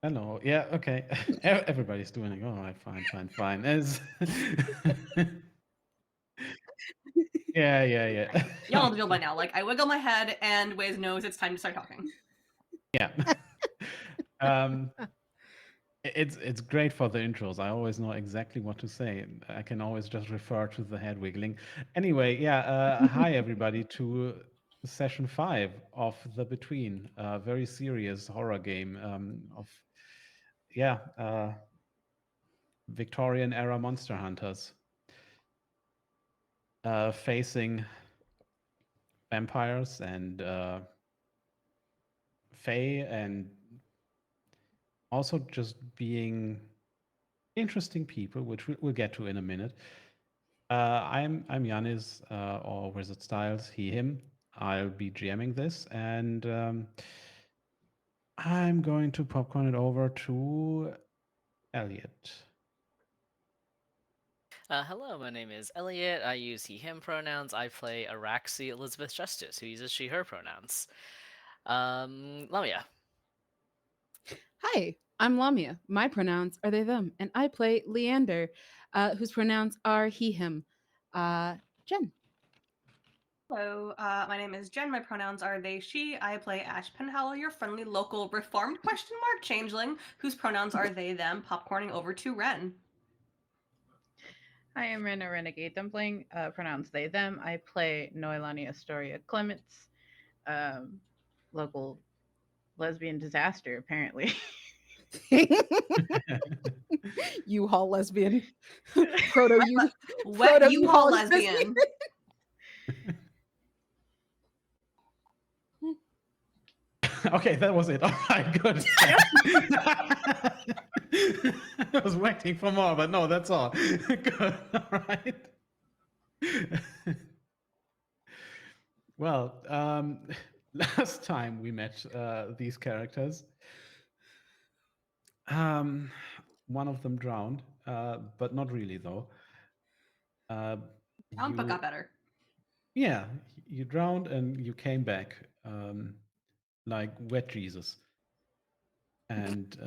Hello. Yeah. Okay. Everybody's doing it. All right. Fine. Fine. Fine. Yeah. Yeah. Yeah. Y'all know the deal by now. Like, I wiggle my head, and Waze knows it's time to start talking. Yeah. It's great for the intros. I always know exactly what to say. I can always just refer to the head wiggling. Anyway, yeah. Hi everybody to session 5 of The Between, a very serious horror game of Victorian era monster hunters facing vampires and fae, and also just being interesting people, which we'll get to in a minute. I'm Yanis, or Wizard Styles, he, him. I'll be GMing this, and I'm going to popcorn it over to Elliot. Hello, my name is Elliot. I use he, him pronouns. I play Araxi Elizabeth Justice, who uses she, her pronouns. Lamia. Hi, I'm Lamia. My pronouns are they, them, and I play Leander, whose pronouns are he, him. Jen. Hello, my name is Jen. My pronouns are they, she. I play Ash Penhallow, your friendly local reformed changeling, whose pronouns are they, them, popcorning over to Ren. Hi, I'm Ren, a renegade dumpling. Pronouns they, them. I play Noelani Astoria Clements, local lesbian disaster, apparently. U-Haul lesbian. Proto Wet U-Haul lesbian. Okay, that was it. All right, good. I was waiting for more, but no, that's all. Good. All right. Well, last time we met these characters, one of them drowned, but not really, though. But got better. Yeah, you drowned and you came back like wet Jesus. And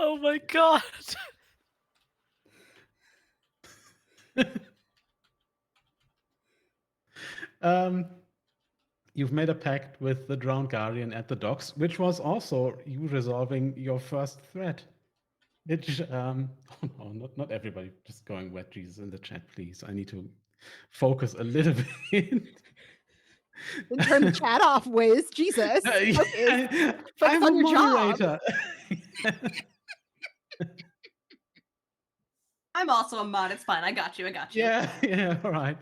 Oh my god! You've made a pact with the drowned guardian at the docks, which was also you resolving your first threat. Which, oh no, not everybody just going wet Jesus in the chat, please. I need to focus a little bit. Turn the chat off, Wiz. Jesus. Focus. I'm on a your moderator. job. I'm also a mod. It's fine. I got you. Yeah, all right.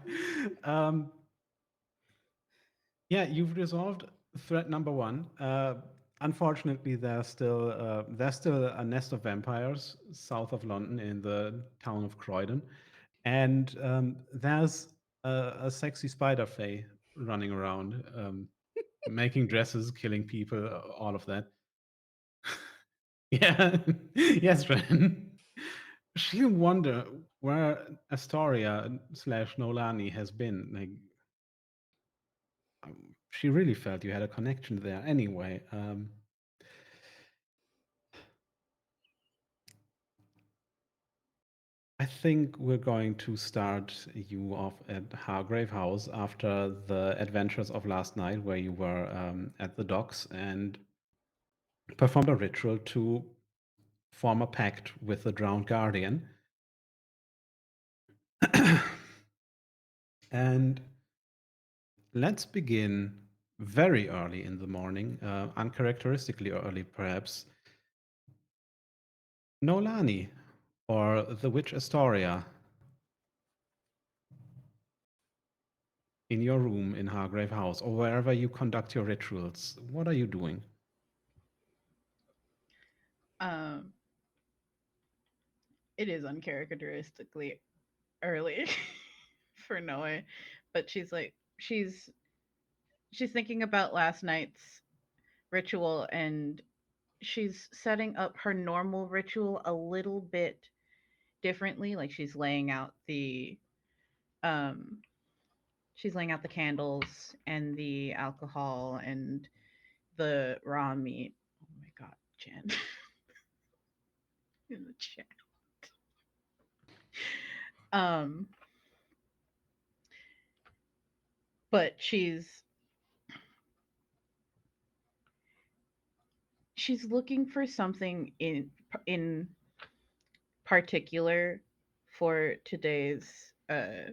Yeah, you've resolved threat number one. Unfortunately, there's still a nest of vampires south of London in the town of Croydon, and there's a sexy spider fae running around, making dresses, killing people, all of that. Yeah, yes, Ren. She'll wonder where Astoria slash Nolani has been. Like, she really felt you had a connection there. Anyway, I think we're going to start you off at Hargrave House after the adventures of last night, where you were at the docks and performed a ritual to form a pact with the drowned guardian. And let's begin very early in the morning, uncharacteristically early, perhaps. Nolani, or the witch Astoria, in your room in Hargrave House, or wherever you conduct your rituals. What are you doing? Um, it is uncharacteristically early for Noe, but she's thinking about last night's ritual, and she's setting up her normal ritual a little bit differently. Like um she's laying out the candles and the alcohol and the raw meat. Oh my god, Jen. In the chat. Um but she's looking for something in particular for today's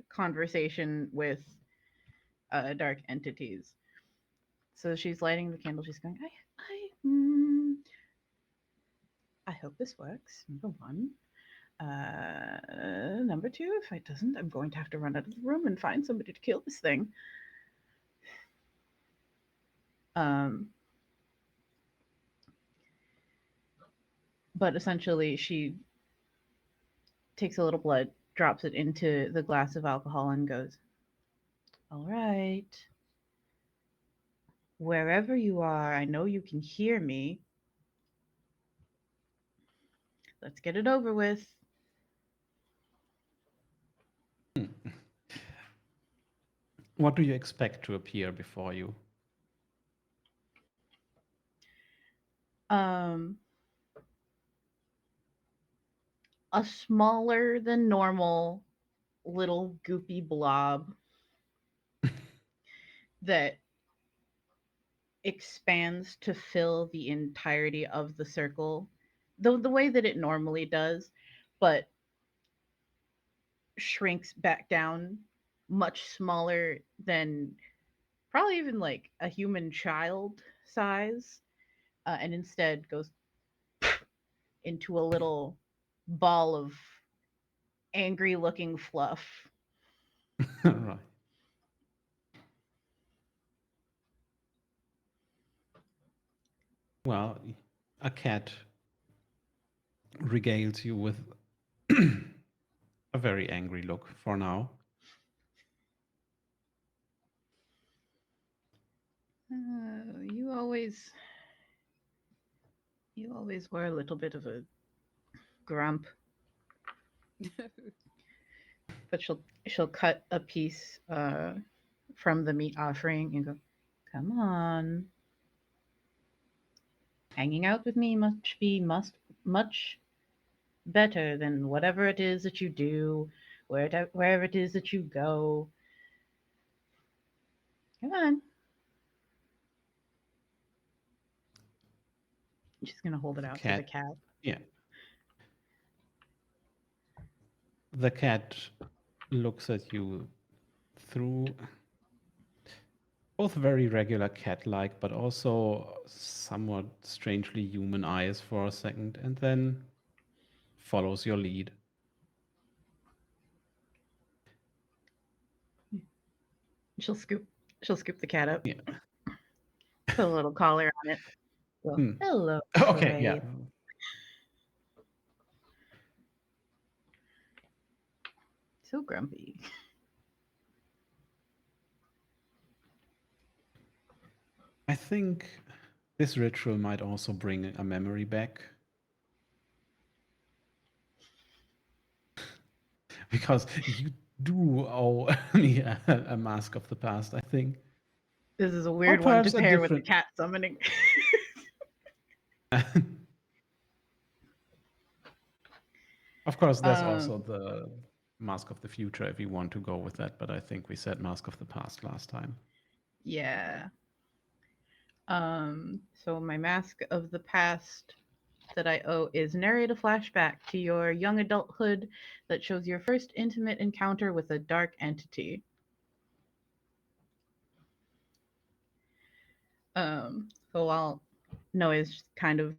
conversation with dark entities. So she's lighting the candle. She's going, I hope this works. Number one. Number two, if it doesn't, I'm going to have to run out of the room and find somebody to kill this thing. Um, but essentially, she takes a little blood, drops it into the glass of alcohol, and goes, all right, wherever you are, I know you can hear me. Let's get it over with. Hmm. What do you expect to appear before you? Um, a smaller than normal little goopy blob that expands to fill the entirety of the circle, though the way that it normally does, but shrinks back down much smaller than probably even like a human child size, and instead goes into a little ball of angry looking fluff. Right. Well, a cat regales you with a very angry look for now. Uh, you always you always were a little bit of a grump. But she'll cut a piece from the meat offering and go, "Come on, hanging out with me must be much better than whatever it is that you do, wherever it is that you go. Come on." She's gonna hold it The out to the cat, cat. yeah, the cat looks at you through both very regular cat-like, but also somewhat strangely human eyes for a second, and then follows your lead. She'll scoop the cat up. Yeah. Put a little collar on it. Well, Hmm. hello, Okay, yeah. Trey. So grumpy. I think this ritual might also bring a memory back because you do owe me a mask of the past, I think. This is a Or weird one to perhaps a pair with the different. cat summoning. Of course, there's um, also the mask of the future if you want to go with that, but I think we said mask of the past last time. yeah. So my mask of the past that I owe is narrate a flashback to your young adulthood that shows your first intimate encounter with a dark entity. So while Noah's kind of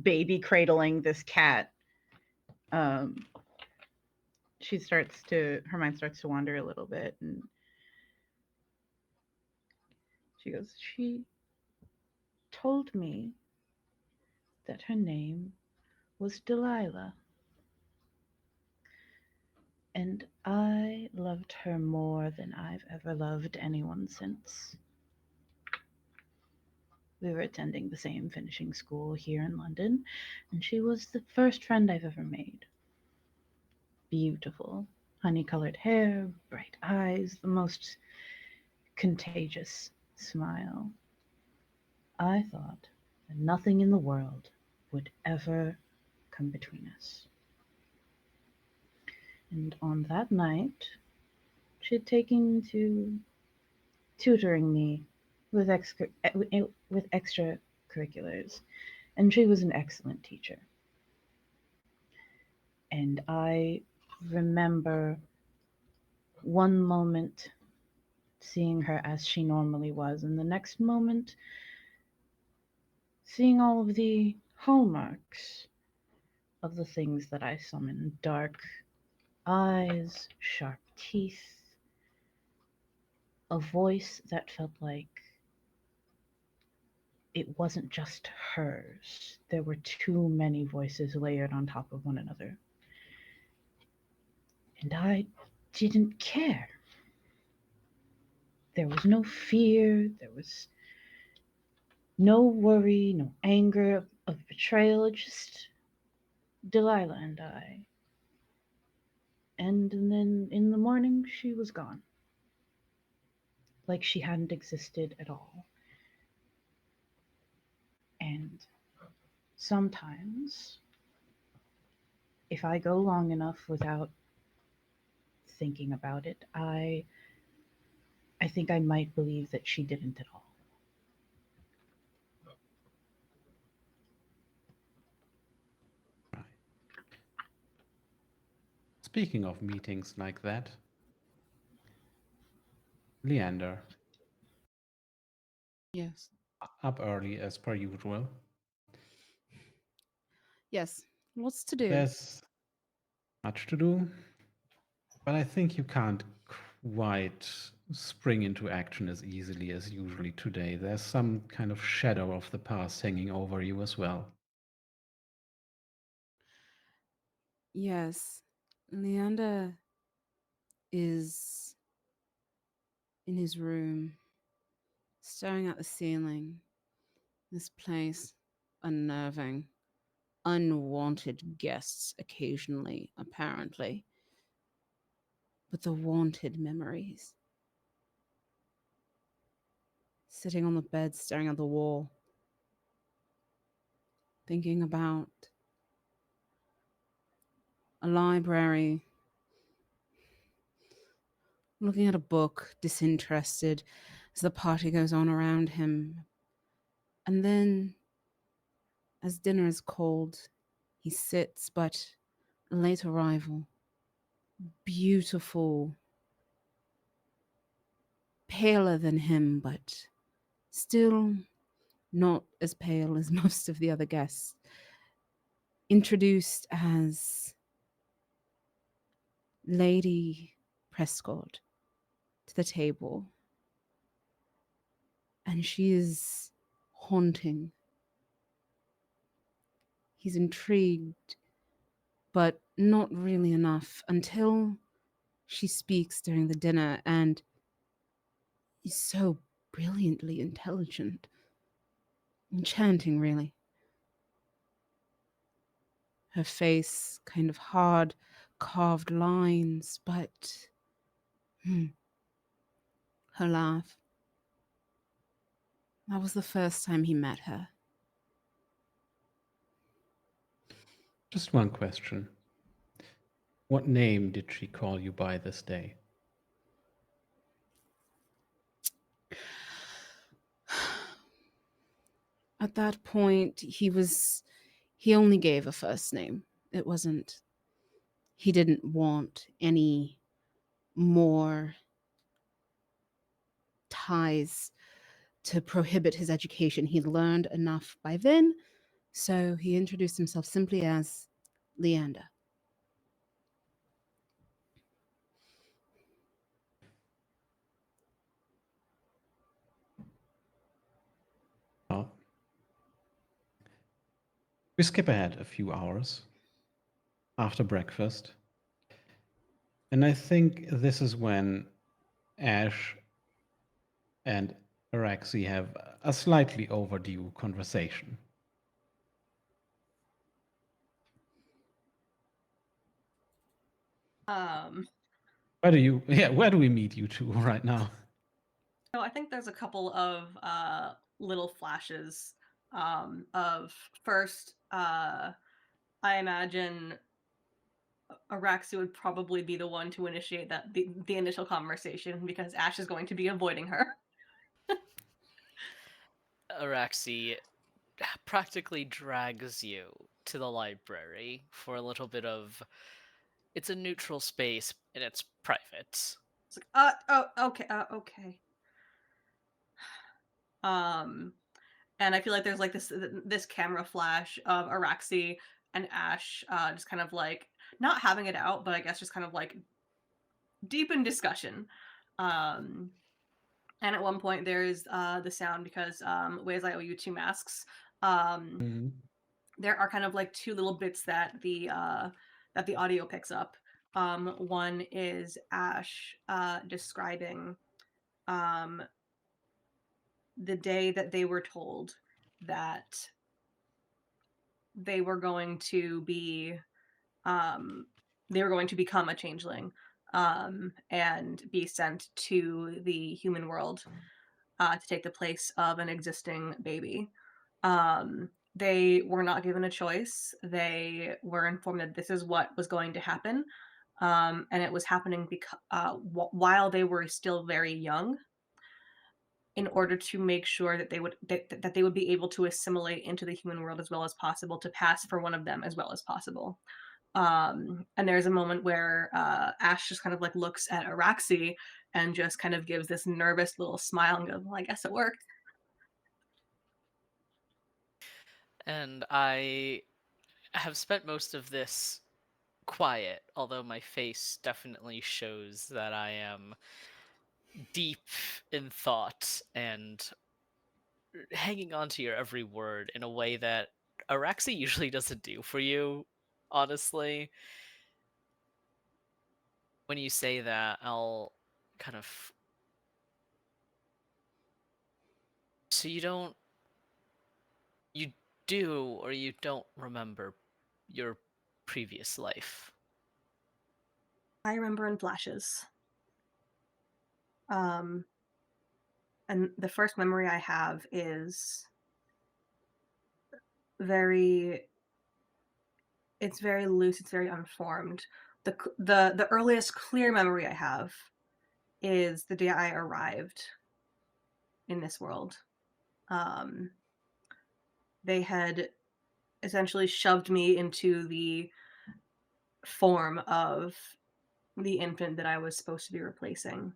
baby cradling this cat, um, her mind starts to wander a little bit, and she goes, she told me that her name was Delilah, and I loved her more than I've ever loved anyone since. We were attending the same finishing school here in London, and she was the first friend I've ever made. Beautiful, honey colored hair, bright eyes, the most contagious smile. I thought that nothing in the world would ever come between us. And on that night, she had taken to tutoring me with extracurriculars, and she was an excellent teacher. And I remember one moment seeing her as she normally was, and the next moment seeing all of the hallmarks of the things that I summoned: dark eyes, sharp teeth, a voice that felt like it wasn't just hers. There were too many voices layered on top of one another. And I didn't care. There was no fear, there was no worry, no anger of betrayal, just Delilah and I. And then in the morning, she was gone. Like she hadn't existed at all. And sometimes, if I go long enough without thinking about it, I think I might believe that she didn't at all. Right. Speaking of meetings like that, Leander, Yes. up early as per usual. Yes. What's to do? There's much to do, but I think you can't quite spring into action as easily as usually today. There's some kind of shadow of the past hanging over you as well. Yes. Leander is in his room, staring at the ceiling. This place, unnerving. Unwanted guests occasionally, apparently. But the wanted memories. Sitting on the bed, staring at the wall, thinking about a library, looking at a book, disinterested as the party goes on around him. And then, as dinner is cold, he sits, but a late arrival, beautiful, paler than him, but still not as pale as most of the other guests, introduced as Lady Prescott to the table. And she is haunting. He's intrigued, but not really enough until she speaks during the dinner and is so brilliantly intelligent. Enchanting, really. Her face, kind of hard, carved lines, but her laugh. That was the first time he met her. Just one question. What name did she call you by this day? At that point, he only gave a first name. He didn't want any more ties to prohibit his education. He'd learned enough by then, so he introduced himself simply as Leander. Well, we skip ahead a few hours after breakfast. And I think this is when Ash and Araxi have a slightly overdue conversation. Where do we meet you two right now? So I think there's a couple of little flashes of first. I imagine Araxi would probably be the one to initiate the initial conversation because Ash is going to be avoiding her. Araxi practically drags you to the library for a little bit of. It's a neutral space and it's private. It's like, okay. And I feel like there's like this camera flash of Araxi and Ash just kind of like not having it out, but I guess just kind of like deep in discussion. And at one point there's the sound because ways I owe you two masks. There are kind of like two little bits that the audio picks up. One is Ash describing the day that they were told that they were going to be they were going to become a changeling and be sent to the human world to take the place of an existing baby. They were not given a choice. They were informed that this is what was going to happen, and it was happening because while they were still very young, in order to make sure that they would be able to assimilate into the human world as well as possible, to pass for one of them as well as possible. And there's a moment where Ash just kind of like looks at Araxi and just kind of gives this nervous little smile and goes, well, I guess it worked. And I have spent most of this quiet, although my face definitely shows that I am deep in thought and hanging on to your every word in a way that Araxi usually doesn't do for you, honestly. When you say that, I'll kind of. So you don't. You do or you don't remember your previous life? I remember in flashes. And the first memory I have is it's very loose, it's very unformed. The earliest clear memory I have is the day I arrived in this world. They had essentially shoved me into the form of the infant that I was supposed to be replacing.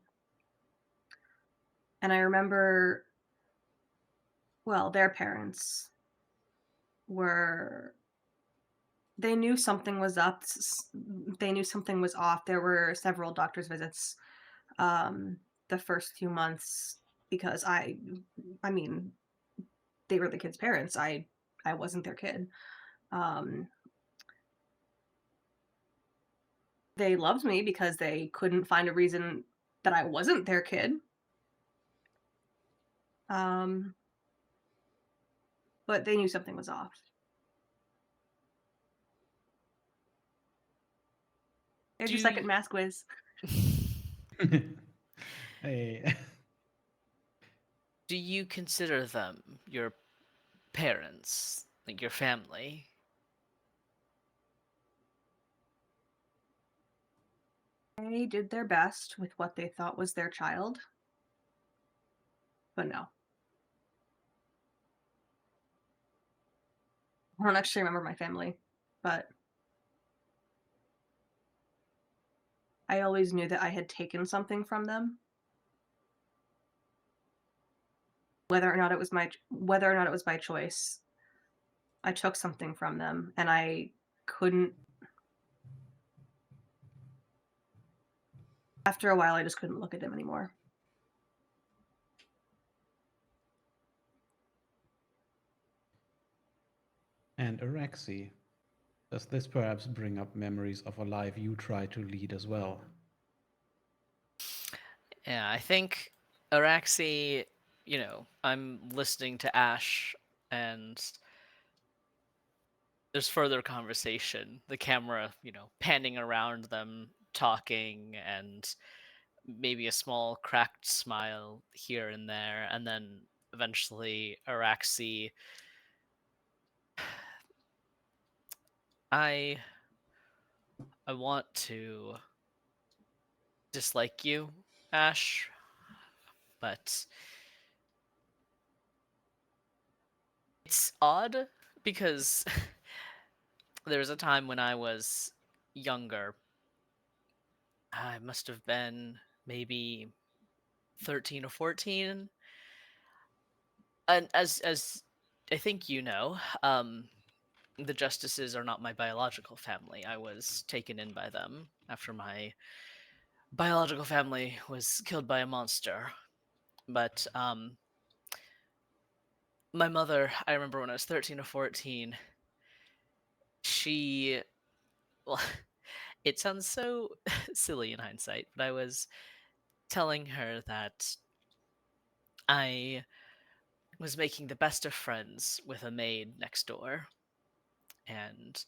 And I remember, well, their parents were, they knew something was up. They knew something was off. There were several doctor's visits the first few months because I mean, they were the kid's parents. I wasn't their kid. Um, they loved me because they couldn't find a reason that I wasn't their kid. Um, but they knew something was off. They're Do just like at you, math quiz. Hey. do you consider them your parents, like your family? They did their best with what they thought was their child, but no. I don't actually remember my family, but I always knew that I had taken something from them. Whether or not it was by choice, I took something from them, and I couldn't. After a while, I just couldn't look at them anymore. And Araxi, does this perhaps bring up memories of a life you try to lead as well? Yeah, I think Araxi, I'm listening to Ash, and there's further conversation. The camera, panning around them, talking, and maybe a small cracked smile here and there, and then eventually Araxi. I want to dislike you, Ash, but it's odd because there was a time when I was younger. I must have been maybe 13 or 14. And as I think the Justices are not my biological family. I was taken in by them after my biological family was killed by a monster. But my mother, I remember when I was 13 or 14, she, well, it sounds so silly in hindsight, but I was telling her that I was making the best of friends with a maid next door, and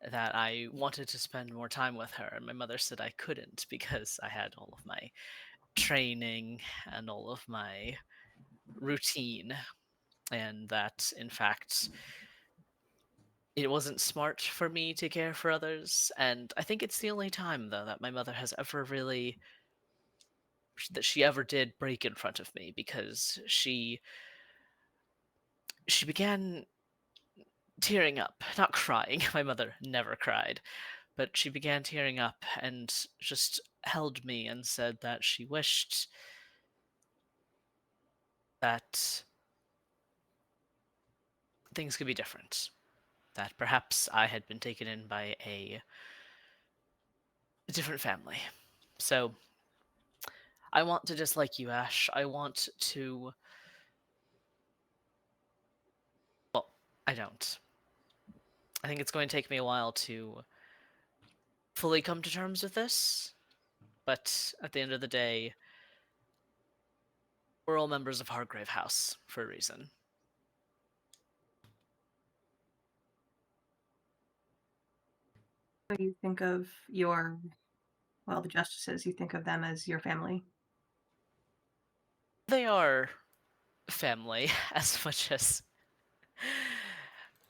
that I wanted to spend more time with her. And my mother said I couldn't because I had all of my training and all of my routine, and that in fact it wasn't smart for me to care for others. And I think it's the only time though that my mother has ever really that she ever did break in front of me, because she began tearing up, not crying. My mother never cried, but she began tearing up and just held me and said that she wished that things could be different, that perhaps I had been taken in by a different family. So I want to dislike you, Ash. I want to. Well, I don't. I think it's going to take me a while to fully come to terms with this, but at the end of the day, we're all members of Hargrave House for a reason. So you think of the Justices, you think of them as your family. They are family as much as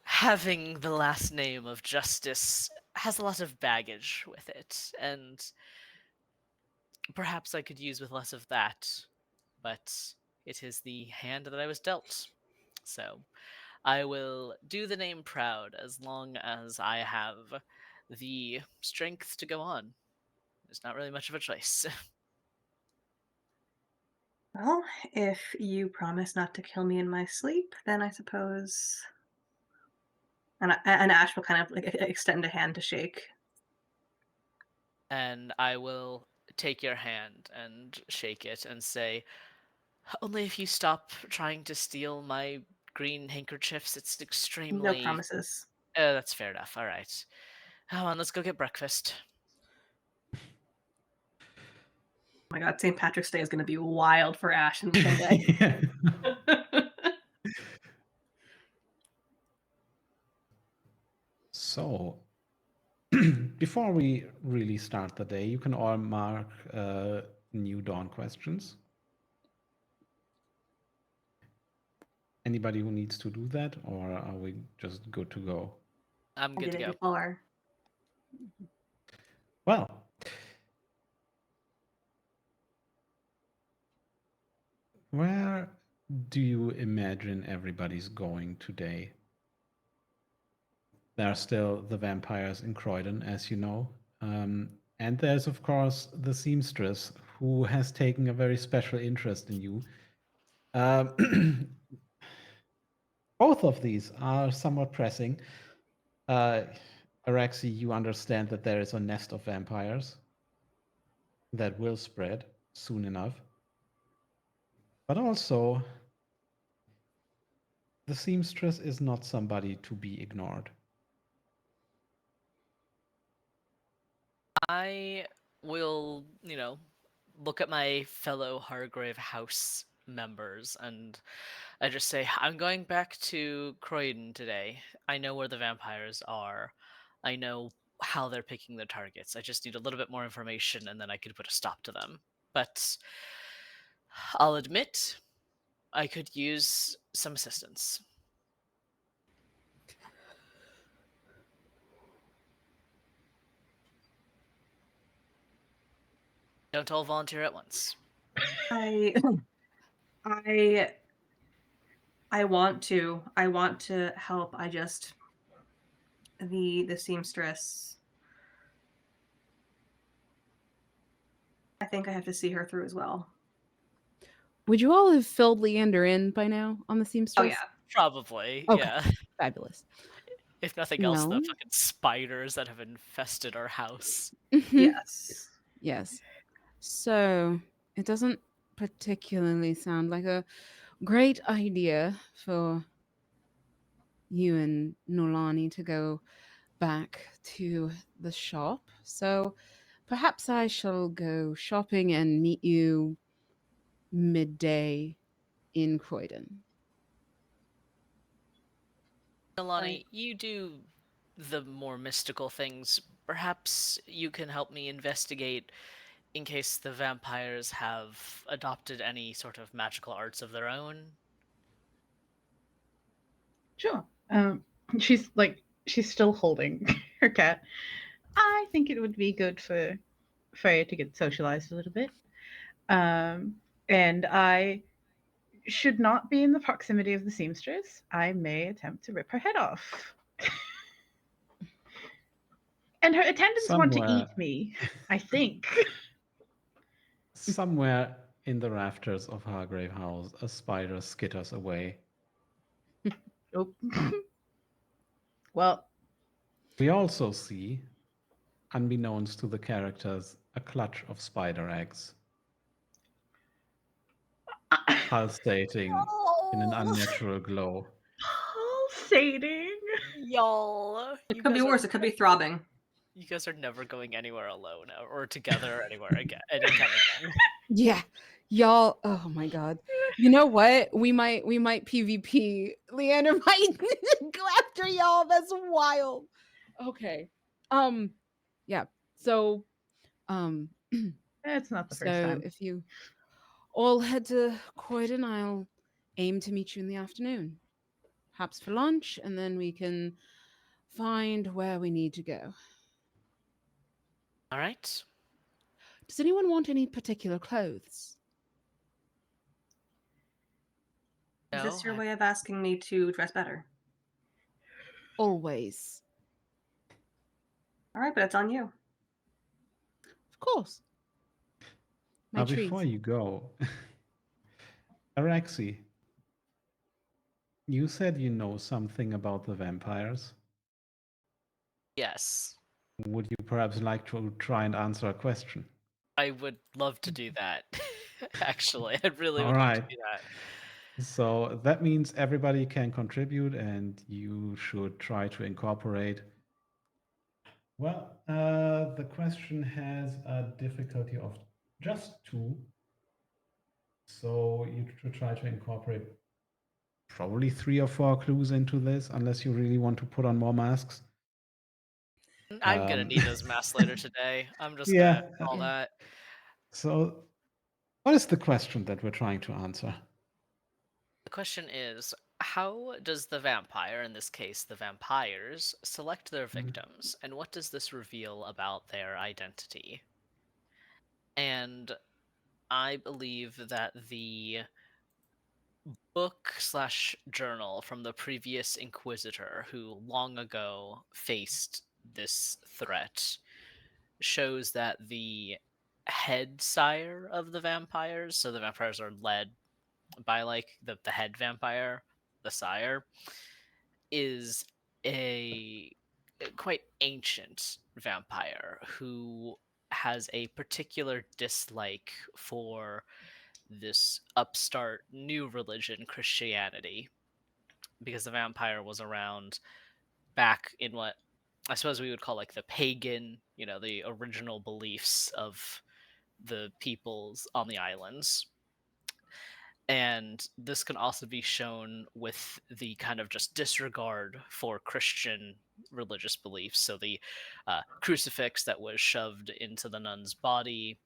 having the last name of Justice has a lot of baggage with it, and perhaps I could use with less of that, but it is the hand that I was dealt. So I will do the name proud as long as I have the strength to go on. There's not really much of a choice. Well, if you promise not to kill me in my sleep, then I suppose. And Ash will kind of like extend a hand to shake. And I will take your hand and shake it and say, only if you stop trying to steal my green handkerchiefs. It's No extremely. promises. That's fair enough. All right. Come on, let's go get breakfast. Oh my god, St. Patrick's Day is going to be wild for Ash and Sunday. Yeah. So, before we really start the day, you can all mark new dawn questions. Anybody who needs to do that, or are we just good to go? I'm I good did to it go. before. Well, where do you imagine everybody's going today? There are still the vampires in Croydon, as you know. And there's, of course, the seamstress, who has taken a very special interest in you. Both of these are somewhat pressing. Araxi, you understand that there is a nest of vampires that will spread soon enough. But also, the seamstress is not somebody to be ignored. I will, look at my fellow Hargrave House members and I just say, I'm going back to Croydon today. I know where the vampires are. I know how they're picking their targets. I just need a little bit more information and then I could put a stop to them. But I'll admit, I could use some assistance. Don't all volunteer at once. I want to help. I just the seamstress. I think I have to see her through as well. Would you all have filled Leander in by now on the seamstress? Oh yeah. Probably, Okay. yeah. Fabulous. If nothing else, the Well. fucking spiders that have infested our house. Yes. Yes. So it doesn't particularly sound like a great idea for you and Nolani to go back to the shop. So perhaps I shall go shopping and meet you midday in Croydon. Alani, you do the more mystical things. Perhaps you can help me investigate in case the vampires have adopted any sort of magical arts of their own. Sure. She's still holding her cat. I think it would be good for Freya to get socialized a little bit. And I should not be in the proximity of the seamstress. I may attempt to rip her head off. And her attendants want to Somewhere, eat me, I think. somewhere in the rafters of Hargrave House, a spider skitters away. Oh. Well, We also see, unbeknownst to the characters, a clutch of spider eggs pulsating in an unnatural glow. pulsating. Y'all, It could be worse. It could be throbbing. You guys are never going anywhere alone or together or anywhere again. Anytime again. Yeah. Y'all, oh my god. You know what? We might PvP. Leander might go after y'all. That's wild. Okay. Yeah. So It's not the first so time. if you all head to Croydon, I'll aim to meet you in the afternoon. Perhaps for lunch, and then we can find where we need to go. All right. Does anyone want any particular clothes? Is No, this your way of asking me to dress better? Always. All right, but it's on you. Of course. My Now, trees. before you go, Araxi, you said you know something about the vampires. Yes. Would you perhaps like to try and answer a question? I would love to do that. Actually, I really All would love right. to do that. So that means everybody can contribute, and you should try to incorporate. Well, the question has a difficulty of just 2. So you should try to incorporate probably 3 or 4 clues into this, unless you really want to put on more masks. I'm gonna Um, need those masks later today. I'm just gonna yeah. call Yeah. that. So, what is the question that we're trying to answer? The question is, how does the vampire, in this case the vampires, select their victims, and what does this reveal about their identity? And I believe that the book slash journal from the previous inquisitor who long ago faced this threat shows that the head sire of the vampires, so the vampires are led by like the head vampire, the sire, is a quite ancient vampire who has a particular dislike for this upstart new religion, Christianity, because the vampire was around back in what I suppose we would call like the pagan, the original beliefs of the peoples on the islands. And this can also be shown with the kind of just disregard for Christian religious beliefs. So the crucifix that was shoved into the nun's body,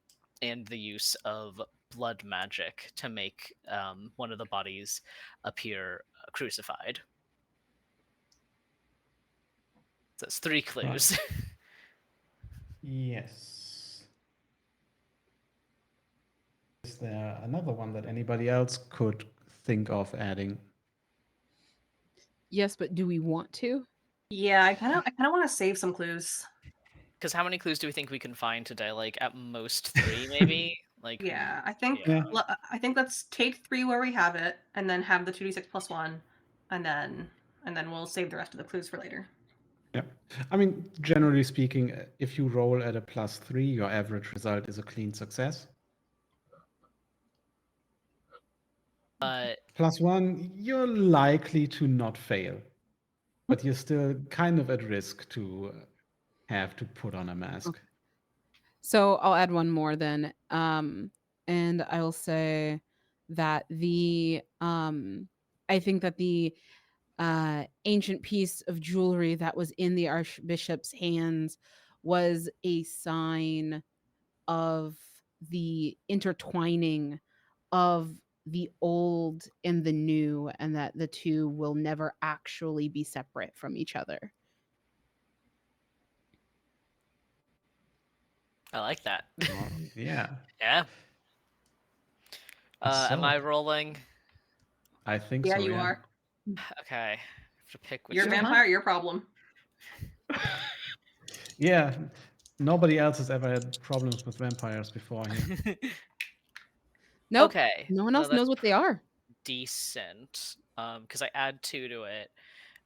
and the use of blood magic to make one of the bodies appear crucified. So that's 3 Right. clues. Yes. Is there another one that anybody else could think of adding? Yes, but do we want to? Yeah, I kind of want to save some clues. Because how many clues do we think we can find today? Like at most 3, maybe. Like, Yeah, I think Yeah. I think let's take 3 where we have it, and then have the 2d6 plus 1, and then we'll save the rest of the clues for later. Yeah. I mean, generally speaking, if you roll at a +3, your average result is a clean success. but +1, you're likely to not fail, but you're still kind of at risk to have to put on a mask. So I'll add one more then. And I'll say that I think that the ancient piece of jewelry that was in the archbishop's hands was a sign of the intertwining of the old and the new, and that the two will never actually be separate from each other. I like that. Yeah. Yeah. Am So I rolling? I think Yeah, so, you yeah. are. Okay. I have to pick which You're a one. vampire, your problem. Yeah. Nobody else has ever had problems with vampires before here. Nope. Okay. No one No, else knows that's what they are. decent. Because I add 2 to it,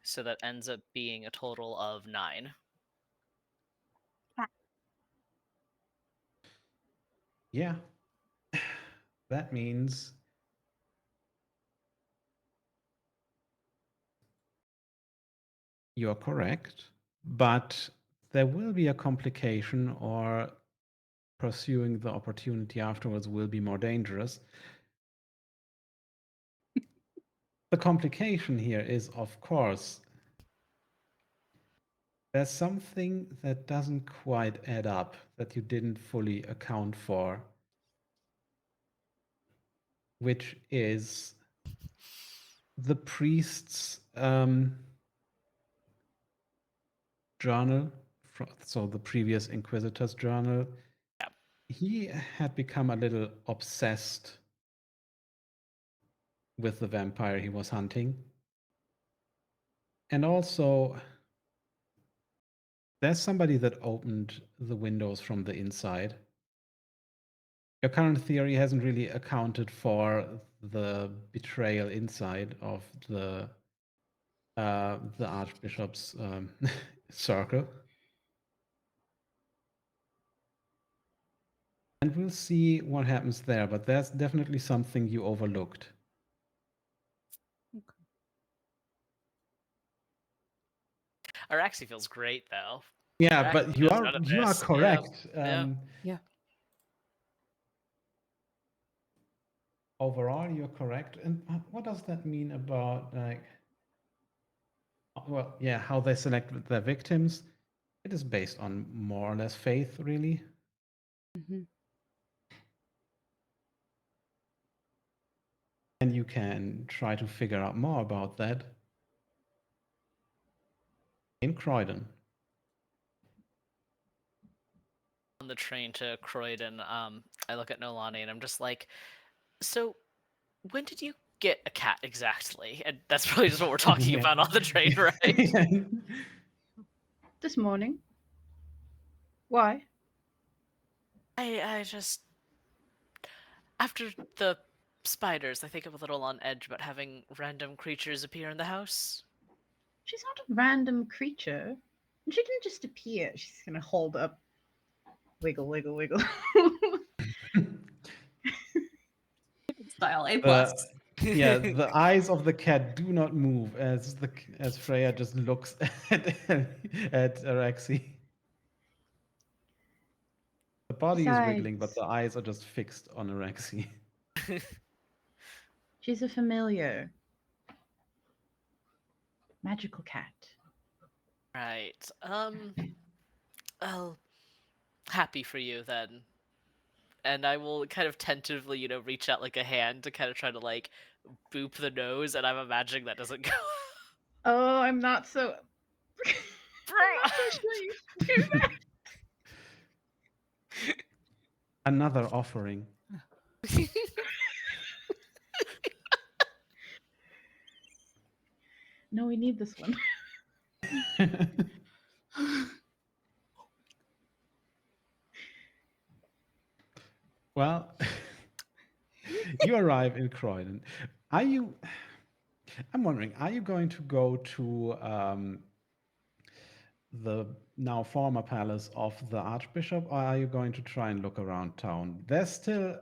so that ends up being a total of 9. Yeah. That means you're correct, but there will be a complication, or pursuing the opportunity afterwards will be more dangerous. The complication here is, of course, there's something that doesn't quite add up that you didn't fully account for, which is the priest's journal, so the previous inquisitor's journal. Yeah. He had become a little obsessed with the vampire he was hunting. And also, there's somebody that opened the windows from the inside. Your current theory hasn't really accounted for the betrayal inside of the Archbishop's circle. And we'll see what happens there, but there's definitely something you overlooked. Araxi feels great though. Yeah, Araxi but knows none of you are this. Yeah. correct. Yeah. Yeah. Overall, you're correct. And what does that mean about like? Well, yeah, how they select their victims. It is based on more or less faith, really. Hmm. And you can try to figure out more about that in Croydon. On the train to Croydon, I look at Nolani and I'm just like, so when did you get a cat exactly? And that's probably just what we're talking Yeah. about on the train, right? Yeah. This morning. Why? I just after the spiders, I think I'm a little on edge about having random creatures appear in the house. She's not a random creature. And she didn't just appear. She's gonna hold up. Wiggle, wiggle, wiggle. Style A The plus. yeah, the eyes of the cat do not move as Freya just looks at Araxi. The body is wiggling, but Besides, the eyes are just fixed on Araxi. she's a familiar. Magical cat. Right. Well, happy for you then. And I will kind of tentatively, reach out like a hand to kind of try to like boop the nose, and I'm imagining that doesn't go. Oh, I'm not so. I'm not so sure you can do that. Another offering. No, we need this one. Well, you arrive in Croydon. Are you? I'm wondering, are you going to go to the now former palace of the Archbishop, or are you going to try and look around town? There's still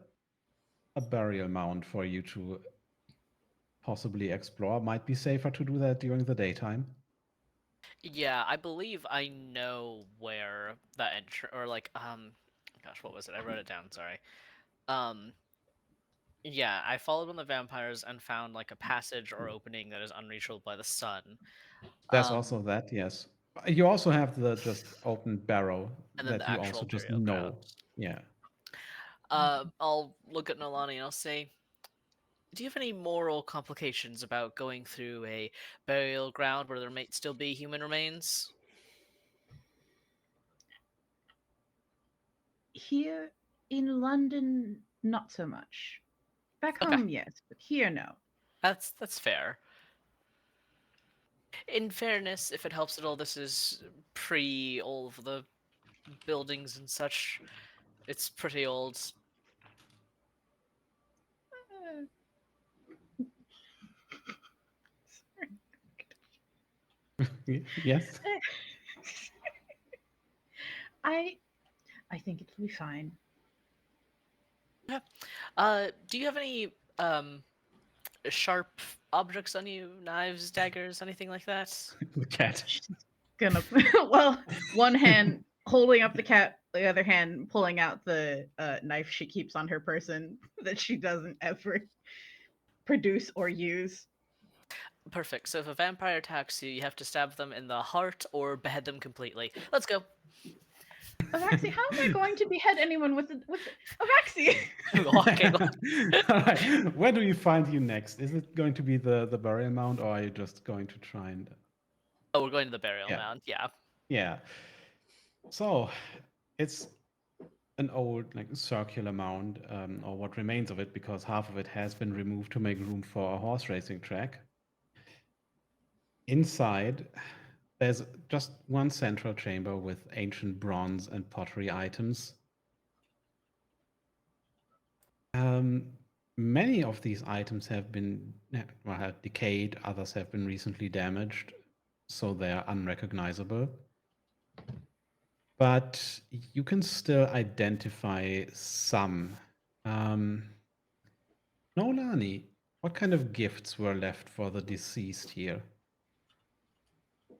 a burial mound for you to possibly explore. Might be safer to do that during the daytime. Yeah, I believe I know where that or like gosh, what was it? I wrote it down, sorry. Um yeah, I followed on the vampires and found like a passage or opening that is unreachable by the sun. There's Um also that, yes. You also have the just open barrow and then the that you actual also just burial know. grounds. Yeah. I'll look at Nolani and I'll say, do you have any moral complications about going through a burial ground where there might still be human remains? Here in London, not so much. Back Okay, home, yes, but here, no. that's fair. In fairness, if it helps at all, this is pre all of the buildings and such. It's pretty old. Yes. I I think it'll be fine. Yeah. Do you have any sharp objects on you? Knives, daggers, anything like that? The cat. She's gonna well, one hand holding up the cat, the other hand pulling out the knife she keeps on her person that she doesn't ever produce or use. Perfect. So if a vampire attacks you, you have to stab them in the heart or behead them completely. Let's go. Avaxi, how am I going to behead anyone with Avaxi? Walking. All right. Where do we find you next? Is it going to be the burial mound, or are you just going to try and Oh, we're going to the burial yeah. mound. Yeah. Yeah. So it's an old like circular mound, or what remains of it, because half of it has been removed to make room for a horse racing track. Inside, there's just one central chamber with ancient bronze and pottery items. Um, Many of these items have been well, have decayed, others have been recently damaged, so they're unrecognizable. But you can still identify some. Um, Nolani, what kind of gifts were left for the deceased here?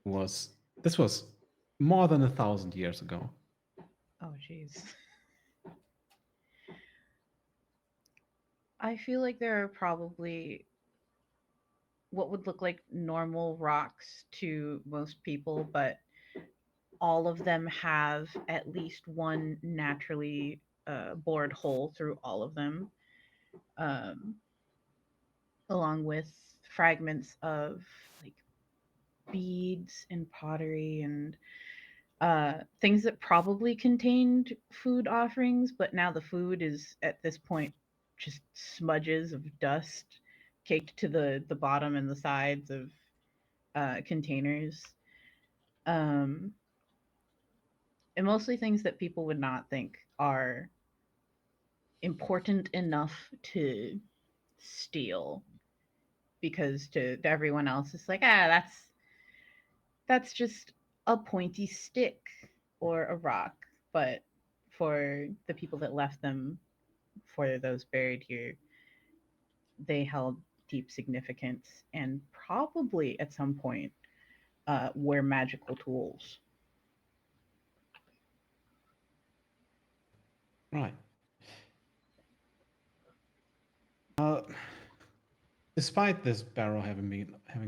Was This was more than 1,000 years ago. Oh, jeez. I feel like there are probably what would look like normal rocks to most people, but all of them have at least one naturally bored hole through all of them, um, along with fragments of like beads and pottery and things that probably contained food offerings, but now the food is at this point just smudges of dust caked to the bottom and the sides of containers. Um, and mostly things that people would not think are important enough to steal because to everyone else it's like that's just a pointy stick or a rock, but for the people that left them, for those buried here, they held deep significance and probably at some point were magical tools. Right. Uh, Despite this barrow having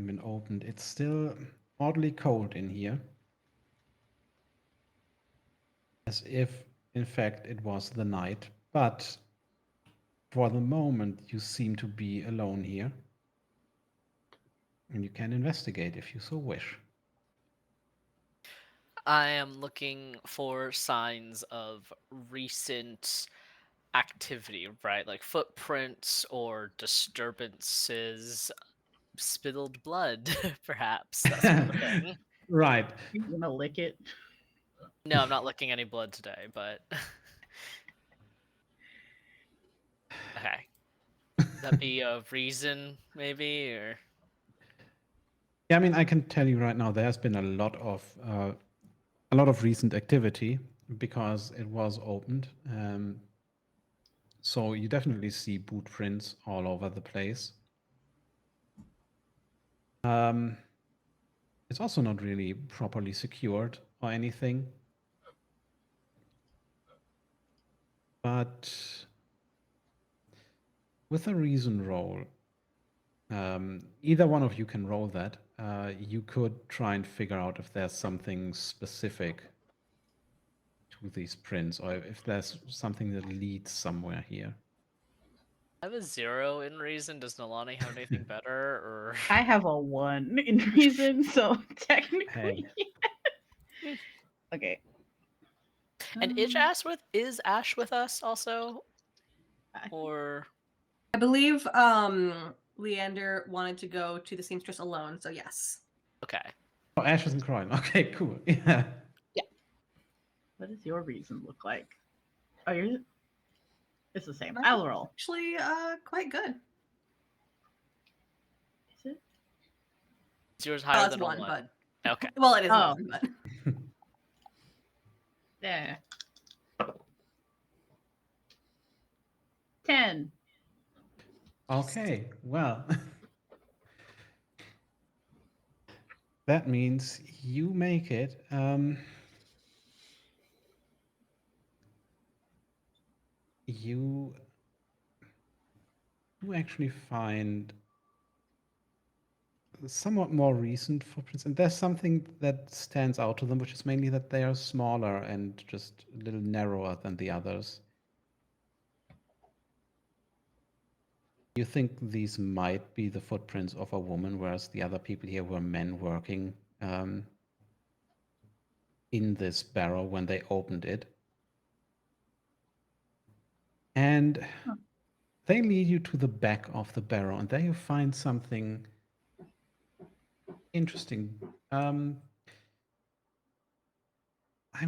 been opened, it's still oddly cold in here, as if, in fact, it was the night. But for the moment, you seem to be alone here, and you can investigate if you so wish. I am looking for signs of recent activity, right? Like footprints or disturbances, spilled blood, perhaps, that sort of thing. Right. You want to lick it? No, I'm not licking any blood today, but okay. That be a reason, maybe, or Yeah, I mean, I can tell you right now, there's been a lot of recent activity because it was opened. So you definitely see boot prints all over the place. Um, it's also not really properly secured or anything. But with a reason roll, either one of you can roll that. You could try and figure out if there's something specific to these prints or if there's something that leads somewhere here. I have a 0 in reason. Does Nalani have anything better, or I have a 1 in reason, so Hey, technically. Okay. and is Um, Ash with us also, I- or I believe Leander wanted to go to the seamstress alone, so yes. okay? oh, Ashes and Croydon. Okay, cool. Yeah. what does your reason look like? Oh, yours? It's the same. Mine I'll roll. Actually, quite good. Is it? Is yours Well, higher it's than a one, 1? but Okay. well, it is Oh. one, but Yeah. 10. Okay, well, that means you make it. You actually find somewhat more recent footprints, and there's something that stands out to them, which is mainly that they are smaller and just a little narrower than the others. You think these might be the footprints of a woman, whereas the other people here were men working in this barrel when they opened it. And they lead you to the back of the barrel, and there you find something interesting. I'm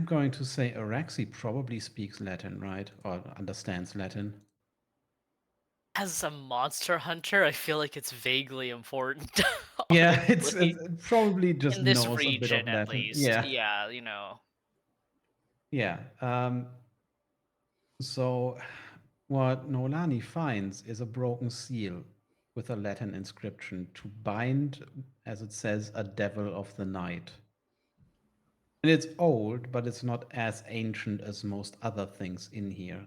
going to say Araxi probably speaks Latin, right? Or understands Latin. As a monster hunter, I feel like it's vaguely important. Yeah, it's Honestly. it probably just In this knows a bit of region, at Latin. least. Yeah, Yeah, you know. yeah. So what Nolani finds is a broken seal with a Latin inscription to bind, as it says, a devil of the night. And it's old, but it's not as ancient as most other things in here.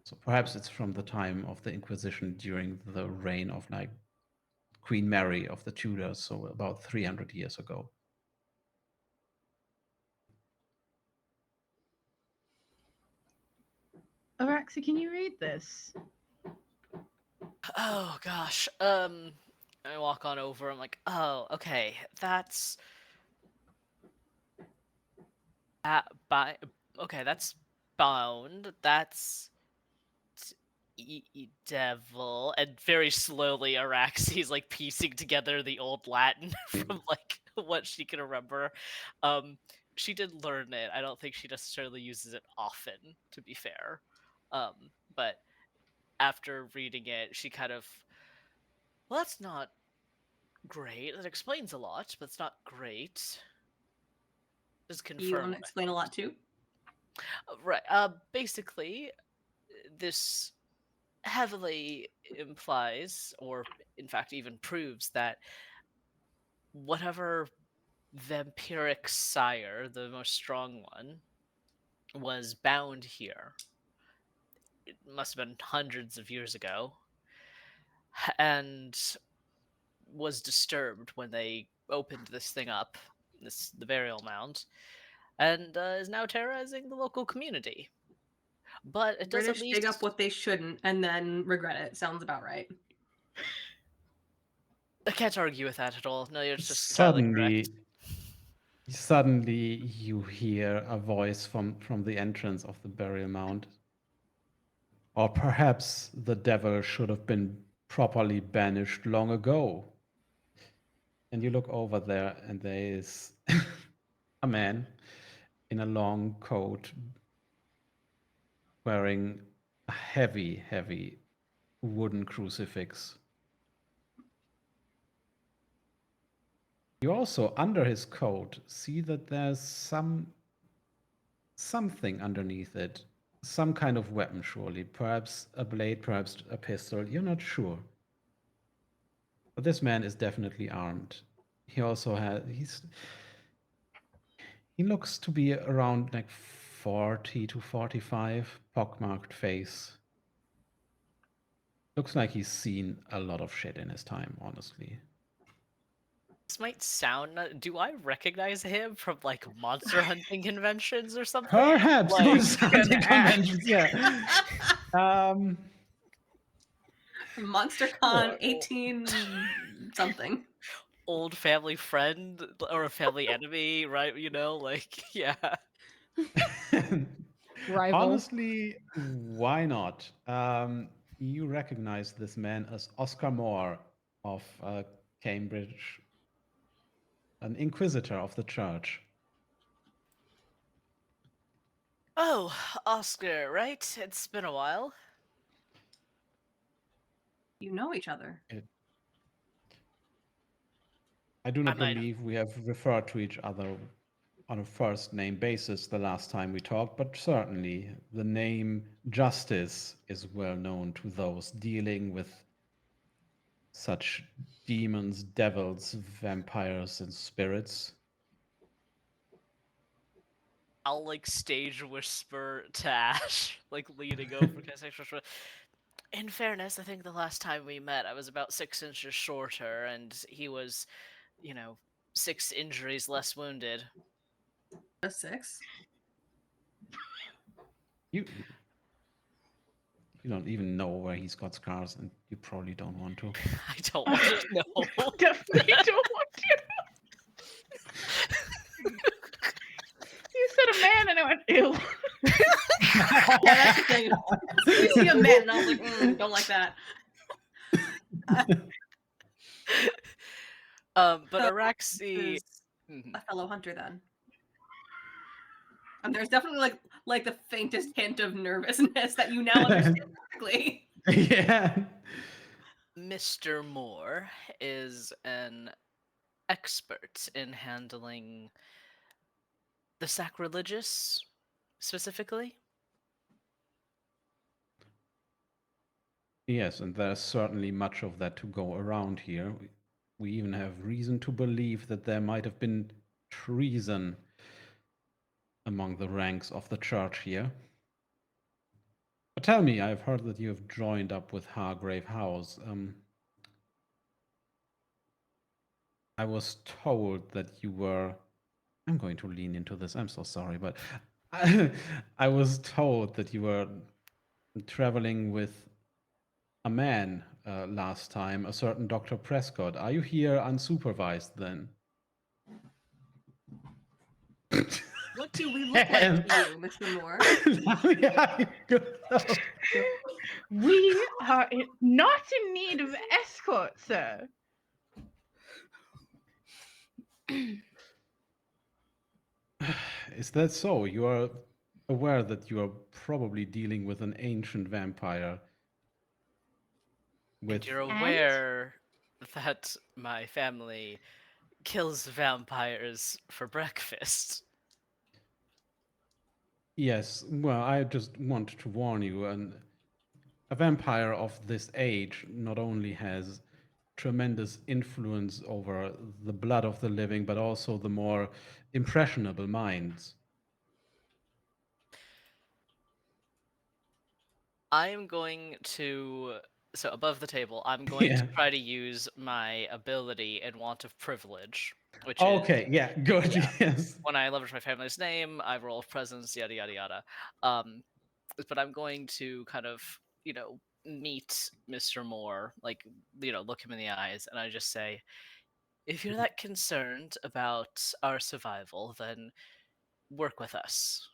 So perhaps it's from the time of the Inquisition during the reign of like Queen Mary of the Tudors, so about 300 years ago. Araxi, can you read this? Oh gosh. I walk on over. I'm like, oh, okay, that's by. Okay, that's bound. That's devil. And very slowly, Araxi's like piecing together the old Latin from like what she can remember. Um, she did learn it. I don't think she necessarily uses it often, to be fair. But after reading it, she kind of, well, that's not great. That explains a lot, but it's not great. Just You confirm want to what explain a lot too? right. Basically, this heavily implies, or in fact, even proves that whatever vampiric sire, the most strong one, was bound here. It must have been hundreds of years ago, and was disturbed when they opened this thing up, the burial mound, and is now terrorizing the local community. But it does at British dig up least. what they shouldn't and then regret it. Sounds about right. I can't argue with that at all. No, you're just entirely correct. Suddenly you hear a voice from the entrance of the burial mound. Or perhaps the devil should have been properly banished long ago. And you look over there, and there is a man in a long coat wearing a heavy, heavy wooden crucifix. You also, under his coat, see that there's something underneath it. Some kind of weapon, surely. Perhaps a blade, perhaps a pistol. You're not sure. But this man is definitely armed. He also has he looks to be around like 40 to 45, pockmarked face. Looks like he's seen a lot of shit in his time, honestly. This might sound. Do I recognize him from like monster hunting conventions or something? Perhaps Like, monster hunting conventions, yeah. Um, MonsterCon 18 something. old family friend or a family enemy, right? You know, like, yeah. Rival. honestly, why not? You recognize this man as Oscar Moore of Cambridge, an inquisitor of the church. Oh, Oscar, right? It's been a while. You know each other. I do I not might have. believe we have referred to each other on a first name basis the last time we talked, but certainly the name Justice is well known to those dealing with such demons, devils, vampires, and spirits. I'll like stage whisper to Ash, like leaning over. Can I say whisper? In fairness, I think the last time we met, I was about 6 inches shorter, and he was, you know, 6 injuries less wounded. A 6. You you don't even know where he's got scars, and you probably don't want to. I don't want to know. Definitely don't want to. You said a man, and I went, ew. Yeah, that's the thing. You see a man, and I was like, don't like that. But So, Araxi. Is a fellow hunter then. And there's definitely like the faintest hint of nervousness that you now understand correctly. Yeah. Mr. Moore is an expert in handling the sacrilegious, specifically. Yes, and there's certainly much of that to go around here. We even have reason to believe that there might have been treason among the ranks of the church here. But tell me, I've heard that you have joined up with Hargrave House. I was told that you were. I'm going to lean into this. I'm so sorry, but I was told that you were traveling with a man last time, a certain Dr. Prescott. Are you here unsupervised then? What do we look like to you, Mr. Moore? Yeah, go. We are not in need of escort, sir. Is that so? You are aware that you are probably dealing with an ancient vampire. And you're And? aware that my family kills vampires for breakfast. Yes, well, I just want to warn you, a vampire of this age not only has tremendous influence over the blood of the living, but also the more impressionable minds. I am going to. So, above the table, I'm going to Yeah. try to use my ability and want of privilege, which is Okay, yeah, good, yeah. yes. When I leverage my family's name, I roll presence, yada yada yada. Um, but I'm going to kind of, meet Mr. Moore, like, look him in the eyes, and I just say, if you're that concerned about our survival, then work with us.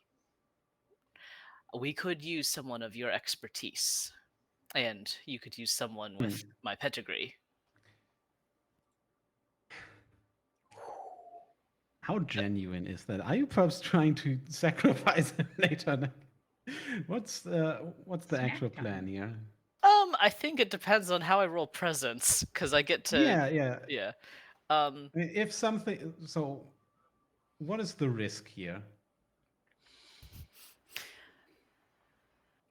We could use someone of your expertise, and you could use someone with my pedigree. How genuine is that? Are you perhaps trying to sacrifice him later? What's the actual Snack time. plan here? I think it depends on how I roll presence, because I get to Yeah. yeah. I mean, if something, so what is the risk here?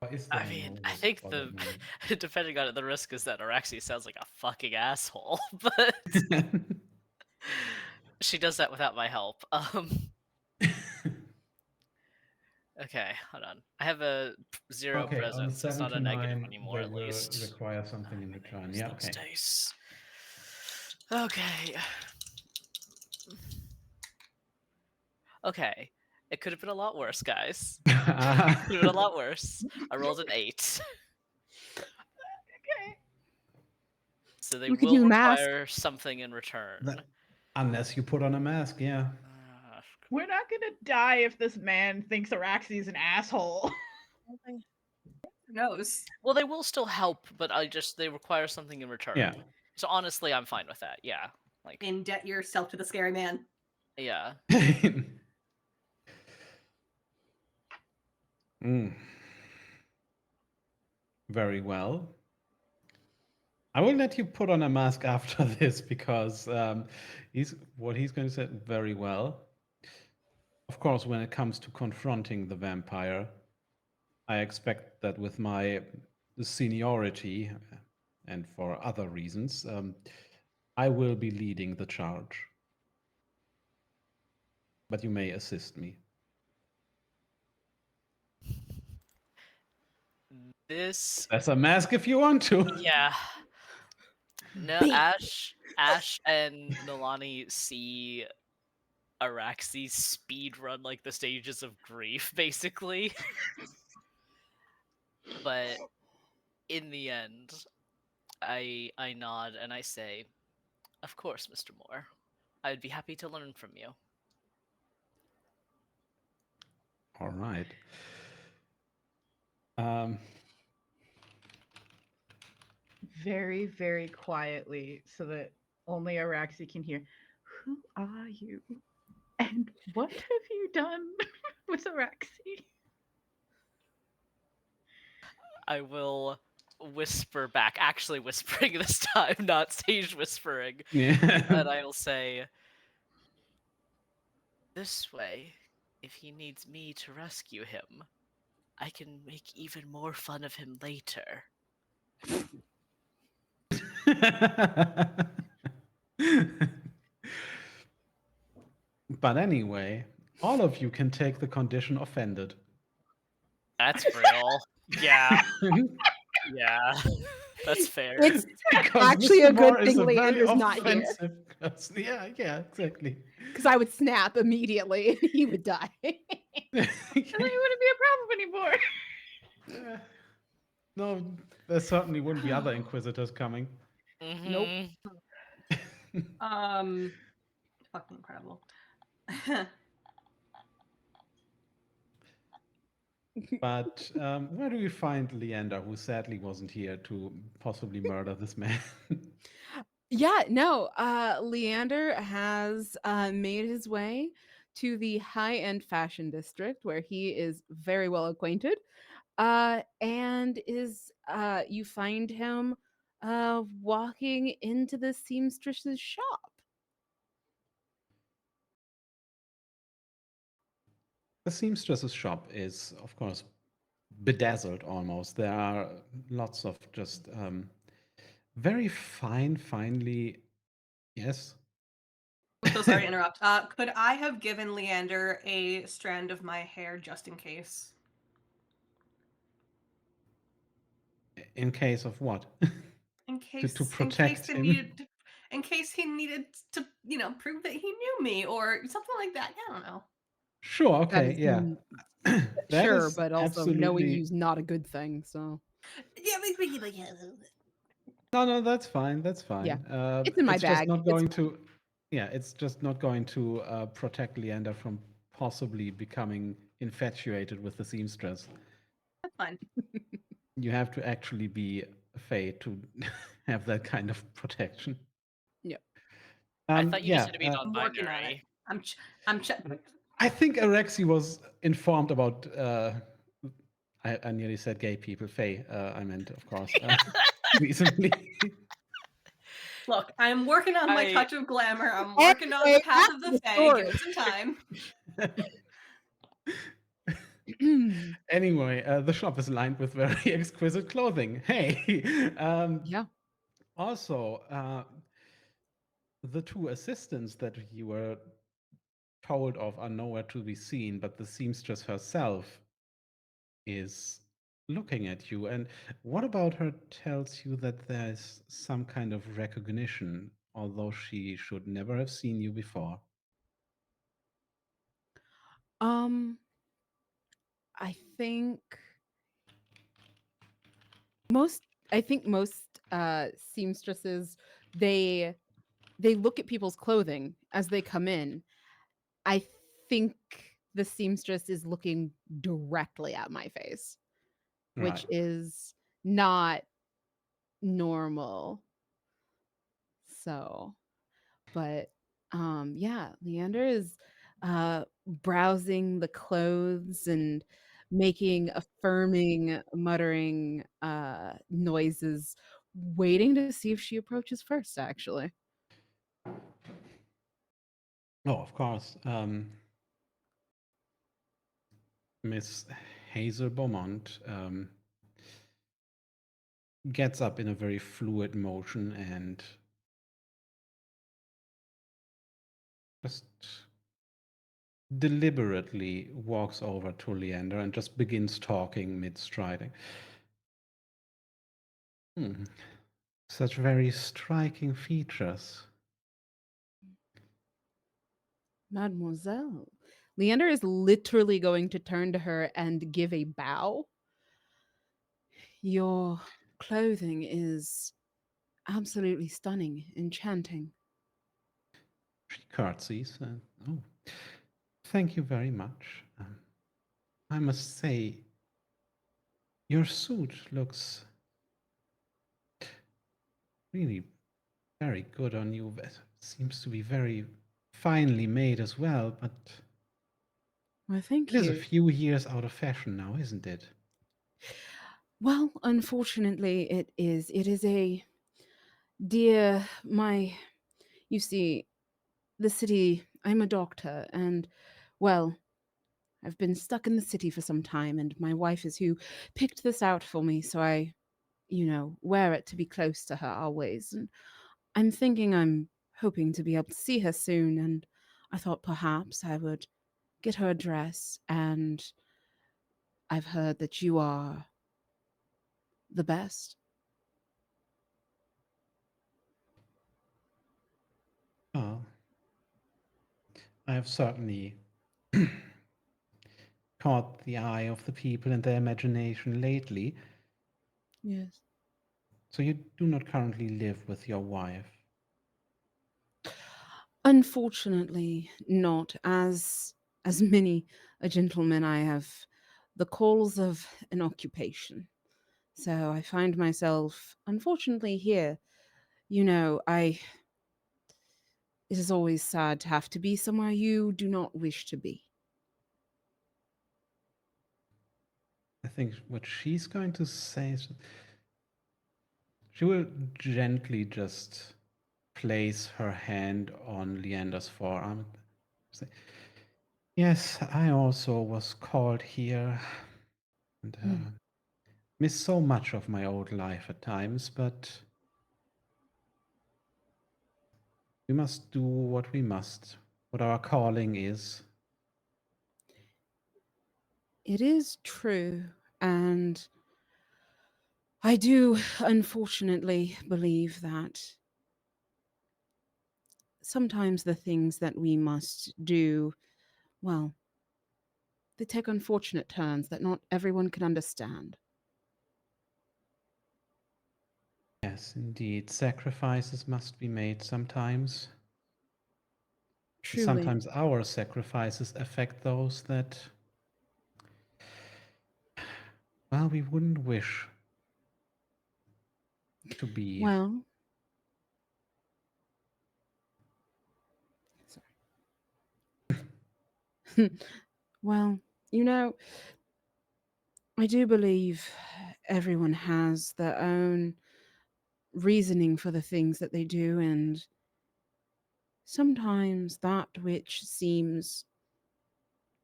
Or is there I mean, no I risk think for the that matter? depending on it, the risk is that Araxi sounds like a fucking asshole, but she does that without my help. Okay, hold on. I have a 0 Okay, on presence. It's 7 not to a negative 9, anymore, they at will least. require something in I'm gonna return. use Yeah, those okay. dice. Okay. Okay. It could have been a lot worse, guys. Could have been a lot worse. I rolled an 8. Okay. So they We could will use mask. require something in return. Unless you put on a mask, yeah. We're not gonna die if this man thinks Araxi's an asshole. Who knows? Well, they will still help, but they require something in return. Yeah. So honestly, I'm fine with that. Yeah. Like, Indebt yourself to the scary man. yeah. Mm. Very well. I will let you put on a mask after this because he's going to say very well. Of course, when it comes to confronting the vampire, I expect that with my seniority and for other reasons, I will be leading the charge. But you may assist me. This. That's a mask if you want to. Yeah. No, Big. Ash and Nolani see Araxi speed run like the stages of grief, basically. But in the end, I nod and I say, "Of course, Mr. Moore. I'd be happy to learn from you." All right. Um, Very, very quietly, so that only Araxi can hear. Who are you? And what have you done with Araxi? I will whisper back, actually whispering this time, not stage whispering. yeah. And I will say, "This way, if he needs me to rescue him, I can make even more fun of him later." But anyway, All of you can take the condition offended. That's real. Yeah, yeah, that's fair. It's Because actually Mr. a good Moore is thing a very Leander's not here, offensive person. Yeah, yeah, exactly. because I would snap immediately and he would die. And then it wouldn't be a problem anymore. Yeah. No, there certainly wouldn't be other inquisitors coming. Nope. Um, fucking incredible. But where do we find Leander, who sadly wasn't here to possibly murder this man? Yeah, no. Leander has made his way to the high-end fashion district where he is very well acquainted. And is you find him walking into the seamstress's shop. The seamstress's shop is, of course, bedazzled almost. There are lots of just very finely. Yes. I'm so sorry to interrupt. Could I have given Leander a strand of my hair just in case? In case of what? In to case, protect him. in case he needed to, prove that he knew me or something like that. I don't know. Sure. That Okay. is Yeah. That sure, is but also knowing absolutely. you's not a good thing. So Yeah, but yeah. No, that's fine. That's yeah, fine. it's in my It's just bag. not It's going to. Yeah, it's just not going to protect Leander from possibly becoming infatuated with the seamstress. That's fine. You have to actually be a fae to have that kind of protection. yeah. I thought you just Yeah. had to be I'm working on it. non-binary. I'm I think Alexi was informed about. I nearly said gay people. Fae. I meant, of course, recently. Look, I'm working on my I touch of glamour. I'm working on the Anyway, path back of to the the Fae. Give story. it some time. Anyway, the shop is lined with very exquisite clothing. Hey, yeah. also, the two assistants that you were told of are nowhere to be seen, but the seamstress herself is looking at you. And what about her tells you that there's some kind of recognition, although she should never have seen you before? Um, I think most. I think most seamstresses they look at people's clothing as they come in. I think the seamstress is looking directly at my face, Right. which is not normal. So, but yeah, Leander is browsing the clothes and making affirming muttering noises, waiting to see if she approaches first actually. Oh, of course. Miss Hazel Beaumont gets up in a very fluid motion and just deliberately walks over to Leander and just begins talking mid-striding. Such very striking features. Mademoiselle. Leander is literally going to turn to her and give a bow. Your clothing is absolutely stunning, enchanting. She curtsies. Oh, thank you very much. I must say, your suit looks really very good on you. It seems to be very finely made as well, but Well, it thank is a you. few years out of fashion now, isn't it? Well, unfortunately, it is. It is a dear, you see, the city, I'm a doctor, and, well, I've been stuck in the city for some time, and my wife is who picked this out for me, so I, wear it to be close to her always. And I'm thinking I'm hoping to be able to see her soon, and I thought perhaps I would get her address, and I've heard that you are the best. Well, I have certainly caught the eye of the people and their imagination lately. Yes. So you do not currently live with your wife. Unfortunately, not as many a gentleman. I have the calls of an occupation, so I find myself, unfortunately, here. You know, I. It is always sad to have to be somewhere you do not wish to be. I think what she's going to say is she will gently just place her hand on Leander's forearm and say, "Yes, I also was called here and Hmm. miss so much of my old life at times, but we must do what we must, what our calling is." It is true, and I do unfortunately believe that sometimes the things that we must do, well, they take unfortunate turns that not everyone can understand. Yes, indeed, sacrifices must be made sometimes. Truly. Sometimes our sacrifices affect those that, well, we wouldn't wish to be. Well, sorry. Well, you know, I do believe everyone has their own reasoning for the things that they do, and sometimes that which seems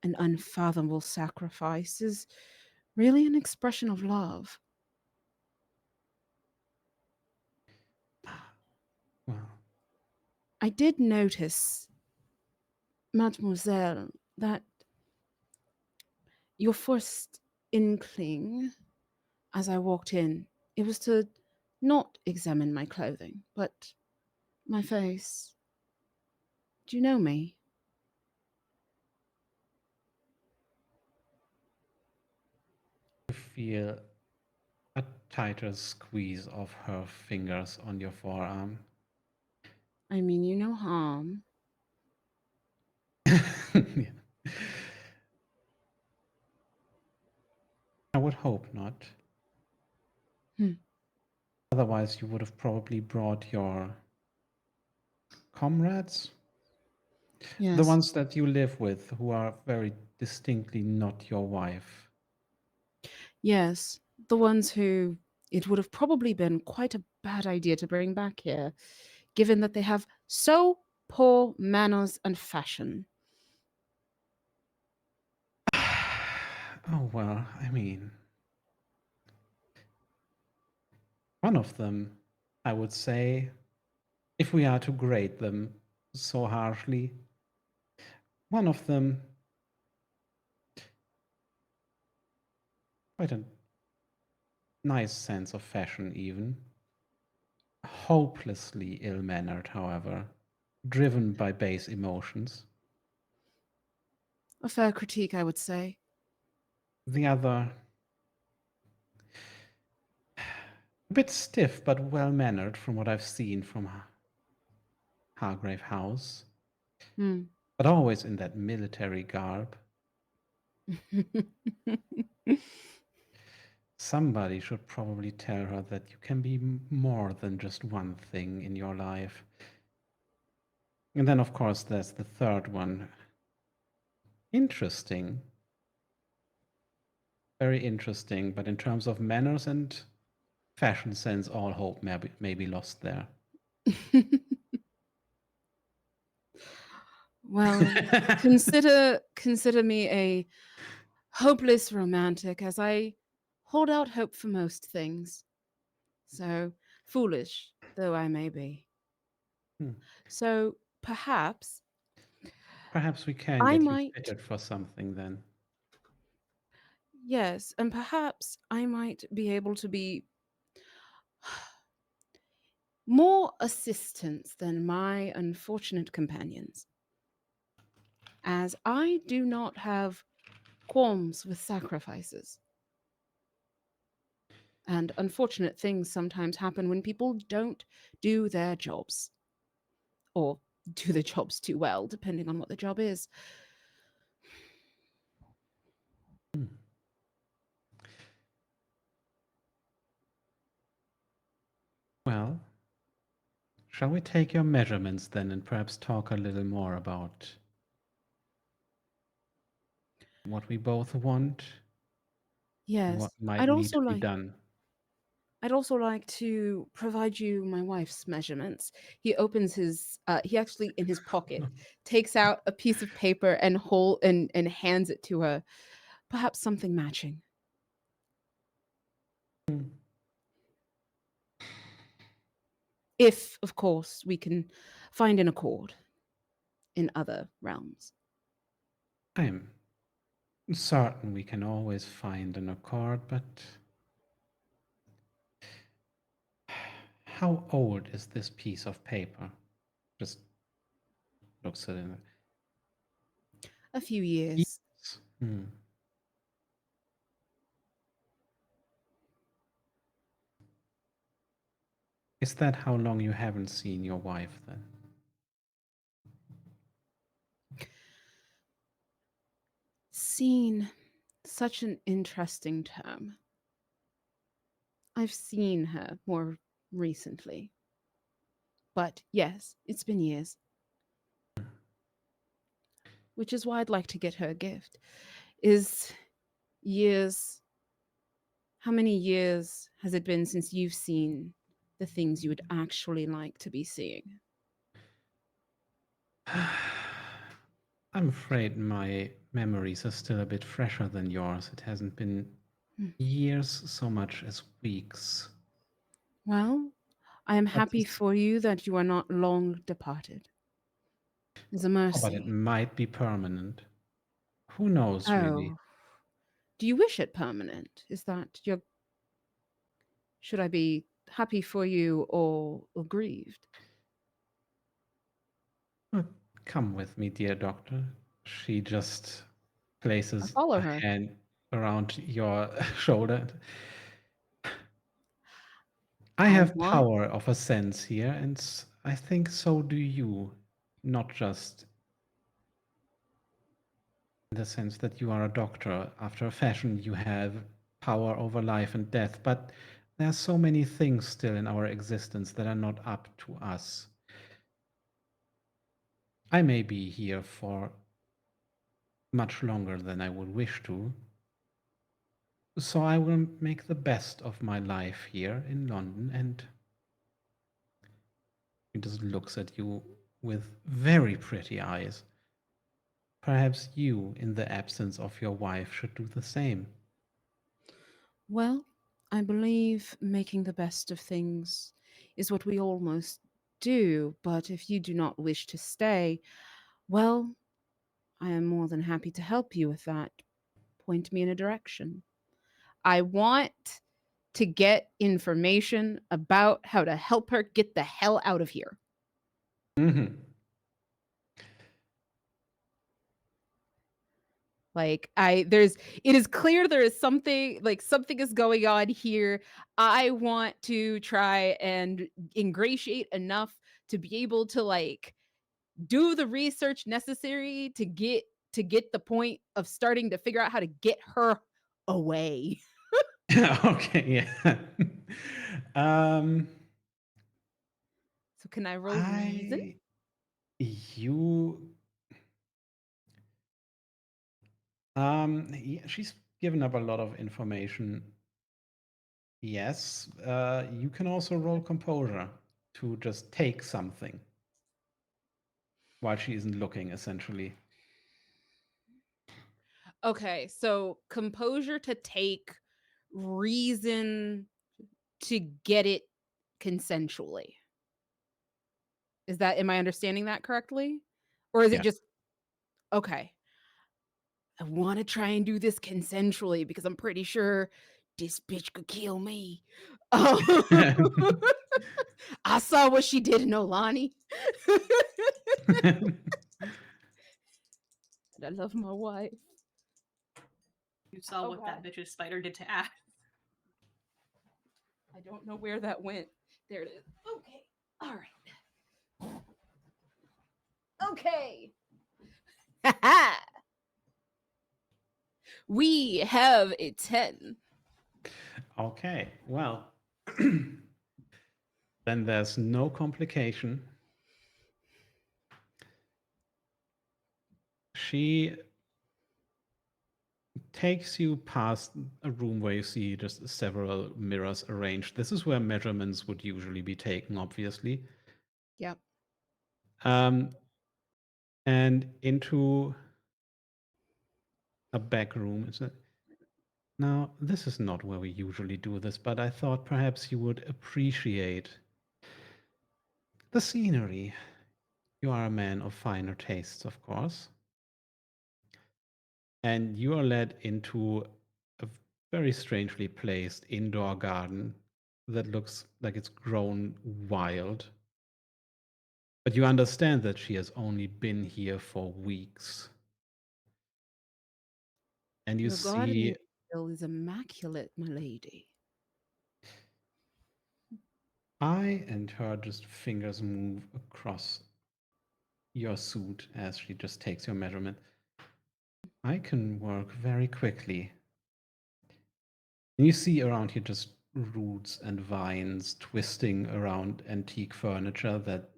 an unfathomable sacrifice is really an expression of love. Well, I did notice, Mademoiselle, that your first inkling as I walked in, it was to not examine my clothing, but my face. Do you know me? you feel a tighter squeeze of her fingers on your forearm. I mean you no harm. Yeah. I would hope not. Hmm. Otherwise, you would have probably brought your comrades, the Yes. ones that you live with, who are very distinctly not your wife. Yes. The ones who it would have probably been quite a bad idea to bring back here, given that they have so poor manners and fashion. Oh, well, I mean, one of them, I would say, if we are to grade them so harshly, one of them, quite a nice sense of fashion, even. Hopelessly ill mannered, however, driven by base emotions. A fair critique, I would say. The other, a bit stiff but well mannered from what I've seen from Hargrave House, Hmm. but always in that military garb. Somebody should probably tell her that you can be more than just one thing in your life. And then, of course, there's the third one. Interesting. Very interesting, but in terms of manners and fashion sense, all hope may be lost there. Well, consider me a hopeless romantic, as I hold out hope for most things. So foolish though I may be. Hmm. So perhaps Perhaps we can I get you might, fitted for something then. yes, and perhaps I might be able to be more assistance than my unfortunate companions, as I do not have qualms with sacrifices. And unfortunate things sometimes happen when people don't do their jobs, or do the jobs too well, depending on what the job is. Hmm. Well, shall we take your measurements then and perhaps talk a little more about what we both want and what Yes, might I'd need also to be like done? I'd also like to provide you my wife's measurements. He opens his he actually in his pocket takes out a piece of paper and and hands it to her. Perhaps something matching. Hmm. If, of course, we can find an accord in other realms. I'm certain we can always find an accord, but how old is this piece of paper? Just looks at it. A few years. Years. Hmm. Is that how long you haven't seen your wife then? Seen, such an interesting term. I've seen her more recently. But yes, it's been years, which is why I'd like to get her a gift. Is years, how many years has it been since you've seen the things you would actually like to be seeing? I'm afraid my memories are still a bit fresher than yours. It hasn't been Hmm. years so much as weeks. Well, I am But happy this, for you that you are not long departed. It's a oh, but it mercy. might be permanent. Who knows, really? Oh, do you wish it permanent? Is that your. Should I be happy for you or grieved? But come with me, dear doctor. She just I places follow a her. hand around your shoulder. I I have want. power of a sense here, and I think so do you. Not just in the sense that you are a doctor. After a fashion, you have power over life and death, but there are so many things still in our existence that are not up to us. I may be here for much longer than I would wish to, so I will make the best of my life here in London. And he just looks at you with very pretty eyes. Perhaps you, in the absence of your wife, should do the same. Well, I believe making the best of things is what we almost do, but if you do not wish to stay, well, I am more than happy to help you with that. Point me in a direction. I want to get information about how to help her get the hell out of here. Hmm. Like it is clear there is something, like something is going on here. I want to try and ingratiate enough to be able to like do the research necessary to get the point of starting to figure out how to get her away. Okay, yeah. um, So can I roll reason? I, you, yeah, she's given up a lot of information. Yes, you can also roll composure to just take something while she isn't looking, essentially. Okay, so composure to take, reason to get it consensually. Is that, am I understanding that correctly? Or is it Yeah. just Okay. I want to try and do this consensually because I'm pretty sure this bitch could kill me. I saw what she did in Olani. And I love my wife. You saw what that Okay. bitch's spider did to Ash. I don't know where that went. There it is. Okay. All right. Okay. We have a 10. Okay, well, then there's no complication. She takes you past a room where you see just several mirrors arranged. This is where measurements would usually be taken, obviously. Yep. And into a back room. Now, this is not where we usually do this, but I thought perhaps you would appreciate the scenery. You are a man of finer tastes, of course. And you are led into a very strangely placed indoor garden that looks like it's grown wild. But you understand that she has only been here for weeks. And you Your gardening see skill is immaculate, my lady. I and her just fingers move across your suit as she just takes your measurement. I can work very quickly. And you see around here just roots and vines twisting around antique furniture that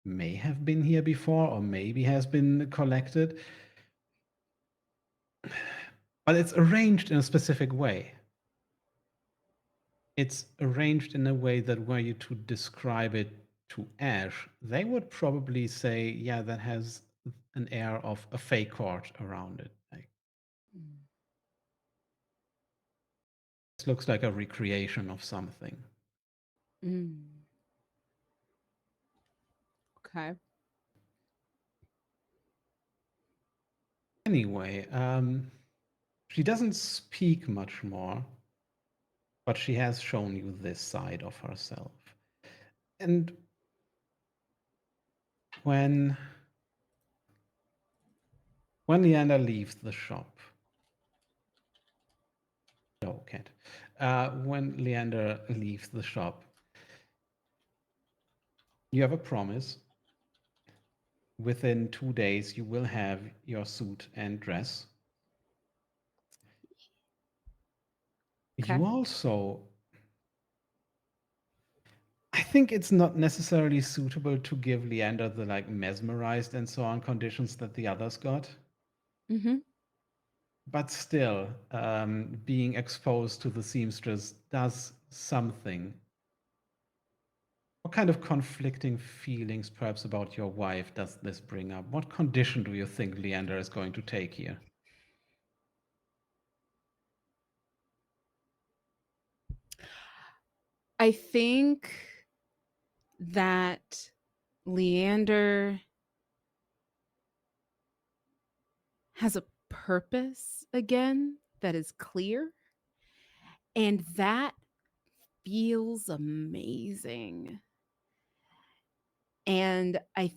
may have been here before or maybe has been collected. But it's arranged in a specific way. It's arranged in a way that were you to describe it to Ash, they would probably say, yeah, that has an air of a fake court around it. Like, this looks like a recreation of something. Mm. Okay. Anyway, she doesn't speak much more, but she has shown you this side of herself. And when Leander leaves the shop, no, cat. When Leander leaves the shop, you have a promise. Within 2 days, you will have your suit and dress. Okay. You also, I think it's not necessarily suitable to give Leander the like mesmerized and so on conditions that the others got. Mm-hmm. But still, being exposed to the seamstress does something. What kind of conflicting feelings, perhaps, about your wife does this bring up? What condition do you think Leander is going to take here? I think that Leander has a purpose again that is clear, and that feels amazing. And I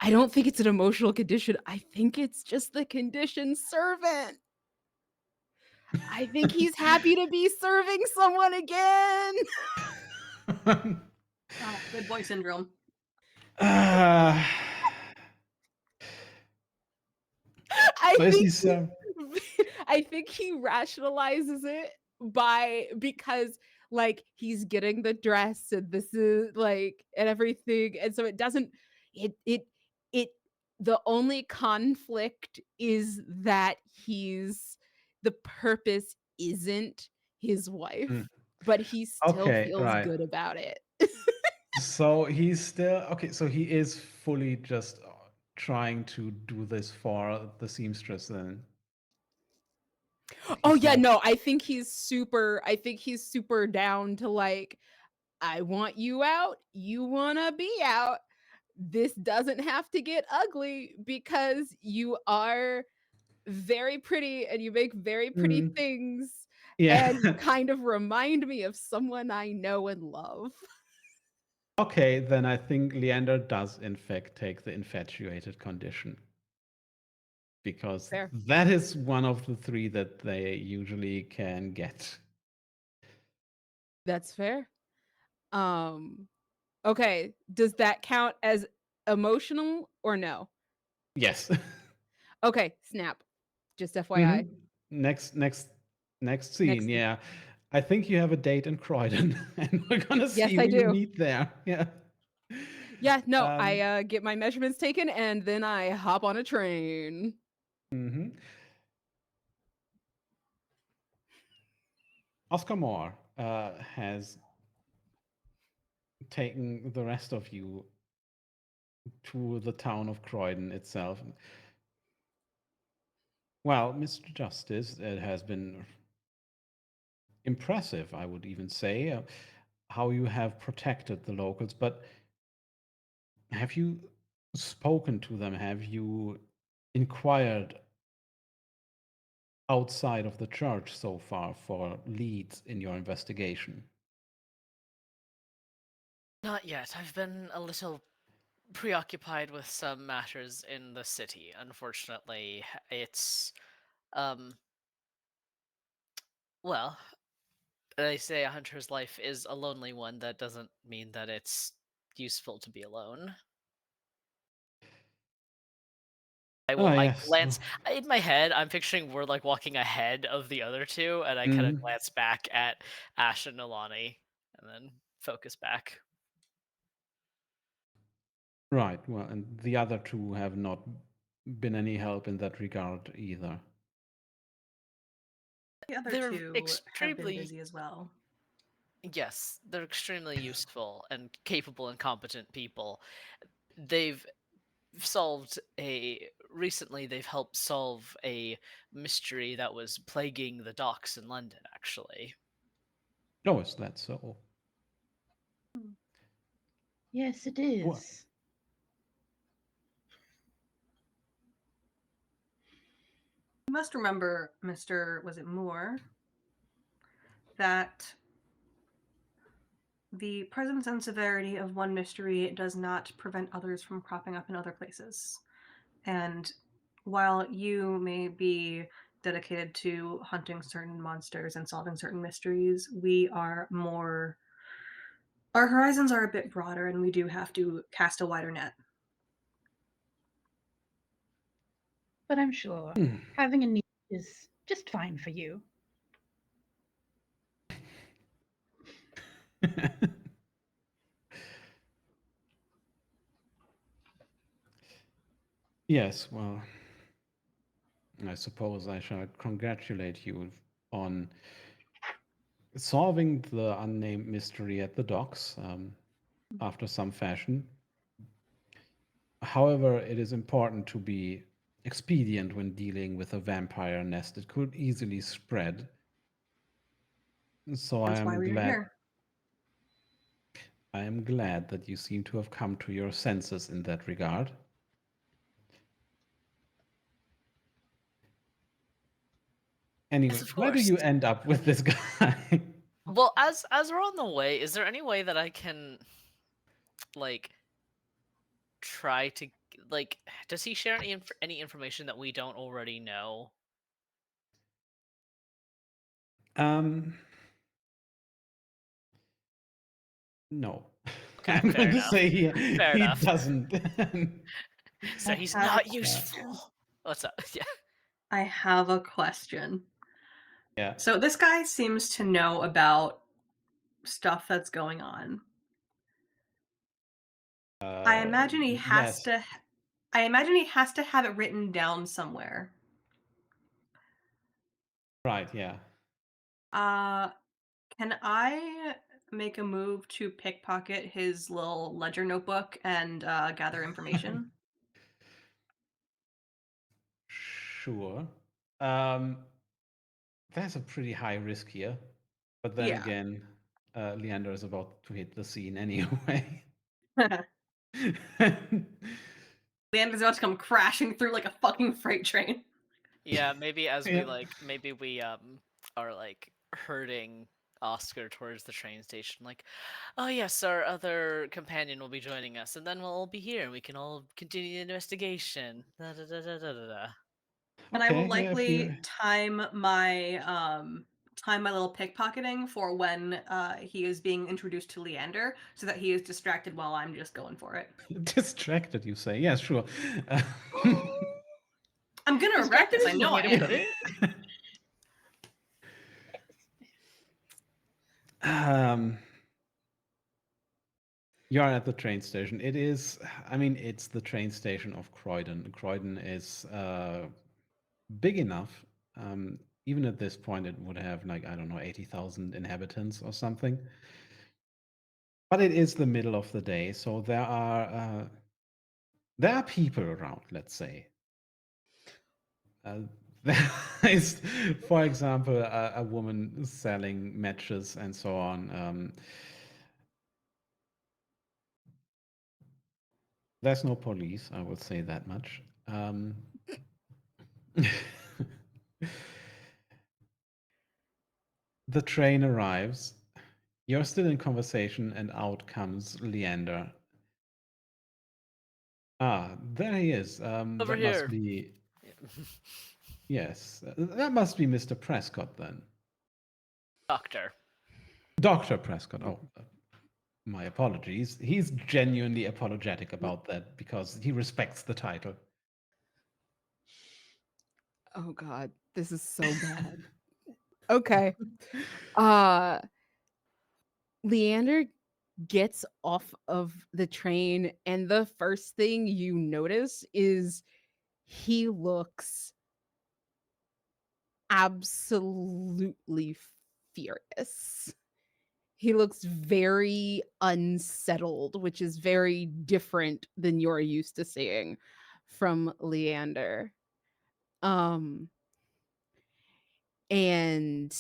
don't think it's an emotional condition. I think it's just the condition servant. I think he's happy to be serving someone again. Good boy syndrome. Uh, I so is he think so? I think he rationalizes it because like he's getting the dress and this is like and everything, and so it doesn't it the only conflict is that the purpose isn't his wife, but he still Okay, feels right. good about it. So he's still okay. So he is fully just trying to do this for the seamstress. Then Oh he's yeah, not. no, I think he's super down to like I want you out, you want to be out. this doesn't have to get ugly because you are very pretty and you make very pretty Mm, things yeah. and you kind of remind me of someone I know and love. Okay, then I think Leander does in fact take the infatuated condition because Fair. that is one of the three that they usually can get. That's fair. Um okay, does that count as emotional or no? Yes. Okay, snap. Just FYI. Mhm. Next, next, next Next scene. Yeah, I think you have a date in Croydon, and we're gonna Yes, see I who you do. meet there. Yeah. Yeah, no, I Um, get my measurements taken and then I hop on a train. mhm. Oscar Moore has taken the rest of you to the town of Croydon itself. Well, Mr. Justice, it has been impressive, I would even say, how you have protected the locals. But have you spoken to them? Have you inquired outside of the church so far for leads in your investigation? Not yet. I've been a little preoccupied with some matters in the city. Unfortunately, it's um well, they say a hunter's life is a lonely one. That doesn't mean that it's useful to be alone. I Oh, will like yes. glance in my head. I'm picturing we're like walking ahead of the other two, and I kind of Mhm. glance back at Ash and Nolani, and then focus back. Right. Well, and the other two have not been any help in that regard either. The other They're two have been extremely busy as well. yes, they're extremely useful and capable and competent people. They've solved a recently they've helped solve a mystery that was plaguing the docks in London actually. Oh, is that so? Yes, it What? is. You must remember, Mr. Was it Moore, that the presence and severity of one mystery does not prevent others from cropping up in other places. And while you may be dedicated to hunting certain monsters and solving certain mysteries, we are more. Our horizons are a bit broader, and we do have to cast a wider net. But I'm sure Hmm. having a niece is just fine for you. Yes, well, I suppose I shall congratulate you on solving the unnamed mystery at the docks after some fashion. However, it is important to be expedient when dealing with a vampire nest. It could easily spread. So That's why we are here. I am glad that you seem to have come to your senses in that regard. Yes, Anyway, of where do course. you end up with this guy? Well, as we're on the way, is there any way that I can like try to like does he share any information that we don't already know? um, no. Okay, I'm fair going to enough. say Fair he enough. doesn't. So I he's have a not question. useful. What's up? Yeah. I have a question. Yeah. So this guy seems to know about stuff that's going on. I imagine he has Yes. to I imagine he has to have it written down somewhere. Right. Yeah. Uh can I make a move to pickpocket his little ledger notebook and gather information? Sure. Um, there's a pretty high risk here, but then Yeah. again, Leander is about to hit the scene anyway. Leander's about to come crashing through like a fucking freight train. Yeah, maybe as we Yeah. maybe we are like herding Oscar towards the train station, like, oh yes, our other companion will be joining us, and then we'll all be here, and we can all continue the investigation. Da, da, da, da, da, da, da. And I will Okay, yeah, if likely you time my little pickpocketing for when he is being introduced to Leander, so that he is distracted while I'm just going for it. distracted, you say. Yeah, sure. Uh, I'm gonna regret Distracted this. I is the know way I to put am. it. um, you're at the train station. It is, I mean, it's the train station of Croydon. Croydon is big enough. Even at this point, it would have like, I don't know, 80,000 inhabitants or something. But it is the middle of the day, so there are people around, let's say. Uh, there is, for example, a woman selling matches and so on. There's no police, I will say that much. The train arrives. You're still in conversation, and out comes Leander. Ah, there he is. Over That must here. be, yes, that must be Mr. Prescott then. Doctor. Dr. Prescott. Oh, my apologies. He's genuinely apologetic about that because he respects the title. Oh god, this is so bad. Okay. Uh Leander gets off of the train, and the first thing you notice is he looks absolutely furious. He looks very unsettled, which is very different than you're used to seeing from Leander. Um, and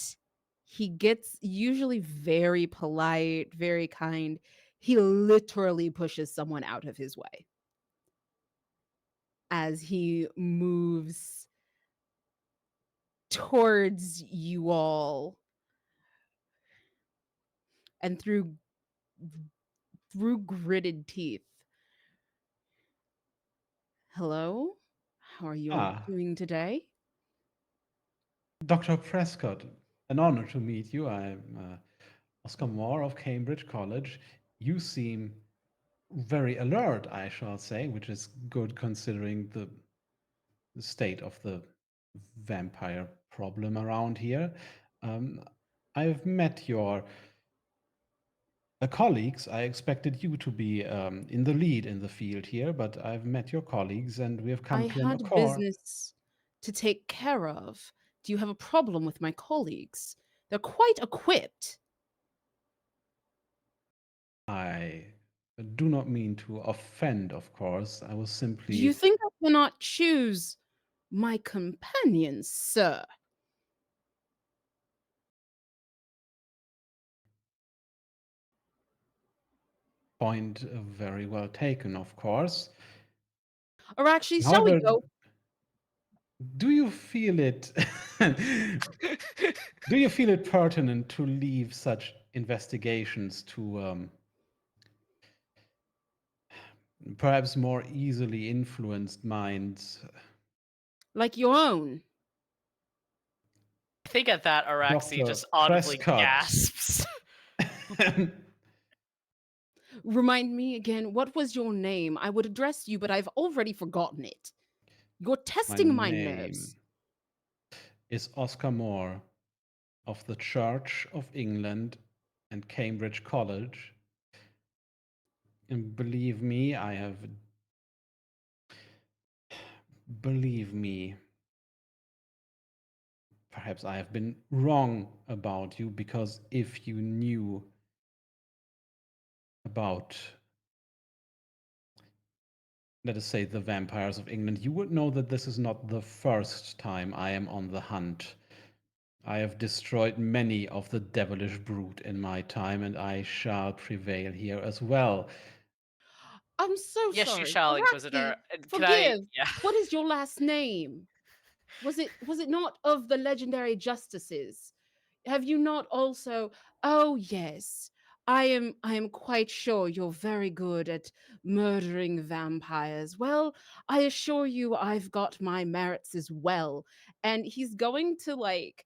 he gets usually very polite, very kind. He literally pushes someone out of his way as he moves towards you all and through gritted teeth. Hello? How are you all Ah, doing today? Dr. Prescott, an honor to meet you. I'm Oscar Moore of Cambridge College. You seem very alert, I shall say, which is good considering the state of the vampire problem around here. Um, I've met your colleagues. I expected you to be in the lead in the field here, but I've met your colleagues and we have I come to an had accord. business to take care of. Do you have a problem with my colleagues? They're quite equipped. I do not mean to offend, of course. I was Do you simply think I cannot choose my companions, sir? point very well taken, of course. Or actually, shall we However, go? do you feel it do you feel it pertinent to leave such investigations to perhaps more easily influenced minds? Like your own? I think at that Araxi Dr. just audibly Prescott. gasps. Remind me again, what was your name? I would address you, but I've already forgotten it. You're My testing my nerves. name is Oscar Moore of the Church of England and Cambridge College. And believe me, perhaps I have been wrong about you because if you knew about, let us say, the vampires of England, you would know that this is not the first time I am on the hunt. I have destroyed many of the devilish brood in my time, and I shall prevail here as well. I'm so Yes, you sorry. shall, Inquisitor. Arachne, And can I? forgive. Yeah. What is your last name? Was it not of the legendary justices? Have you not also? Oh yes. I am quite sure you're very good at murdering vampires. Well, I assure you I've got my merits as well. And he's going to like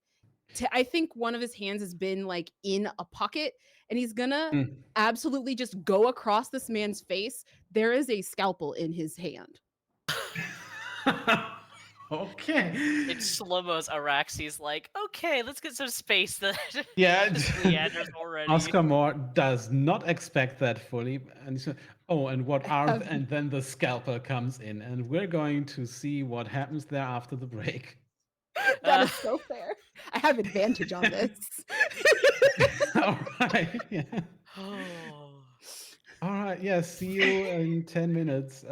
I think one of his hands has been like in a pocket and he's gonna Mm. absolutely just go across this man's face. There is a scalpel in his hand. Okay. It slow-mos Araxi's like, okay, let's get some space that Yeah. just meanders already. Oscar Moore does not expect that fully. And so, oh, and what I are have and then the scalpel comes in, and we're going to see what happens there after the break. that Uh, is so fair. I have advantage on this. All right. Yeah. oh. All right. Yeah. See you in 10 minutes.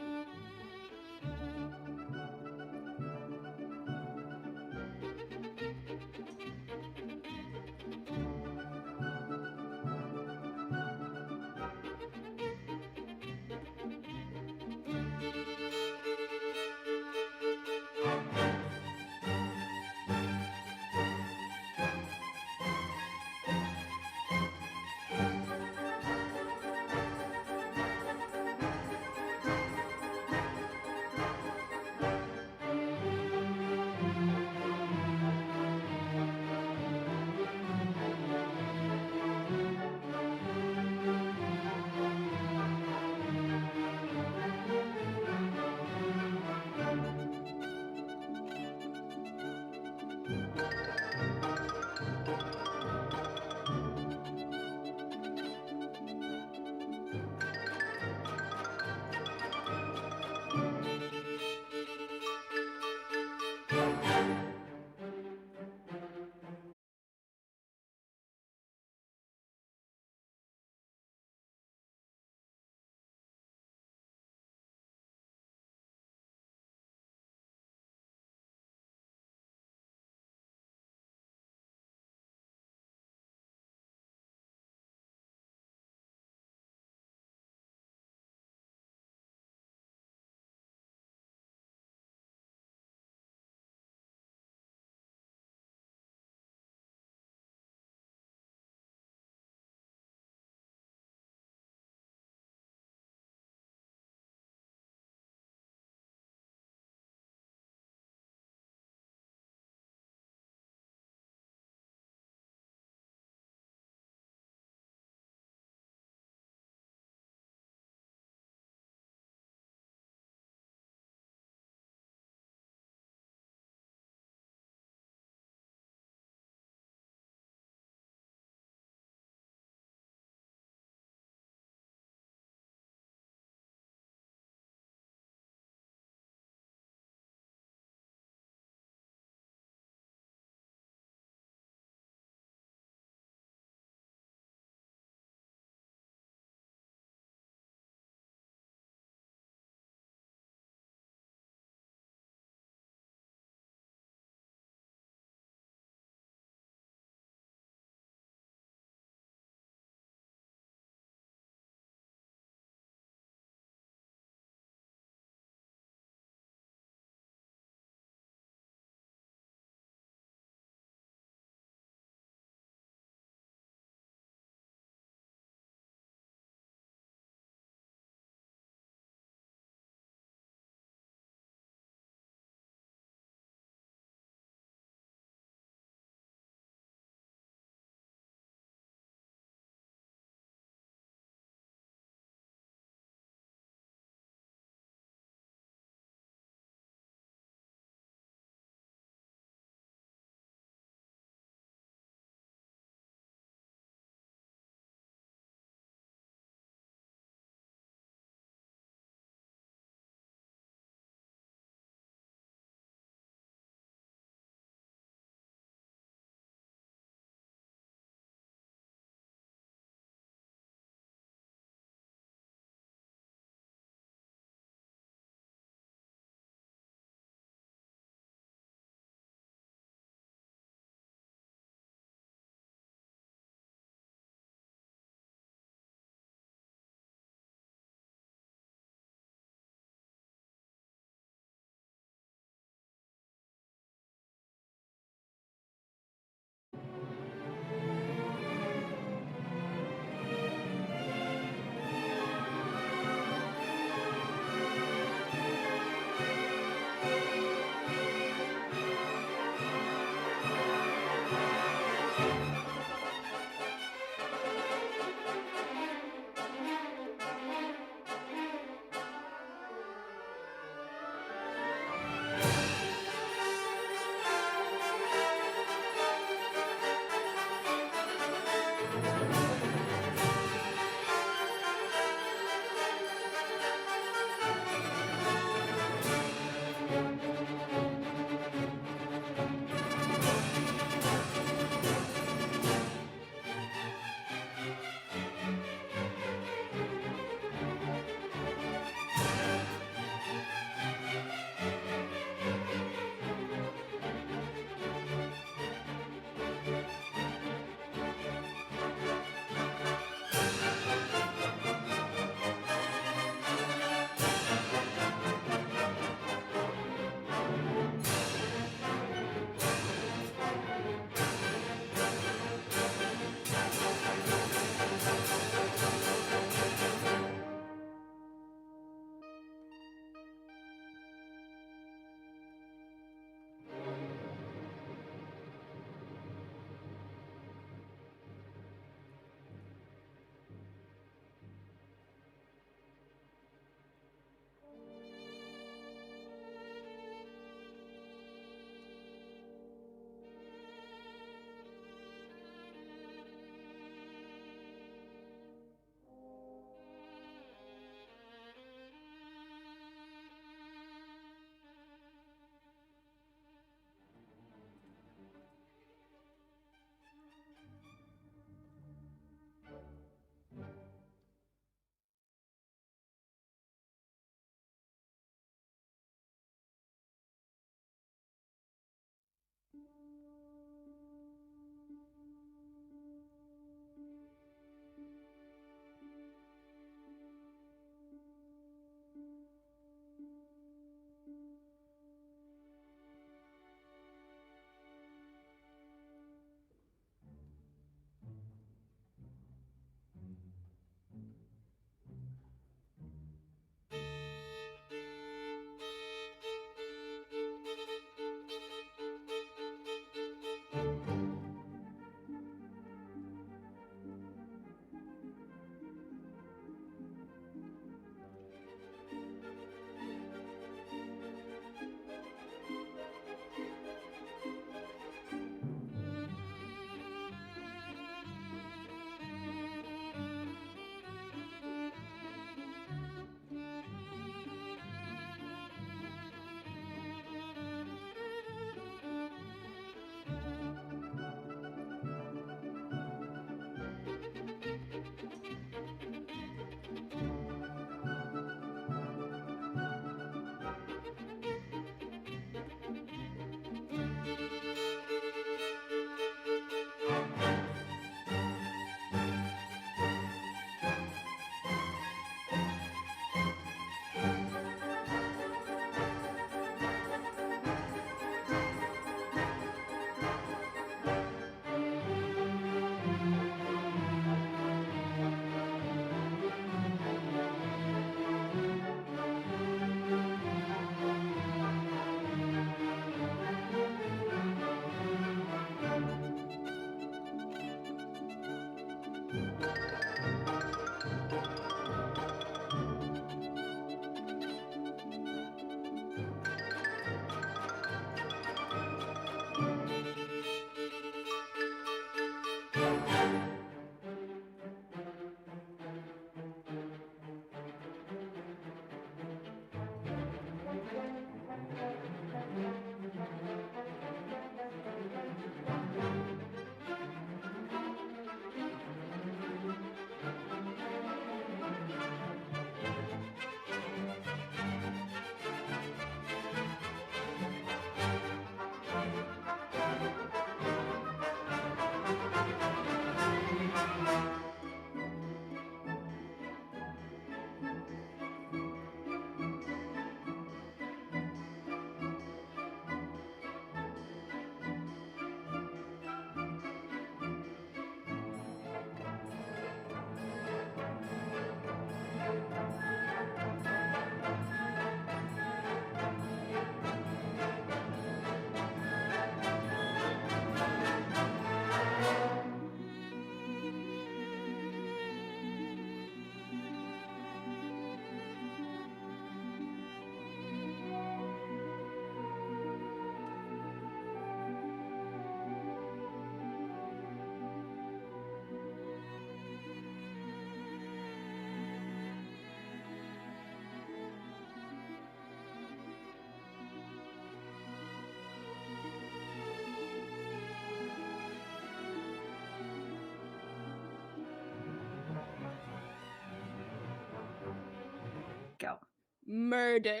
Murder.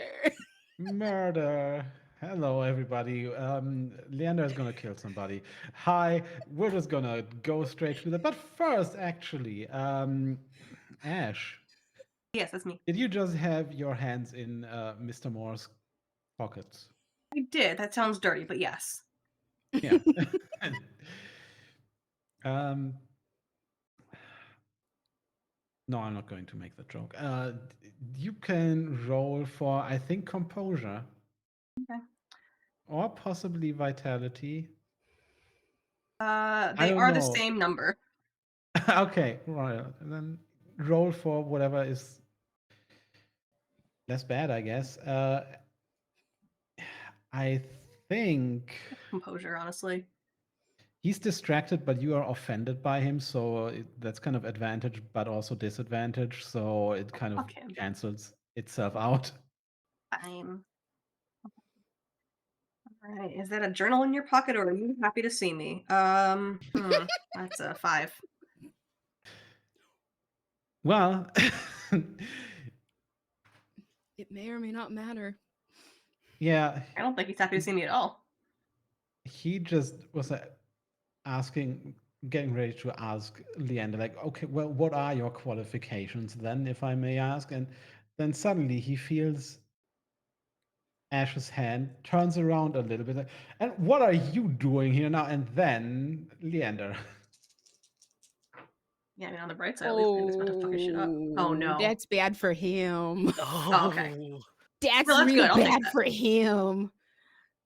Murder. Hello, everybody. Leander is gonna kill somebody. Hi, we're just gonna go straight to that. But first, actually, Ash, Yes, that's me. did you just have your hands in Mr. Moore's pockets? I did. That sounds dirty, but yes. Yeah. um, no, I'm not going to make that joke. You can roll for, I think, composure Okay. or possibly vitality. I They don't are the know. same number. Okay, right. And then roll for whatever is less bad, I guess. I think Composure, honestly. he's distracted, but you are offended by him, so that's kind of advantage, but also disadvantage. So it kind of Fuck him. cancels itself out. Fine. All right. Is that a journal in your pocket, or are you happy to see me? That's a 5. Well, It may or may not matter. yeah, I don't think he's happy to see me at all. he just was asking, getting ready to ask Leander, like, okay, well, what are your qualifications then, if I may ask? And then suddenly he feels Ash's hand, turns around a little bit, like, and what are you doing here now? And then Leander. Yeah, I mean, on the bright side, at least maybe it's not to fuck his shit up. Oh no. That's bad for him. Oh, okay. Oh, That's No, that's real good. I'll take bad that. for him.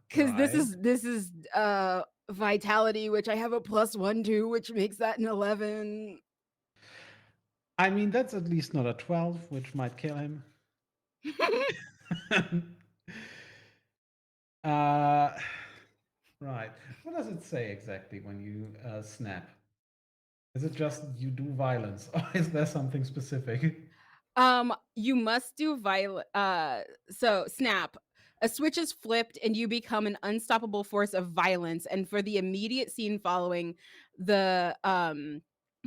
Because Right. this is vitality, which I have a +1 to, which makes that an 11. I mean, that's at least not a 12, which might kill him. uh, right. What does it say exactly when you snap? Is it just you do violence, or is there something specific? You must do so snap. A switch is flipped and you become an unstoppable force of violence. And for the immediate scene the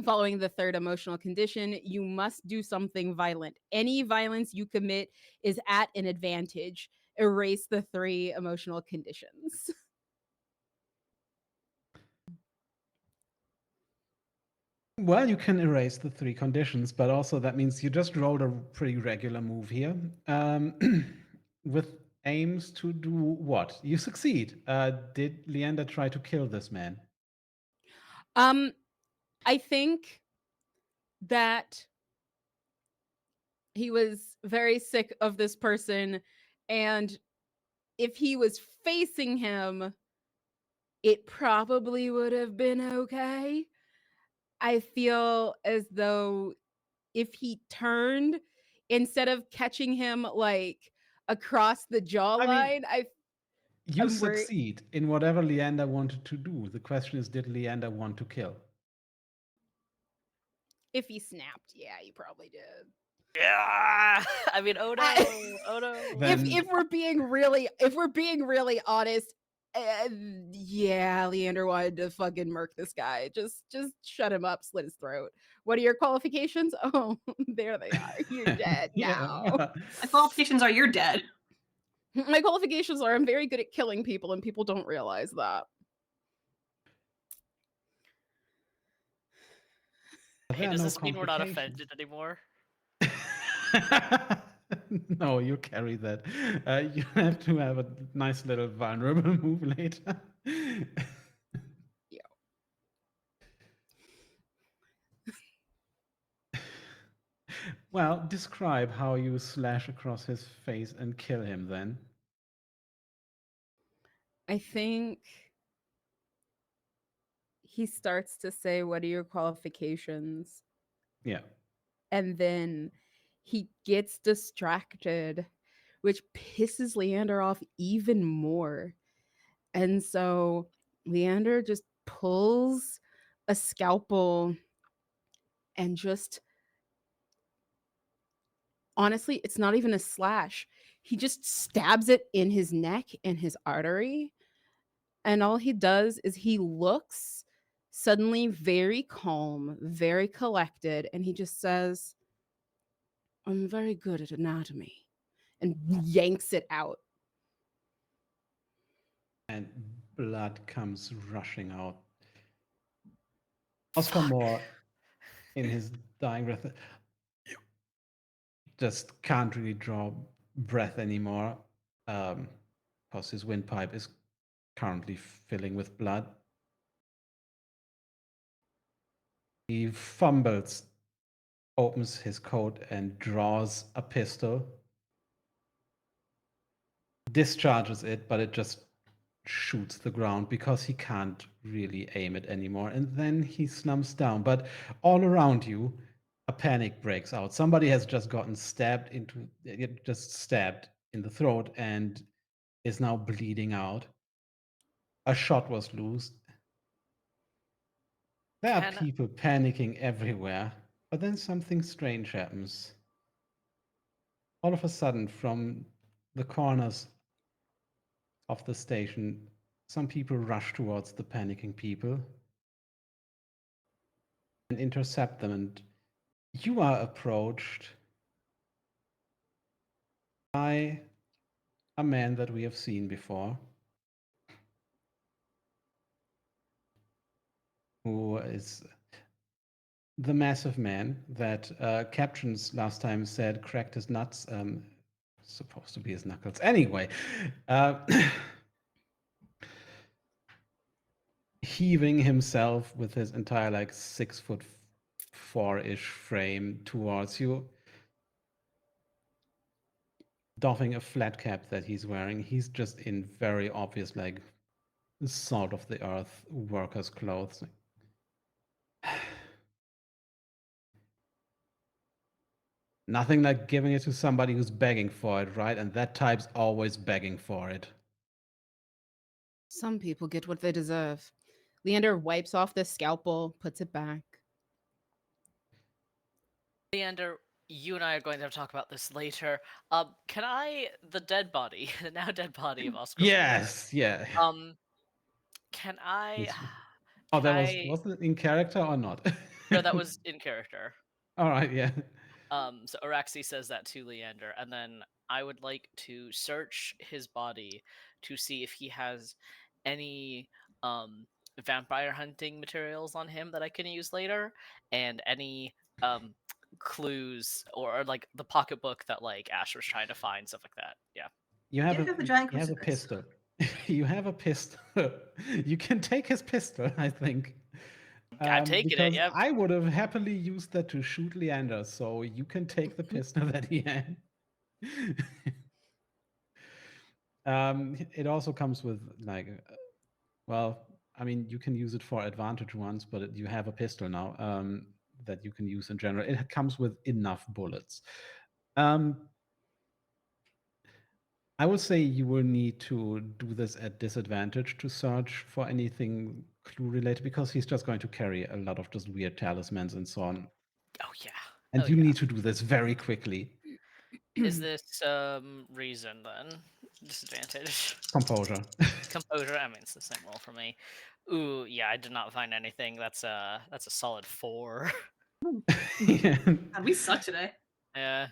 following the third emotional condition, you must do something violent. Any violence you commit is at an advantage. Erase the 3 emotional conditions. Well, you can erase the 3 conditions, but also that means you just rolled a pretty regular move here. With aims to do what? You succeed. Did Leander try to kill this man? I think that he was very sick of this person, and if he was facing him, it probably would have been okay. I feel as though if he turned, instead of catching him like across the I mean, jawline, you I'm worried. succeed in whatever Leander wanted to do. The question is, did Leander want to kill? If he snapped, yeah, he probably did. yeah. I mean, oh no, I- oh no. Then- if we're being really honest, yeah, Leander wanted to fucking murk this guy. Just shut him up, slit his throat. What are your qualifications? Oh, there they are. You're dead now. Yeah. My qualifications are you're dead. My qualifications are I'm very good at killing people, and people don't realize that. Hey, There are does no this mean we're not complications. offended anymore? No, you carry that. You have to have a nice little vulnerable move later. Yeah. Well, describe how you slash across his face and kill him then. I think he starts to say, "What are your qualifications?" Yeah. And then he gets distracted, which pisses Leander off even more. And so Leander just pulls a scalpel and just honestly, it's not even a slash. He just stabs it in his neck and his artery. And all he does is he looks suddenly very calm, very collected, and he just says, "I'm very good at anatomy. and yanks it out. And blood comes rushing out. Oscar Fuck. Moore, in his dying breath, just can't really draw breath anymore, because his windpipe is currently filling with blood. He fumbles, opens his coat, and draws a pistol. Discharges it, but it just shoots the ground because he can't really aim it anymore. And then he slumps down. But all around you, a panic breaks out. Somebody has just gotten just stabbed in the throat and is now bleeding out. A shot was loose. There are Can people panicking everywhere. But then something strange happens. All of a sudden, from the corners of the station, some people rush towards the panicking people and intercept them, and you are approached by a man that we have seen before, who is the massive man that captions last time said cracked his nuts. Supposed to be his knuckles. Anyway, uh, heaving himself with his entire 6'4" frame towards you, doffing a flat cap that he's wearing. He's just in very obvious salt of the earth workers' clothes. Nothing like giving it to somebody who's begging for it, right? And that type's always begging for it. Some people get what they deserve. Leander wipes off the scalpel, puts it back. Leander, you and I are going to talk about this later. Can I, the dead body, the now dead body of Oscar Moore, Yes, yeah. can I, Oh, can that I, wasn't it in character or not? no, that was in character. All right, yeah. So Araxi says that to Leander, and then I would like to search his body to see if he has any vampire hunting materials on him that I can use later, and any clues or like the pocketbook that like Ash was trying to find, stuff like that. Yeah. You have Yeah, the giant you have a crucifix. pistol. You have a pistol. You can take his pistol, I think. I'm taking it, Because yep. I would have happily used that to shoot Leander, so you can take the pistol that he had. It also comes with well, I mean, you can use it for advantage ones, but you have a pistol now that you can use in general. It comes with enough bullets. I would say you will need to do this at disadvantage to search for anything clue related, because he's just going to carry a lot of just weird talismans and so on. Oh yeah. And Oh you yeah. need to do this very quickly. Is this reason then? Disadvantage. Composure. Composure, I mean it's the same roll for me. Ooh, yeah, I did not find anything. That's a solid 4. Yeah. God, we suck today. Yeah.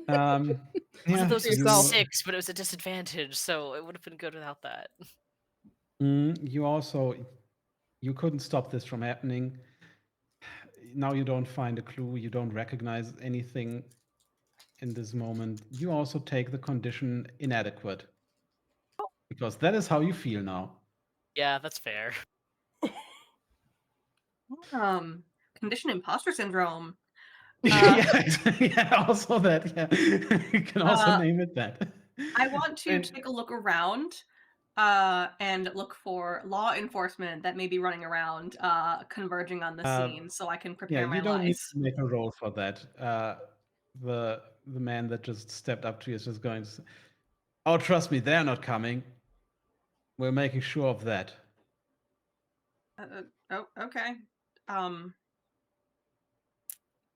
Um, One yeah, of those was a yourself. 6, but it was a disadvantage, so it would have been good without that. you also you couldn't stop this from happening. Now you don't find a clue, you don't recognize anything in this moment. You also take the condition inadequate, because that is how you feel now. Yeah, that's fair. Condition imposter syndrome. Yeah, yeah, also that. Yeah, you can also Uh, name it that. I want to And take a look around and look for law enforcement that may be running around converging on the scene so I can yeah, prepare my you don't need lies. to make a roll for that. The man that just stepped up to you is just going to say, "Oh, trust me, they're not coming. We're making sure of that." Oh, okay. Um,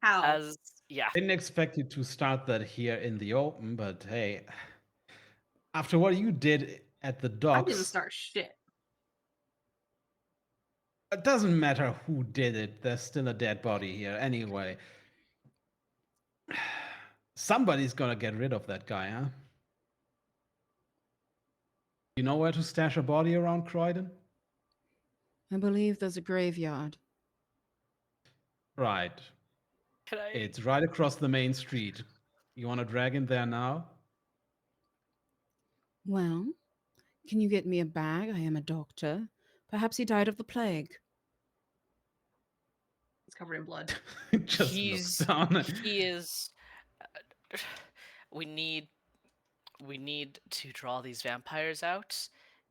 how? As yeah. Didn't expect you to start that here in the open, but hey, after what you did at the I didn't docks, start shit. it doesn't matter who did it. There's still a dead body here anyway. Somebody's gonna get rid of that guy, huh? You know where to stash a body around Croydon? I believe there's a graveyard. Right. Can I? It's right across the main street. You want to drag in there now? Well, can you get me a bag? I am a doctor. Perhaps he died of the plague. It's covered in blood. Just looks down. He is. We need to draw these vampires out.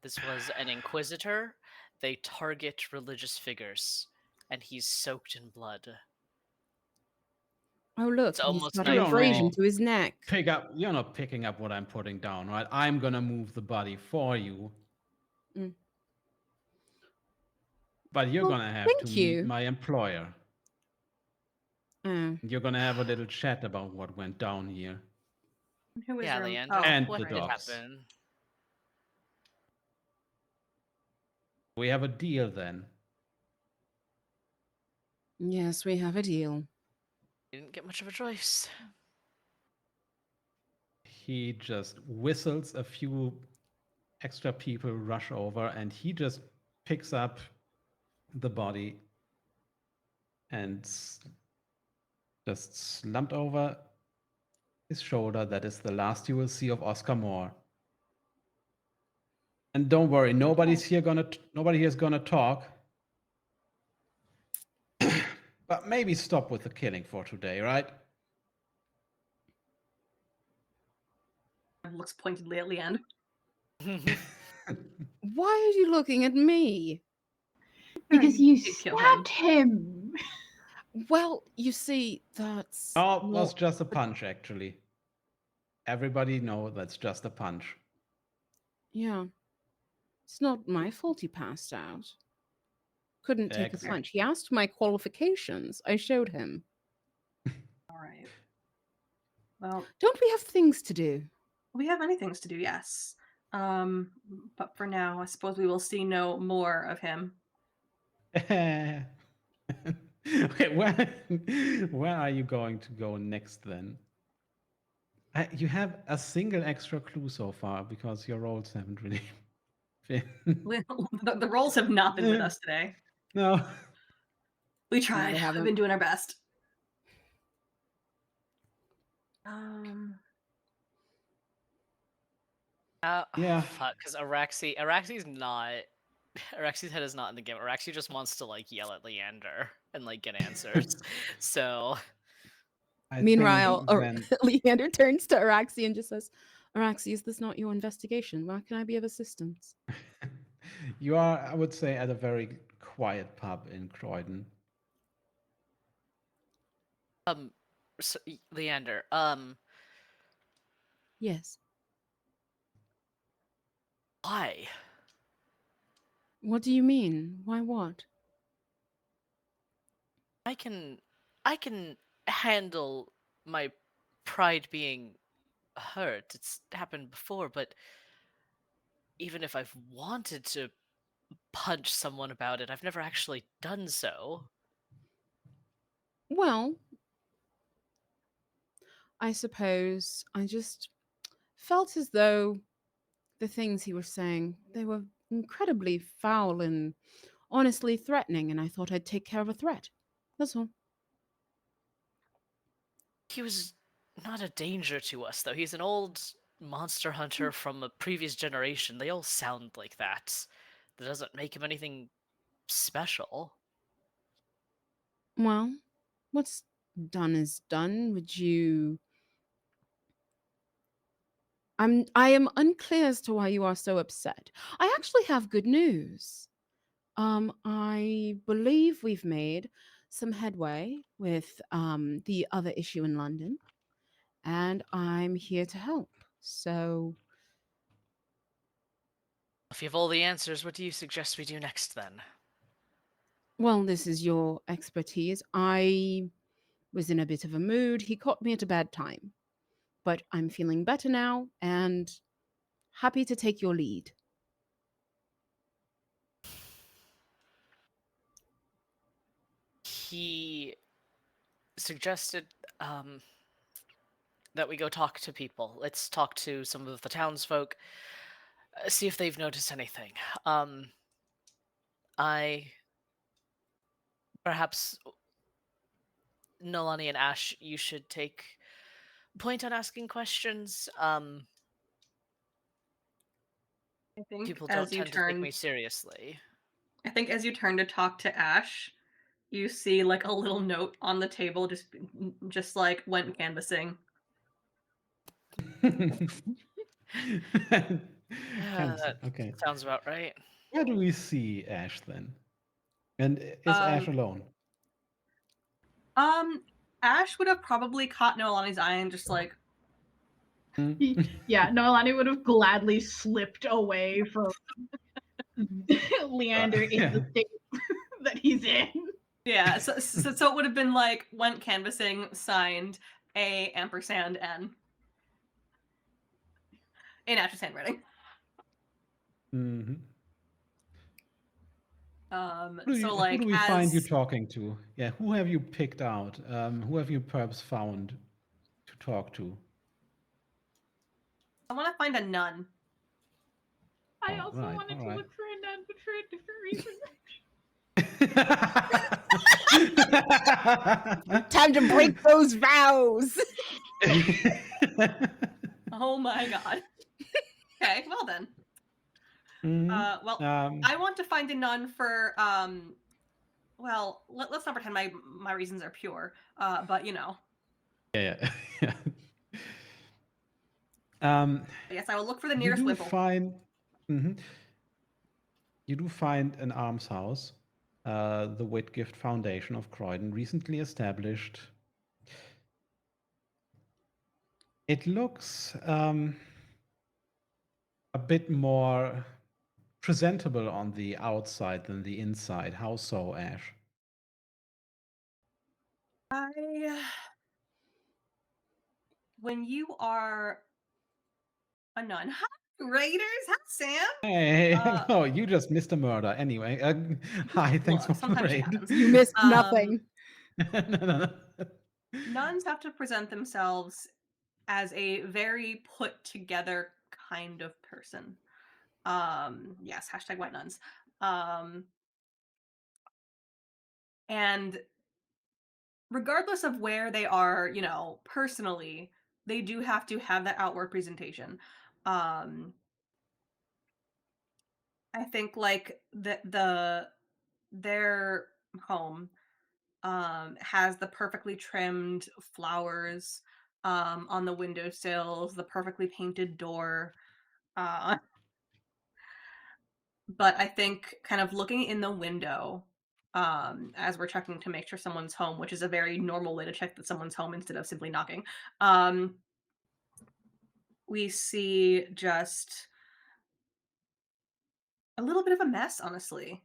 This was an inquisitor. They target religious figures, and he's soaked in blood. Oh, look, It's he's almost got You an don't abrasion know. to his neck. You're not picking up what I'm putting down, right? I'm gonna move the body for you. Mm. But you're Well, gonna have to thank meet you. my employer. Oh, You're gonna have a little chat about what went down here. Who is Yeah, your? Leander. Oh, And What the did right. dogs. happen? We have a deal then. yes, we have a deal. You didn't get much of a choice. He just whistles, a few extra people rush over, and he just picks up the body and just slumped over his shoulder. That is the last you will see of Oscar Moore. And don't worry, nobody here is gonna talk. But maybe stop with the killing for today, right? Looks pointedly at Leanne. Why are you looking at me? Because you did kill stabbed him. Well, you see, that's Oh, it not. was just a punch, actually. Everybody know that's just a punch. Yeah. It's not my fault he passed out. Couldn't take a Exactly. punch. He asked my qualifications. I showed him. All right. Well, Don't we have things to do? we have many things to do. Yes. But for now, I suppose we will see no more of him. Okay, where are you going to go next then? You have a single extra clue so far because your rolls haven't really been. The roles have not been with us today. No. We No, tried. they We've haven't. been doing our best. Yeah. Fuck, because Araxi's not. Araxi's head is not in the game. Araxi just wants to like yell at Leander and like get answers. So I Meanwhile, think then Leander turns to Araxi and just says, Araxi, is this not your investigation? Where can I be of assistance? you are, I would say, at a very quiet pub in Croydon. so, Leander, Yes. why? What do you mean? Why what? I can handle my pride being hurt. It's happened before, but even if I've wanted to punch someone about it, I've never actually done so. Well, I suppose I just felt as though the things he was saying, they were incredibly foul and honestly threatening, and I thought I'd take care of a threat. That's all. He was not a danger to us, though. He's an old monster hunter from a previous generation. They all sound like that. That doesn't make him anything special. Well, what's done is done. Would you I am unclear as to why you are so upset. I actually have good news. I believe we've made some headway with the other issue in London, and I'm here to help. So, If you have all the answers, what do you suggest we do next then? well, this is your expertise. I was in a bit of a mood. He caught me at a bad time, but I'm feeling better now and happy to take your lead. He suggested that we go talk to people. Let's talk to some of the townsfolk. see if they've noticed anything. Um, I perhaps Nolani and Ash, you should take point on asking questions. I think People don't as you tend to take turn, me seriously. I think as you turn to talk to Ash, you see like a little note on the table, just like went canvassing. Yeah, Canvassing. that Okay. sounds about right. Where do we see Ash then? And is Ash Um, alone? um, Ash would have probably caught Noelani's eye and just like, Hmm? Yeah, Noelani would have gladly slipped away from Leander in Yeah. the state that he's in. yeah. So it would have been like went canvassing, signed A ampersand N in Ash's handwriting. Mhm. So Who do like we find you as talking to? Yeah, who have you picked out? Who have you perhaps found to talk to? I want to find a nun. I All also right, wanted all to right. look for a nun, but for a different reason. Time to break those vows. Oh my god. Okay, well then. Mhm. Well, Um, I want to find a nun for well, let's not pretend my reasons are pure. But you know, yeah, yeah. Um, yes, I will look for the you nearest do Whipple. find, mhm. You do find an almshouse, the Whitgift Foundation of Croydon, recently established. It looks a bit more presentable on the outside than the inside. How so, Ash? I when you are a nun, hi Raiders, hi Sam. Hey, Uh, oh, you just missed a murder. Anyway, hi, thanks for look, the sometimes shit raid. happens. You missed Um, nothing. No, no, no. Nuns have to present themselves as a very put together kind of person. Yes, hashtag white nuns. Um, and regardless of where they are, you know, personally, they do have to have that outward presentation. Um, I think like their home has the perfectly trimmed flowers on the windowsills, the perfectly painted door. Uh, but I think kind of looking in the window as we're checking to make sure someone's home, which is a very normal way to check that someone's home instead of simply knocking. Um, we see just a little bit of a mess, honestly.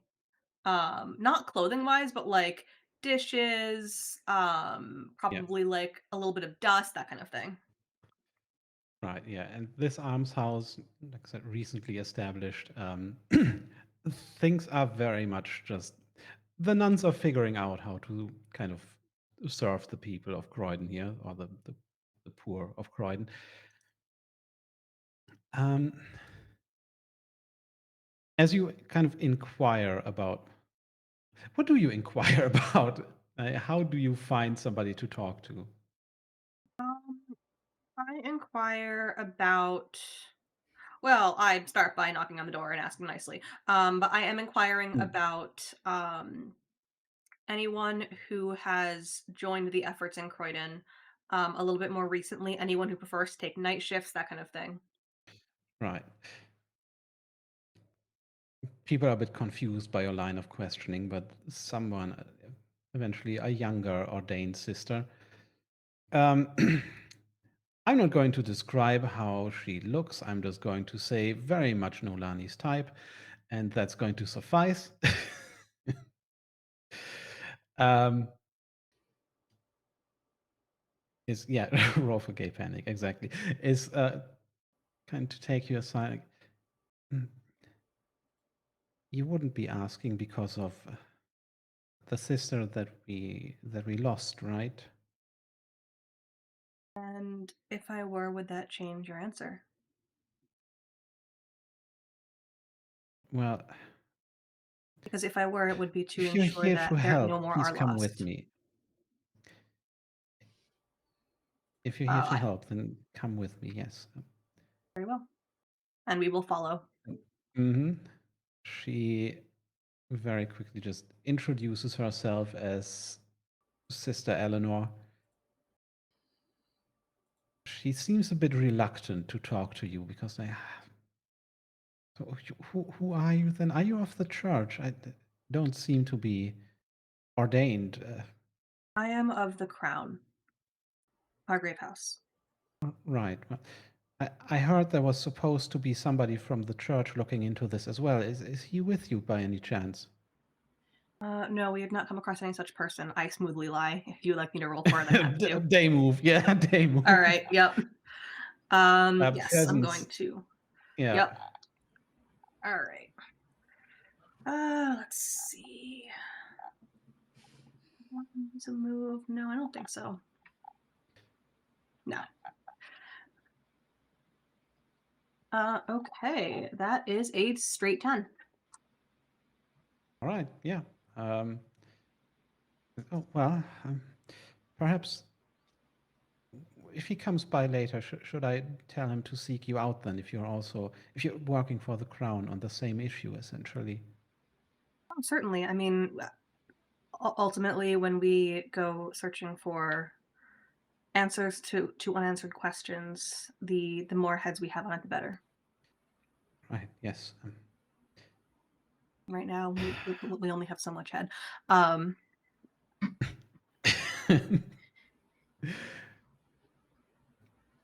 Not clothing wise, but like dishes, Yeah, probably like a little bit of dust, that kind of thing. right. Yeah, and this almshouse, like I said, recently established. Things are very much just the nuns are figuring out how to kind of serve the people of Croydon here, or the poor of Croydon. Um, as you kind of inquire about, what do you inquire about? How do you find somebody to talk to? Um, I inquire about. Well, I start by knocking on the door and asking nicely. But I am inquiring Hmm, about anyone who has joined the efforts in Croydon a little bit more recently. Anyone who prefers to take night shifts, that kind of thing. right. People are a bit confused by your line of questioning, but someone, eventually a younger ordained sister. Um, I'm not going to describe how she looks. I'm just going to say very much Nolani's type, and that's going to suffice. um, is yeah, roll for gay panic exactly. Is kind to take you aside. "Mm, you wouldn't be asking because of the sister that we lost, right? And if I were, would that change your answer? Well, Because if I were, it would be to if you're ensure here to that no help, more please are come with lost. me. If you're here to Uh, help, then come with me. Yes. Very well. And we will follow. Mm-hmm. She very quickly just introduces herself as Sister Eleanor. She seems a bit reluctant to talk to you because they. So who are you then? Are you of the church? I don't seem to be ordained. I am of the Crown, our grave house. Right. Well, I heard there was supposed to be somebody from the church looking into this as well. Is he with you by any chance? No, we have not come across any such person. I smoothly lie. If you would like me to roll for it, I'm happy to. Day move. Yeah, day move. All right. Yep. Yes, I'm going Presence. to. Yeah. Yep. All right. Let's see. One's a move. No, I don't think so. No. Okay. That is a straight 10. All right. Yeah. Oh, well, perhaps if he comes by later, should I tell him to seek you out then? If you're working for the crown on the same issue, essentially. Oh, certainly. I mean, ultimately, when we go searching for answers to unanswered questions, the more heads we have on it, the better. Right. Yes. Right now, we only have so much head. Um,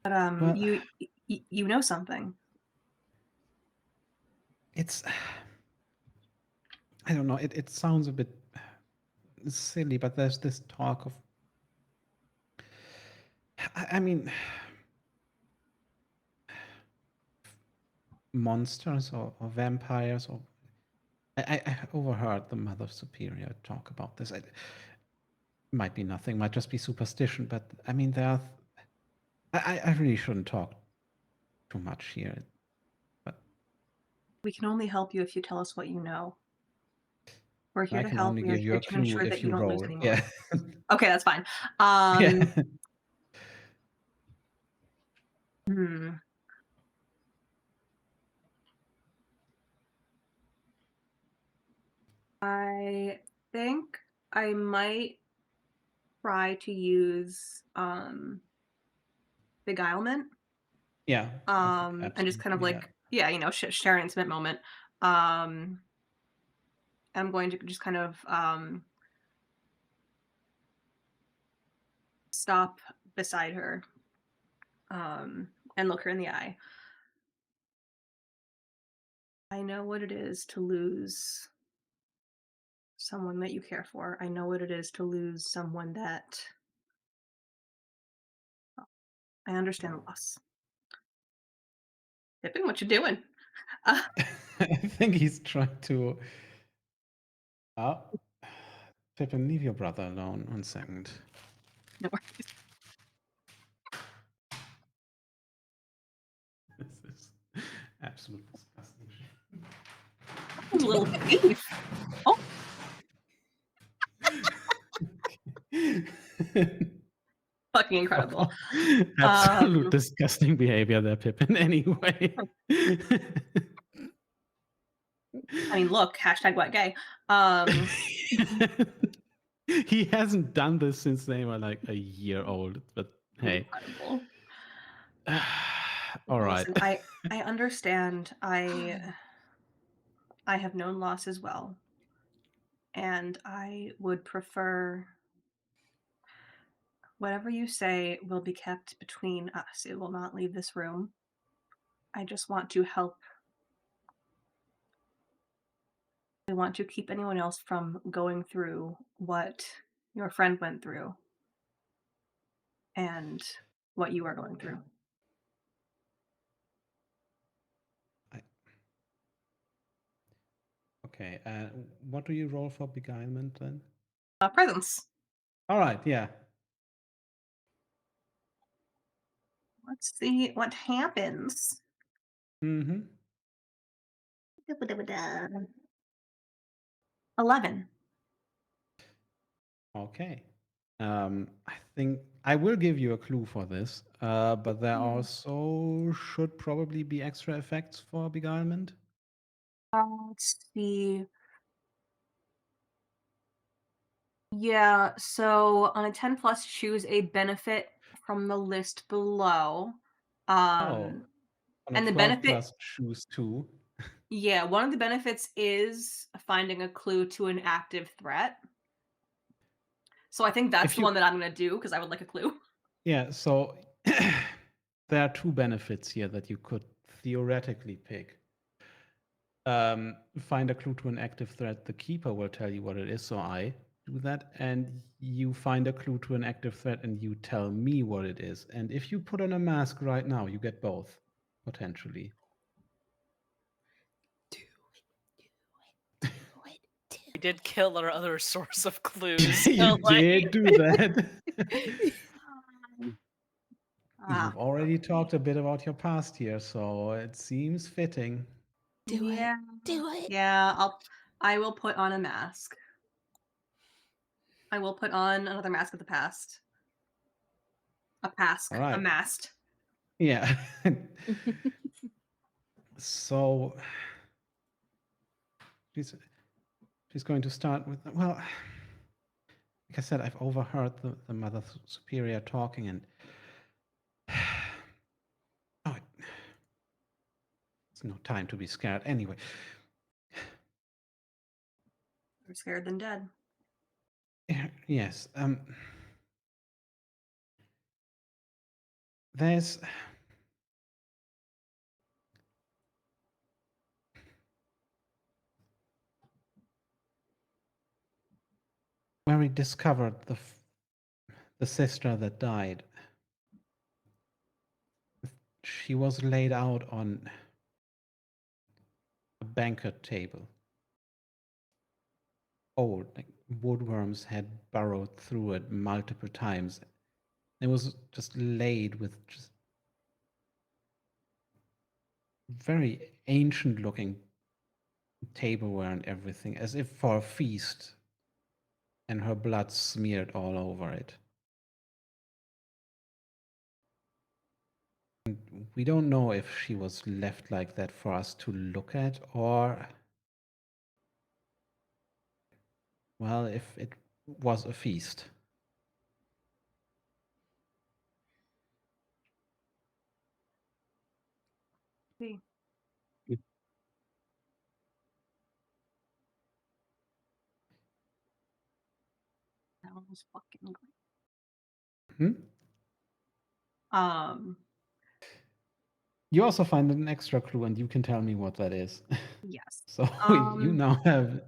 but Well, you know something. it's I don't know. It sounds a bit silly, but there's this talk of. I mean, monsters or vampires or. I overheard the Mother Superior talk about this. It might be nothing, might just be superstition, but I mean, I really shouldn't talk too much here. But We can only help you if you tell us what you know. We're here I to can help. only We are give you here a to clue ensure that if you you don't lose roll. any more. Yeah. Okay, that's fine. Yeah. Hmm. I think I might try to use beguilement. Yeah. And just kind of Absolutely. Yeah. like, yeah, share an intimate moment. Um, I'm going to just kind of stop beside her and look her in the eye. I know what it is to lose someone that you care for. I know what it is to lose someone that I understand loss. Pippin, what you doing? Uh, I think he's trying to. Oh, Pippin, leave your brother alone 1 second. no worries. This is absolute disgusting He's a little thief. Oh, shit. fucking incredible. Absolute disgusting behavior there, Pippin. Anyway. I mean, look, hashtag what gay. Um, He hasn't done this since they were like a year old, but hey. incredible. All Well, right. listen, I understand. I have known loss as well, and I would prefer whatever you say will be kept between us. It will not leave this room. I just want to help. I want to keep anyone else from going through what your friend went through and what you are going through. I- okay. What do you roll for beguilement then? Presence. All right. Yeah. Let's see what happens. Mm-hmm. 11. Okay. I think I will give you a clue for this, but there also should probably be extra effects for beguilement. Let's see. Yeah, so on a 10 plus, choose a benefit from the list below. Oh, on a And the 12 benefit, plus, choose 2. yeah, one of the benefits is finding a clue to an active threat. So I think that's If the you, one that I'm gonna do because I would like a clue. yeah, so there are 2 benefits here that you could theoretically pick. Find a clue to an active threat. The keeper will tell you what it is, so I do that. And you find a clue to an active threat and you tell me what it is. And if you put on a mask right now, you get both, potentially. We did kill our other source of clues. You So, like, did do that. Ah, You've already talked a bit about your past here, so it seems fitting. yeah, Do it. yeah. I will put on a mask. I will put on another mask of the past. A pask. All A right. mast. Yeah. So she's going to start with, well, like I said, I've overheard the Mother Superior talking, and oh, it's no time to be scared anyway. Better scared than dead. Yes. There's where we discovered the sister that died. She was laid out on a banquet table. Old, like woodworms had burrowed through it multiple times. It was just laid with just very ancient looking tableware and everything, as if for a feast, and her blood smeared all over it. We don't know if she was left like that for us to look at, or, well, if it was a feast. See. That one was fucking great. Hmm? You also find an extra clue, and you can tell me what that is. Yes. So you now have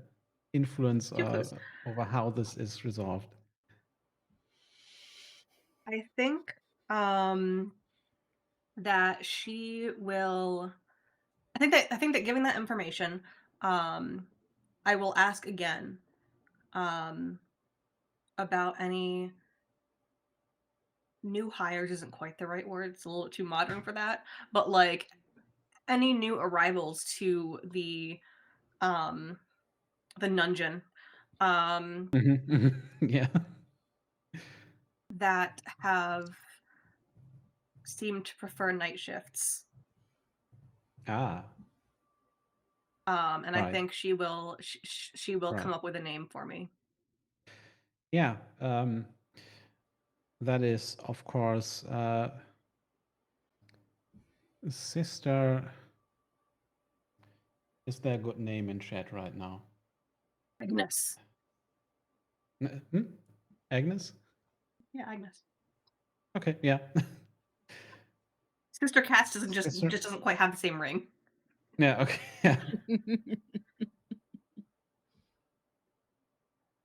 influence Two clues. over how this is resolved. I think that she will I think that given that information, I will ask again about any new hires isn't quite the right word. It's a little too modern for that. But like any new arrivals to the dungeon Yeah. that have seemed to prefer night shifts. Ah, And I right. think she will come Right. up with a name for me. Yeah. That is, of course, Sister. Is there a good name in chat right now? Agnes. Agnes? Yeah, Agnes. Okay, yeah. Sister Cass doesn't Sister. just doesn't quite have the same ring. Yeah, okay.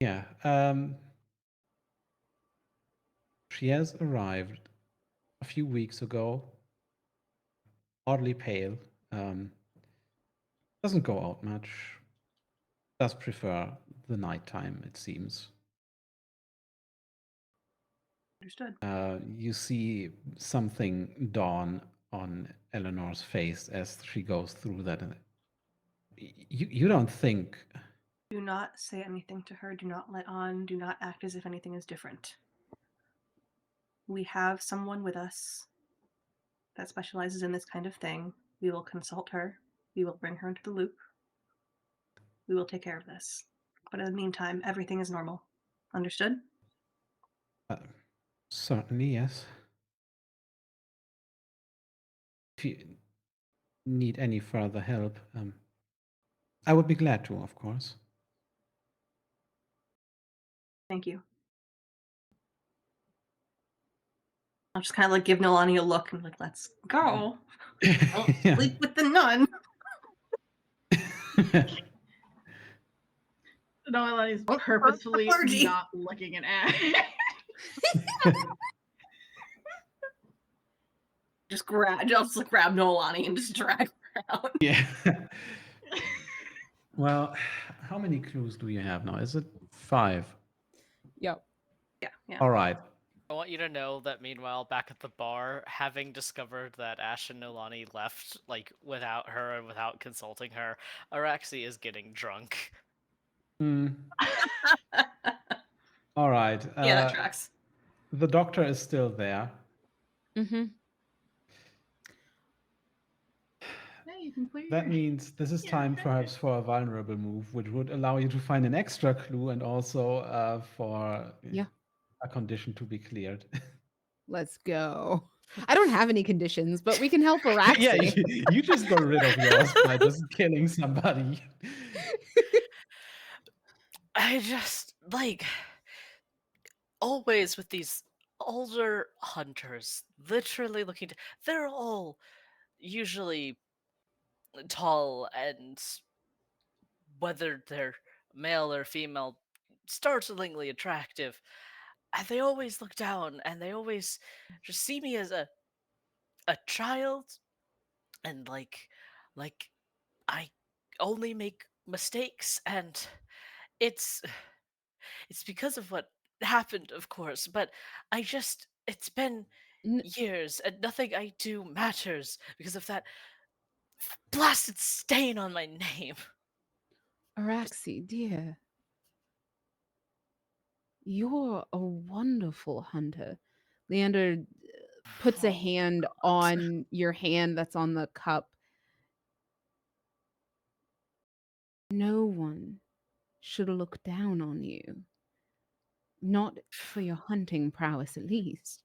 Yeah. Yeah. She has arrived a few weeks ago, oddly pale. Doesn't go out much. Does prefer the nighttime, it seems. Understood. You see something dawn on Eleanor's face as she goes through that You don't think? Do not say anything to her. Do not let on. Do not act as if anything is different. We have someone with us that specializes in this kind of thing. We will consult her. We will bring her into the loop. We will take care of this. But in the meantime, everything is normal. Understood? Uh, certainly, yes. If you need any further help, I would be glad to, of course. Thank you. I'll just kind of like give Nolani a look and like, let's go. Don't Yeah. sleep with the nun. Noelani's Don't hurt the purposefully clergy. not looking at Ash. I'll just like grab Nolani and just drag her out. Yeah. Well, how many clues do you have now? Is it 5? Yep. Yeah. All right. I want you to know that meanwhile, back at the bar, having discovered that Ash and Nolani left, like, without her and without consulting her, Araxi is getting drunk. Hmm. All right. Yeah, that tracks. The doctor is still there. Mm-hmm. Yeah, you can clear That your means this is your time shit. perhaps for a vulnerable move, which would allow you to find an extra clue and also for Yeah. a condition to be cleared. Let's go. I don't have any conditions, but we can help Yeah, Araxi. you just got rid of yours by just killing somebody. I just, like, always with these older hunters, literally looking to. They're all usually tall and, whether they're male or female, startlingly attractive. And they always look down and they always just see me as a child, and like I only make mistakes, and it's it's because of what happened, of course, but it's been N- years and nothing I do matters because of that blasted stain on my name. Araxi, dear, you're a wonderful hunter. Leander puts a Oh, hand God. on your hand that's on the cup. No one should look down on you. Not for your hunting prowess, at least.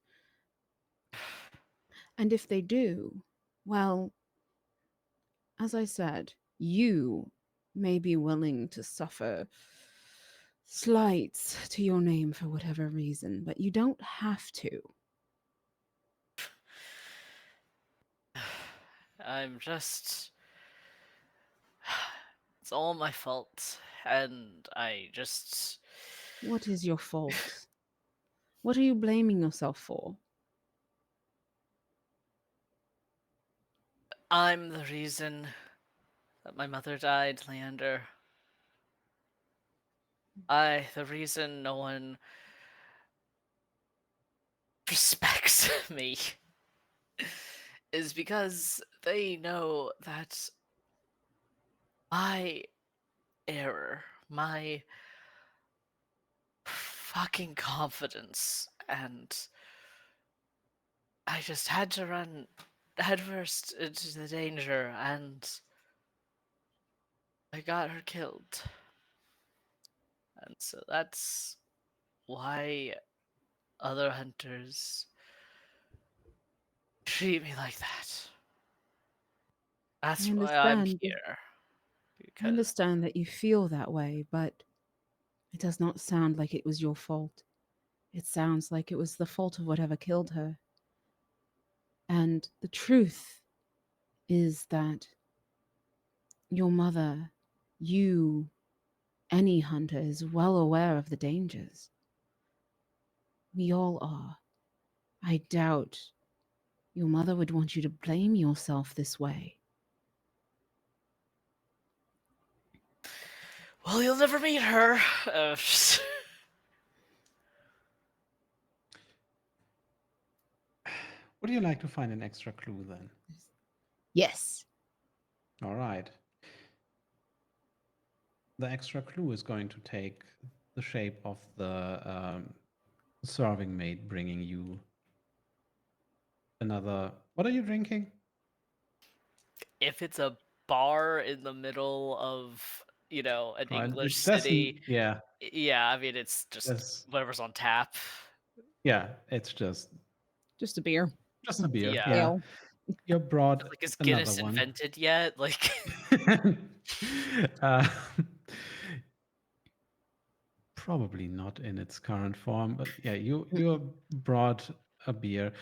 And if they do, well, as I said, you may be willing to suffer slights to your name for whatever reason, but you don't have to. I'm just. It's all my fault. And I just. What is your fault? What are you blaming yourself for? I'm the reason that my mother died, Leander. The reason no one respects me is because they know that my error, my fucking confidence, and I just had to run headfirst into the danger, and I got her killed. And so that's why other hunters treat me like that. I That's why I'm understand. here. I Because understand that you feel that way, but it does not sound like it was your fault. It sounds like it was the fault of whatever killed her. And the truth is that your mother, you, any hunter is well aware of the dangers. We all are. I doubt your mother would want you to blame yourself this way. well, you'll never meet her. Would you like to find an extra clue then? Yes. All right. the extra clue is going to take the shape of the serving maid bringing you another. What are you drinking? If it's a bar in the middle of, an Right. English That's city, yeah. yeah, I mean, it's just That's whatever's on tap. yeah. It's Just a beer. just a beer. Yeah. Yeah. Ale. You brought Like, is another Guinness one. invented yet? Like, uh, probably not in its current form, but yeah, you brought a beer.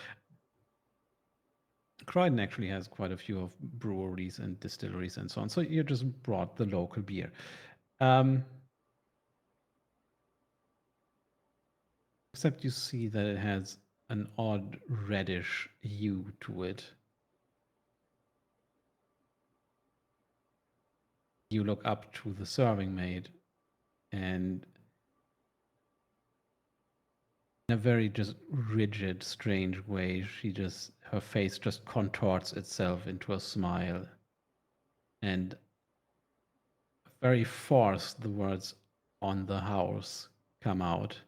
Croydon actually has quite a few of breweries and distilleries and so on. So you just brought the local beer. Um, except you see that it has an odd reddish hue to it. You look up to the serving maid, and in a very just rigid, strange way, her face just contorts itself into a smile, and very forced the words "on the house" come out.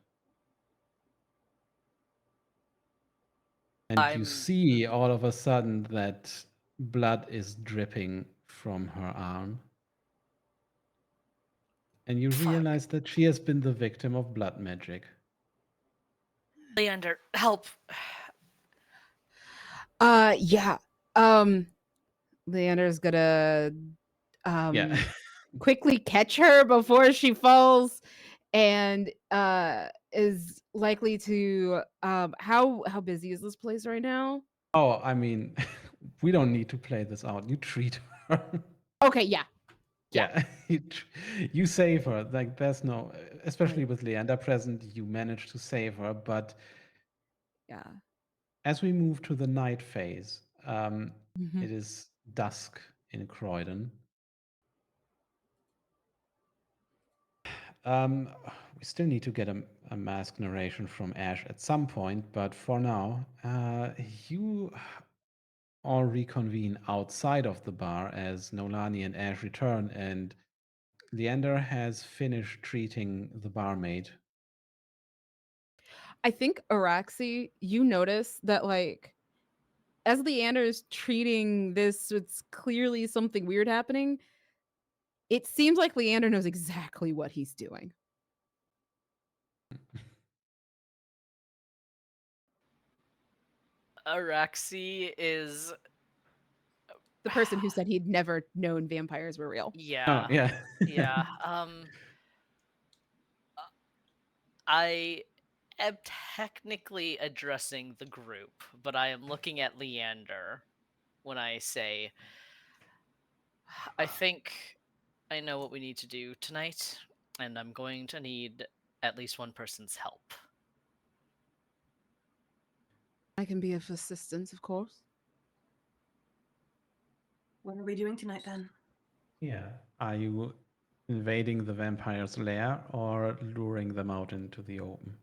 And you I'm see all of a sudden that blood is dripping from her arm. And you fuck. realize that she has been the victim of blood magic. Leander, help. Yeah. Leander's gonna Yeah. quickly catch her before she falls, and is likely to how busy is this place right now? Oh, I mean, we don't need to play this out. You treat her. Okay, yeah. Yeah. Yeah, you save her. Like, there's no, especially Right. with Leander present, you manage to save her. But Yeah. as we move to the night phase, Mhm. it is dusk in Croydon. We still need to get a mask narration from Ash at some point, but for now, you all reconvene outside of the bar as Nolani and Ash return, and Leander has finished treating the barmaid. I think Araxi, you notice that like as Leander's treating this, it's clearly something weird happening. It seems like Leander knows exactly what he's doing. Araxi is, The person who said he'd never known vampires were real. Oh, yeah, yeah. yeah. I am technically addressing the group, but I am looking at Leander when I say, I think I know what we need to do tonight, and I'm going to need at least one person's help. I can be of assistance, of course. What are we doing tonight then? Yeah. Are you invading the vampire's lair or luring them out into the open?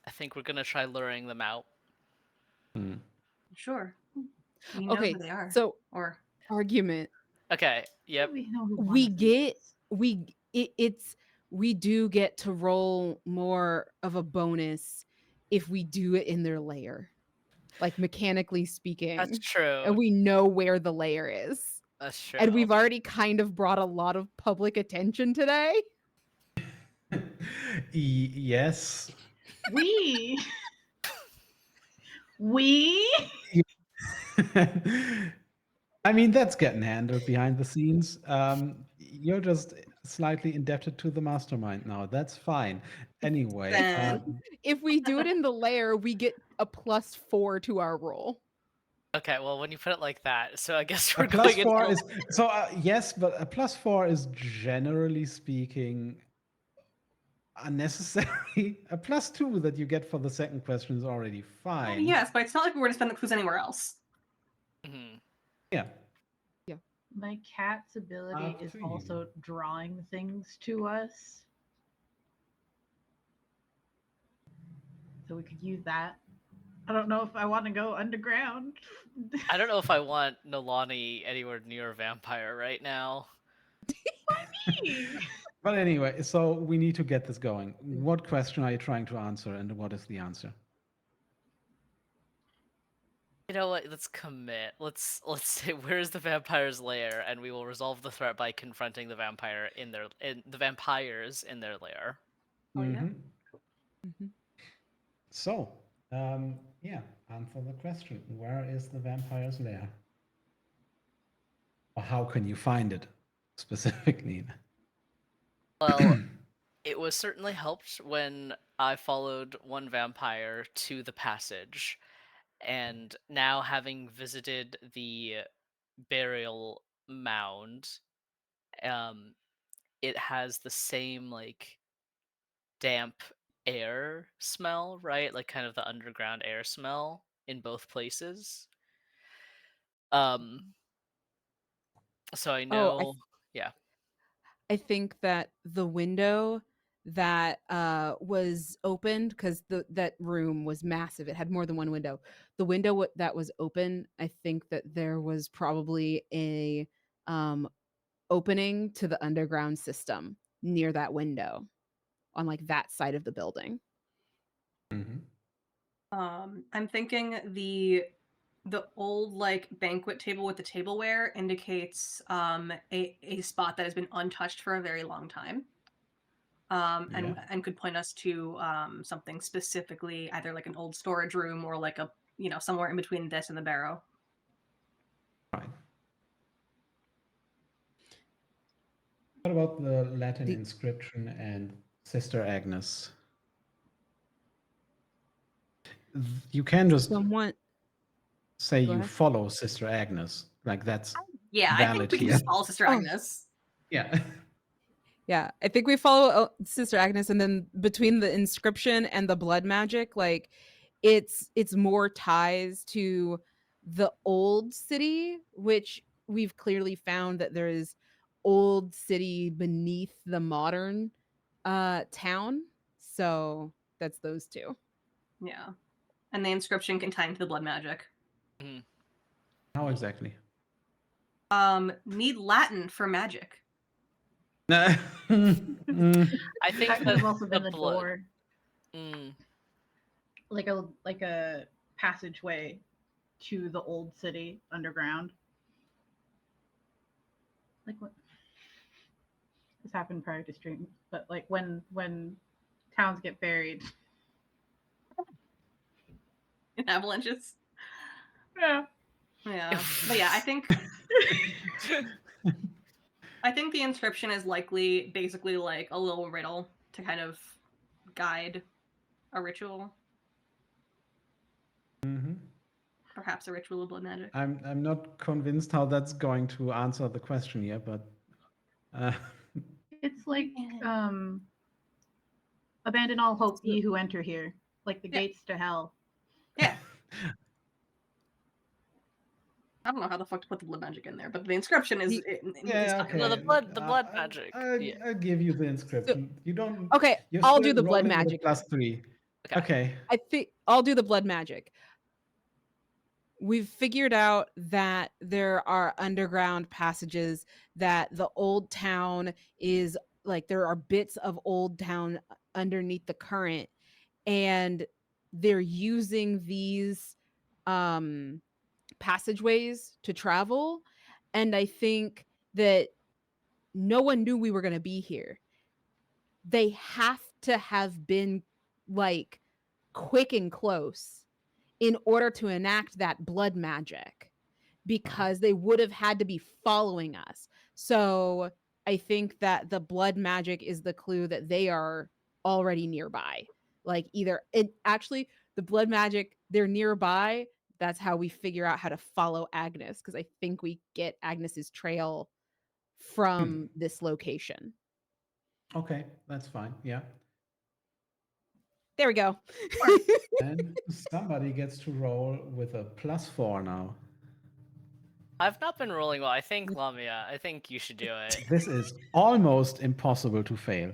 I think we're gonna try luring them out. Hmm. Sure. We know Okay, who they are. so Or argument. Okay, yep. We know who one We of them get is. it's we do get to roll more of a bonus if we do it in their layer. Like mechanically speaking. That's true. And we know where the layer is. That's true. And we've already kind of brought a lot of public attention today. Yes. We we I mean, that's getting handled behind the scenes. You're just slightly indebted to the mastermind now. That's fine. Anyway, then If we do it in the layer, we get a +4 to our roll. Okay, well, when you put it like that, so I guess a we're plus going four into. is so yes, but a +4 is generally speaking unnecessary. A +2 that you get for the second question is already fine. yes, but it's not like we're going to spend the clues anywhere else. Mhm. Yeah. my cat's ability Up is to you. also drawing things to us. So we could use that. I don't know if I want to go underground. I don't know if I want Nolani anywhere near a vampire right now. But anyway, so we need to get this going. What question are you trying to answer, and what is the answer? You know what? Let's commit. Let's say where's the vampire's lair, and we will resolve the threat by confronting the vampires in their lair. Oh, yeah. Mhm. Mhm. So, yeah, answer the question. Where is the vampire's lair? Or how can you find it specifically? Well, it was certainly helped when I followed one vampire to the passage, and now having visited the burial mound, um, it has the same like damp air smell, right? Like kind of the underground air smell in both places. Um, so I Oh, know, yeah. I think that the window that was opened, because that room was massive, it had more than one window. The window that was open, I think that there was probably a opening to the underground system near that window on like that side of the building. Mhm. I'm thinking the old like banquet table with the tableware indicates a spot that has been untouched for a very long time. Yeah. And could point us to something specifically, either like an old storage room or like a somewhere in between this and the barrow. Right. What about the Latin The inscription and Sister Agnes? You can just someone say go you ahead. follow Sister Agnes. Like that's Yeah, I think valid we can here. just follow Sister Oh, Agnes. Yeah. yeah, I think we follow Sister Agnes, and then between the inscription and the blood magic, like it's more ties to the old city, which we've clearly found that there is old city beneath the modern town. So that's those two. Yeah, and the inscription can tie into the blood magic. Mhm. How exactly? Need Latin for magic. Mm. I think That could that have also the been the blood. door, Mm, like a passageway to the old city underground. Like what? This happened prior to stream, but like when towns get buried. In avalanches. Yeah. Yeah, but yeah, I think the inscription is likely basically like a little riddle to kind of guide a ritual, Mhm. perhaps a ritual of blood magic. I'm not convinced how that's going to answer the question here, but uh, It's like um abandon all hope, ye who enter here. Like the Yeah. gates to hell. Yeah. I don't know how the fuck to put the blood magic in there, but the inscription is The- is yeah, tied. no, okay. the blood magic. Yeah. I'll give you the So inscription. You don't. okay, You're I'll still do the blood rolling with a magic. +3. Okay. Okay. I think I'll do the blood magic. We've figured out that there are underground passages, that the old town is like there are bits of old town underneath the current, and they're using these um passageways to travel. And I think that no one knew we were going to be here. They have to have been like quick and close in order to enact that blood magic, because they would have had to be following us. So I think that the blood magic is the clue that they are already nearby. Like either it actually the blood magic, they're nearby. That's how we figure out how to follow Agnes, because I think we get Agnes's trail Hmm. from this location. Okay, that's fine. Yeah. There we go. And somebody gets to roll with a +4 now. I've not been rolling well. I think Lamia. I think you should do it. This is almost impossible to fail.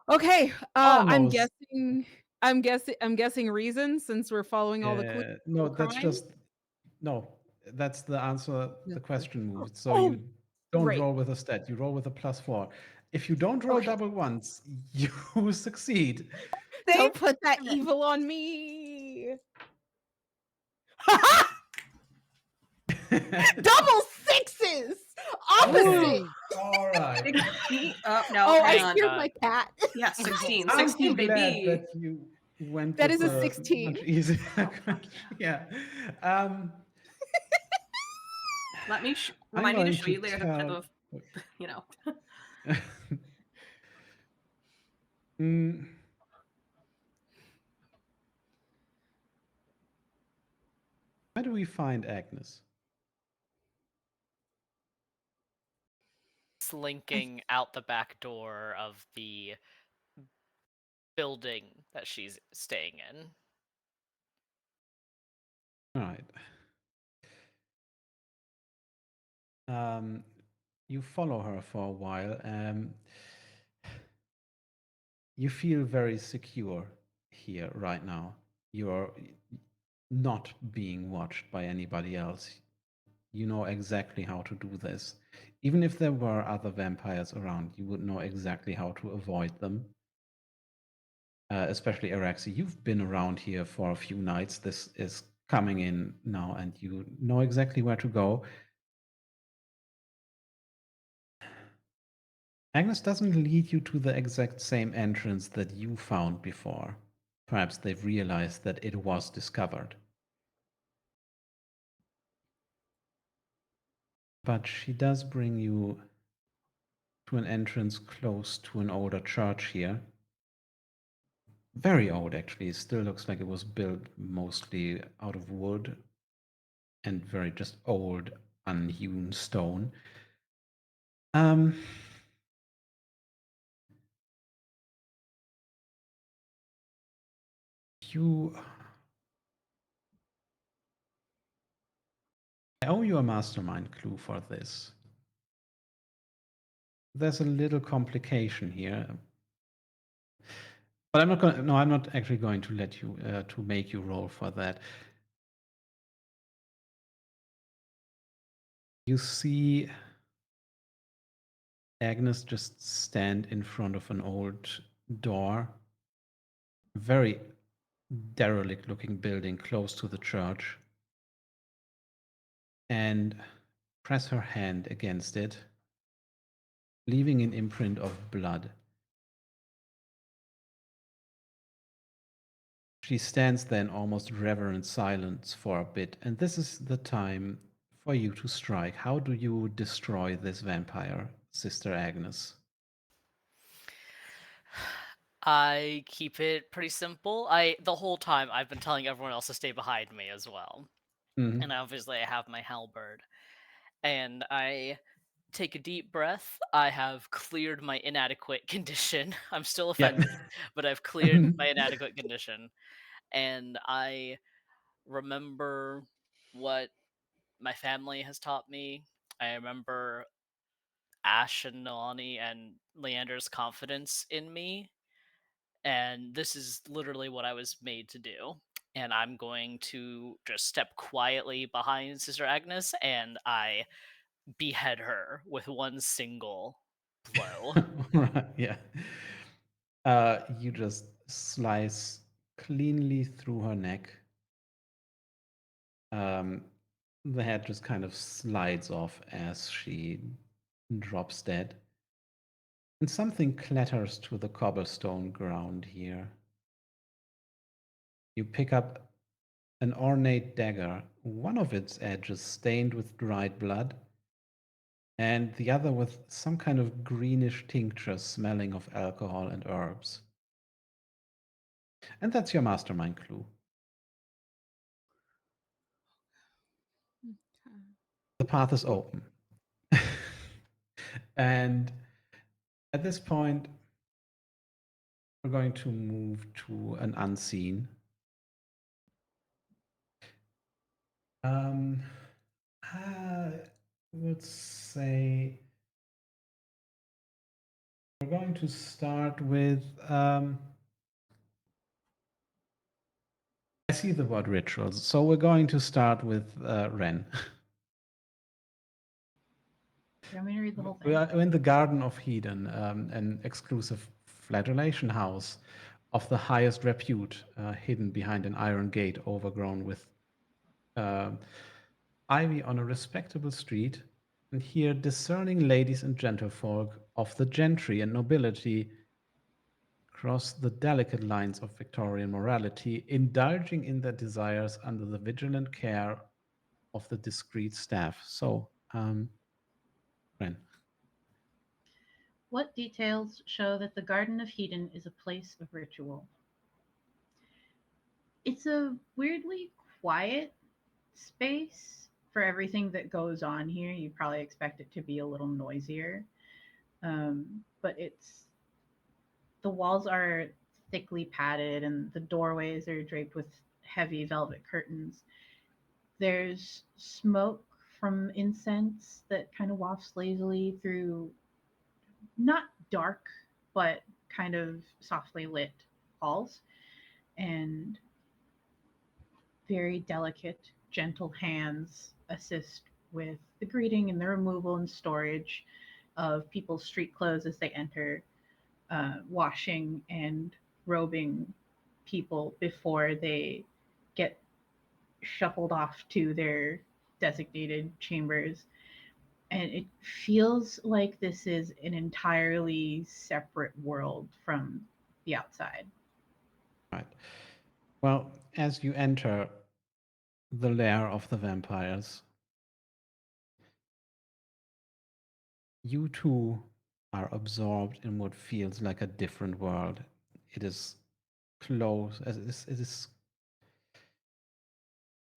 Okay, I'm Almost. guessing. I'm guessing reason, since we're following all the clues. No, No that's crime. just no. That's the answer. No. The question moved. So Oh, you don't Great. roll with a stat. You roll with a +4. If you don't roll Okay. double once, you succeed. Don't put that Damn it. evil on me. Double sixes. Opposite. All right. 16. Oh, no, Oh, hang I on. scared my cat. Yeah, 16. I'm 16, glad baby. that you went That with is a the 16. much easier. Yeah. Let me I'm remind me to going show to you later the clip tell. of, you know. Mm, where do we find Agnes? Slinking out the back door of the building that she's staying in. All right. You follow her for a while. You feel very secure here right now. You're not being watched by anybody else. You know exactly how to do this. Even if there were other vampires around, you would know exactly how to avoid them. Especially Araxi, you've been around here for a few nights. This is coming in now, and you know exactly where to go. Agnes doesn't lead you to the exact same entrance that you found before. Perhaps they've realized that it was discovered. But she does bring you to an entrance close to an older church here. Very old, actually. It still looks like it was built mostly out of wood and very just old, unhewn stone. You. I owe you a mastermind clue for this. There's a little complication here. But I'm not going. No, I'm not actually going to let you to make you roll for that. You see Agnes just stand in front of an old door, very derelict-looking building close to the church, and press her hand against it, leaving an imprint of blood. She stands there in almost reverent silence for a bit, and this is the time for you to strike. How do you destroy this vampire, Sister Agnes? I keep it pretty simple. The whole time I've been telling everyone else to stay behind me as well. Mhm. And obviously I have my halberd. And I take a deep breath. I have cleared my inadequate condition. I'm still Yeah. offended, but I've cleared my inadequate condition. And I remember what my family has taught me. I remember Ash and Nalani and Leander's confidence in me. And this is literally what I was made to do. And I'm going to just step quietly behind Sister Agnes and I behead her with one single blow. Right, yeah. You just slice cleanly through her neck. Um, the head just kind of slides off as she drops dead. And something clatters to the cobblestone ground here. You pick up an ornate dagger, one of its edges stained with dried blood, and the other with some kind of greenish tincture smelling of alcohol and herbs. And that's your mastermind clue. The path is open. And at this point, we're going to move to an unseen. Um, I would say we're going to start with. I see the word rituals, so we're going to start with Ren. You want me to read the whole We thing? are in the Garden of Eden, an exclusive flagellation house of the highest repute, hidden behind an iron gate overgrown with uh, ivy on a respectable street. And here, discerning ladies and gentlefolk of the gentry and nobility cross the delicate lines of Victorian morality, indulging in their desires under the vigilant care of the discreet staff. So, Ren. What details show that the Garden of Eden is a place of ritual? It's a weirdly quiet space for everything that goes on here. You probably expect it to be a little noisier. But the walls are thickly padded and the doorways are draped with heavy velvet curtains. There's smoke from incense that kind of wafts lazily through not dark, but kind of softly lit halls. And very delicate, gentle hands assist with the greeting and the removal and storage of people's street clothes as they enter, washing and robing people before they get shuffled off to their designated chambers. And it feels like this is an entirely separate world from the outside. Right. Well, as you enter the lair of the vampires, you too are absorbed in what feels like a different world. It is close, it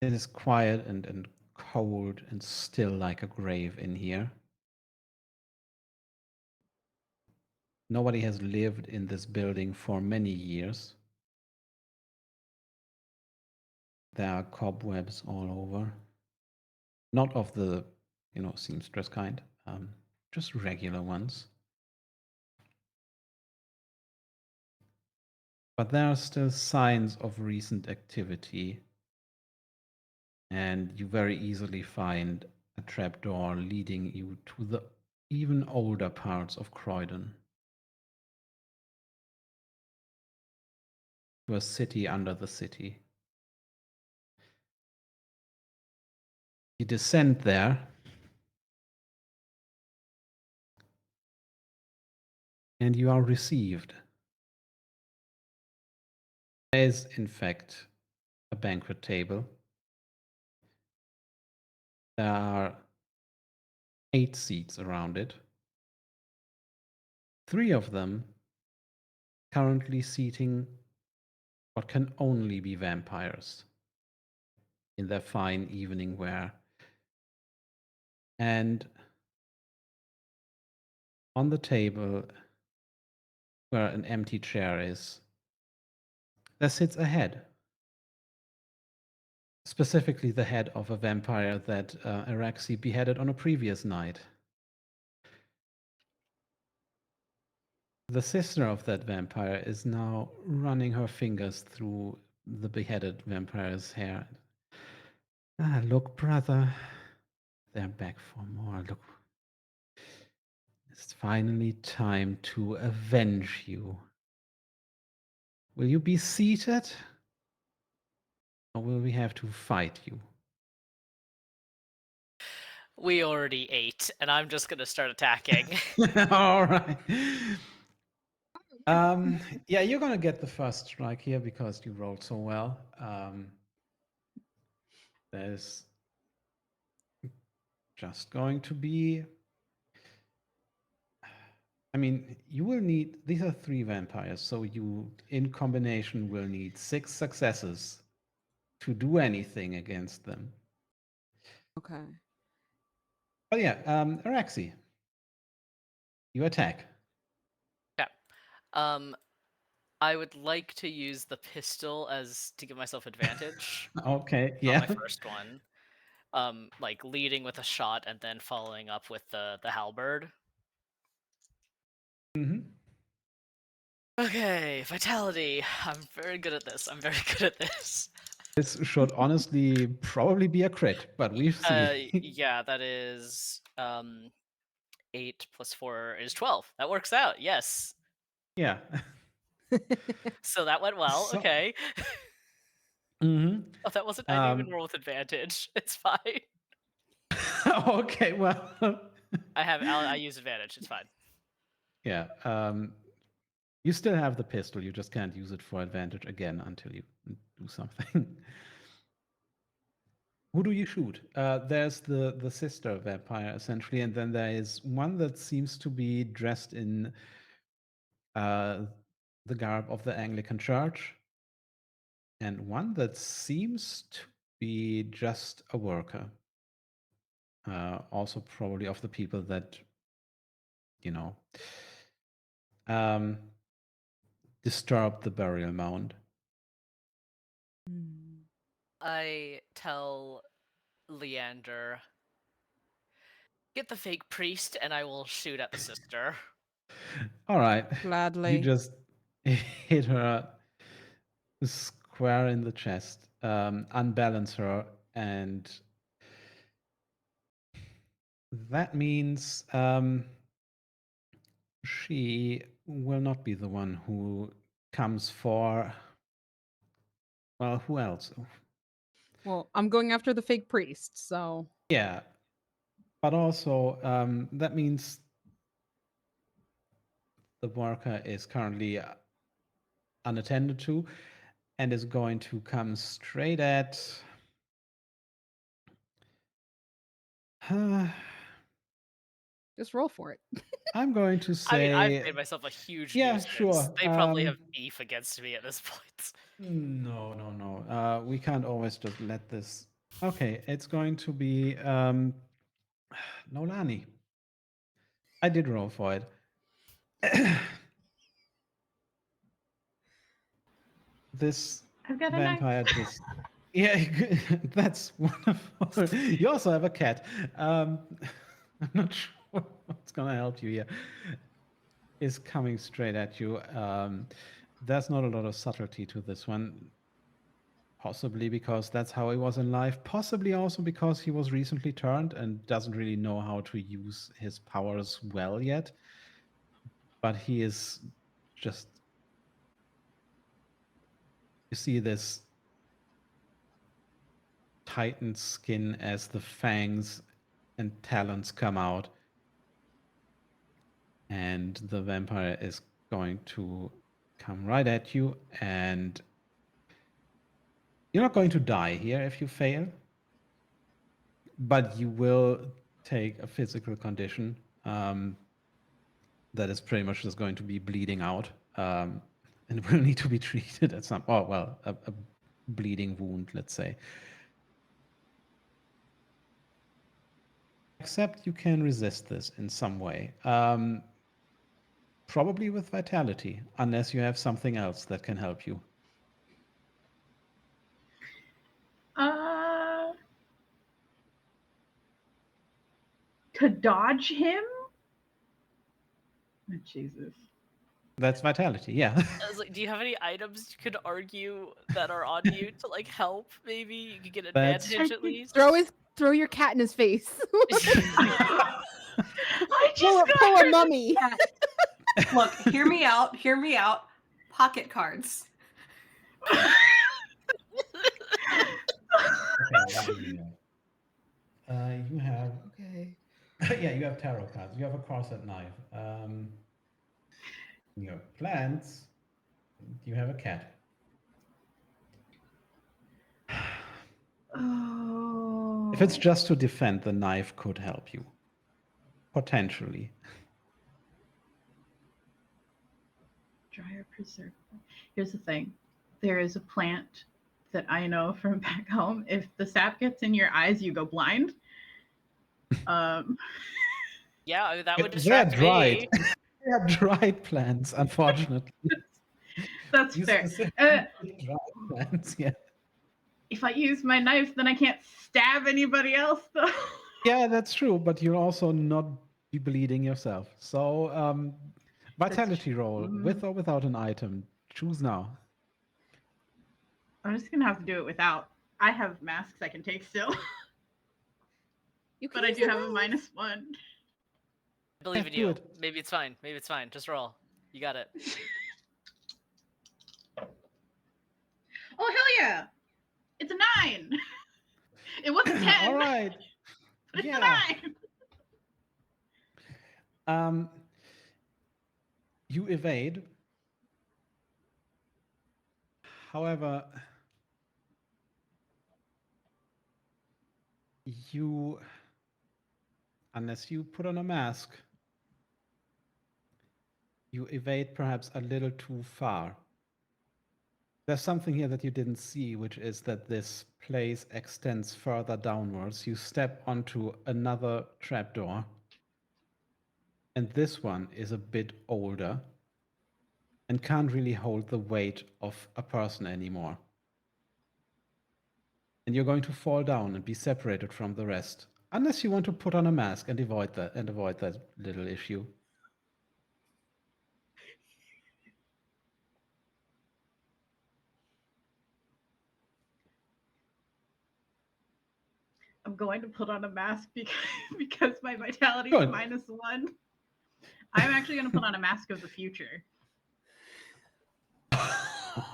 is quiet and cold and still like a grave in here. Nobody has lived in this building for many years. There are cobwebs all over. Not of the, seamstress kind, just regular ones. But there are still signs of recent activity, and you very easily find a trapdoor leading you to the even older parts of Croydon, to a city under the city. You descend there, and you are received. There is, in fact, a banquet table. There are 8 seats around it. 3 of them currently seating what can only be vampires in their fine evening wear. And on the table, where an empty chair is, there sits a head. Specifically, the head of a vampire that Araxi beheaded on a previous night. The sister of that vampire is now running her fingers through the beheaded vampire's hair. Ah, look, brother. They're back for more. Look. It's finally time to avenge you. Will you be seated? Or will we have to fight you? We already ate, and I'm just gonna start attacking. All right. Yeah, you're gonna get the first strike here because you rolled so well. There's just going to be. I mean, you will need. These are 3 vampires, so you, in combination, will need 6 successes to do anything against them. Okay. But yeah, Araxi, you attack. Yeah. I would like to use the pistol as to give myself advantage Okay, on yeah. my first one. Like leading with a shot and then following up with the halberd. Hmm. Okay, vitality. I'm very good at this. I'm very good at this. This should honestly probably be a crit, but we'll see. Yeah, that is 8 plus 4 is 12. That works out. Yes. Yeah. So that went well. So, Okay. mhm. Oh, that wasn't. I didn't even Um, roll with advantage. It's fine. okay, well, I use advantage. It's fine. yeah. You still have the pistol. You just can't use it for advantage again until you do something. Who do you shoot? There's the sister vampire essentially, and then there is one that seems to be dressed in uh, the garb of the Anglican Church, and one that seems to be just a worker. Also, probably of the people that you know um, disturbed the burial mound. Hmm. I tell Leander, get the fake priest, and I will shoot at the sister. All right, you Gladly. just hit her square in the chest, unbalance her, and that means she will not be the one who comes for. Well, who else? Well, I'm going after the fake priest, so Yeah, but also that means the worker is currently unattended to and is going to come straight at. just roll for it. I'm going to I mean, I've say, made myself a huge yeah, nuisance. sure. They probably have beef against me at this point. No, no, no. We can't always just let this. Okay, it's going to be Nolani. I did roll for it. This I've got a knife. vampire just. Yeah, that's wonderful. You also have a cat. I'm not sure what's going to help you here. Is coming straight at you. There's not a lot of subtlety to this one. Possibly because that's how he was in life. Possibly also because he was recently turned and doesn't really know how to use his powers well yet. But he is just. You see this tightened skin as the fangs and talons come out. And the vampire is going to come right at you. And you're not going to die here if you fail. But you will take a physical condition that is pretty much just going to be bleeding out and will need to be treated at some, oh, well, a bleeding wound, let's say. Except you can resist this in some way. Probably with vitality, unless you have something else that can help you. To dodge him? Oh, Jesus. That's vitality, yeah. I was like, do you have any items you could argue that are on you to like help? Maybe you could get That's- advantage at least. Throw your cat in his face. I pull, just pull got a mummy. Look, hear me out. Hear me out. Pocket cards. Okay, what do you have? You have, Okay. yeah, you have tarot cards. You have a corset knife. You have plants. You have a cat. Oh. If it's just to defend, the knife could help you. Potentially. Dry or preserve. Here's the thing. There is a plant that I know from back home. If the sap gets in your eyes, you go blind. Yeah, I mean, that would They're distract dried. me. They are dried plants, unfortunately. That's You fair. specifically dried plants, yeah. If I use my knife, then I can't stab anybody else, though. Yeah, that's true, but you'll also not be bleeding yourself. So, vitality roll, with or without an item. Choose now. I'm just gonna have to do it without. I have masks I can take still, You can but I use do the have a knife. -1. believe in do you. it. Maybe it's fine. Maybe it's fine. Just roll. You got it. Oh hell yeah! It's a 9. It was a 10, All right. but it's Yeah. a 9. You evade. However, you, unless you put on a mask, you evade perhaps a little too far. There's something here that you didn't see, which is that this place extends further downwards. You step onto another trapdoor, and this one is a bit older and can't really hold the weight of a person anymore. And you're going to fall down and be separated from the rest, unless you want to put on a mask and avoid that little issue. I'm going to put on a mask because my vitality Good. is -1. I'm actually going to put on a mask of the future.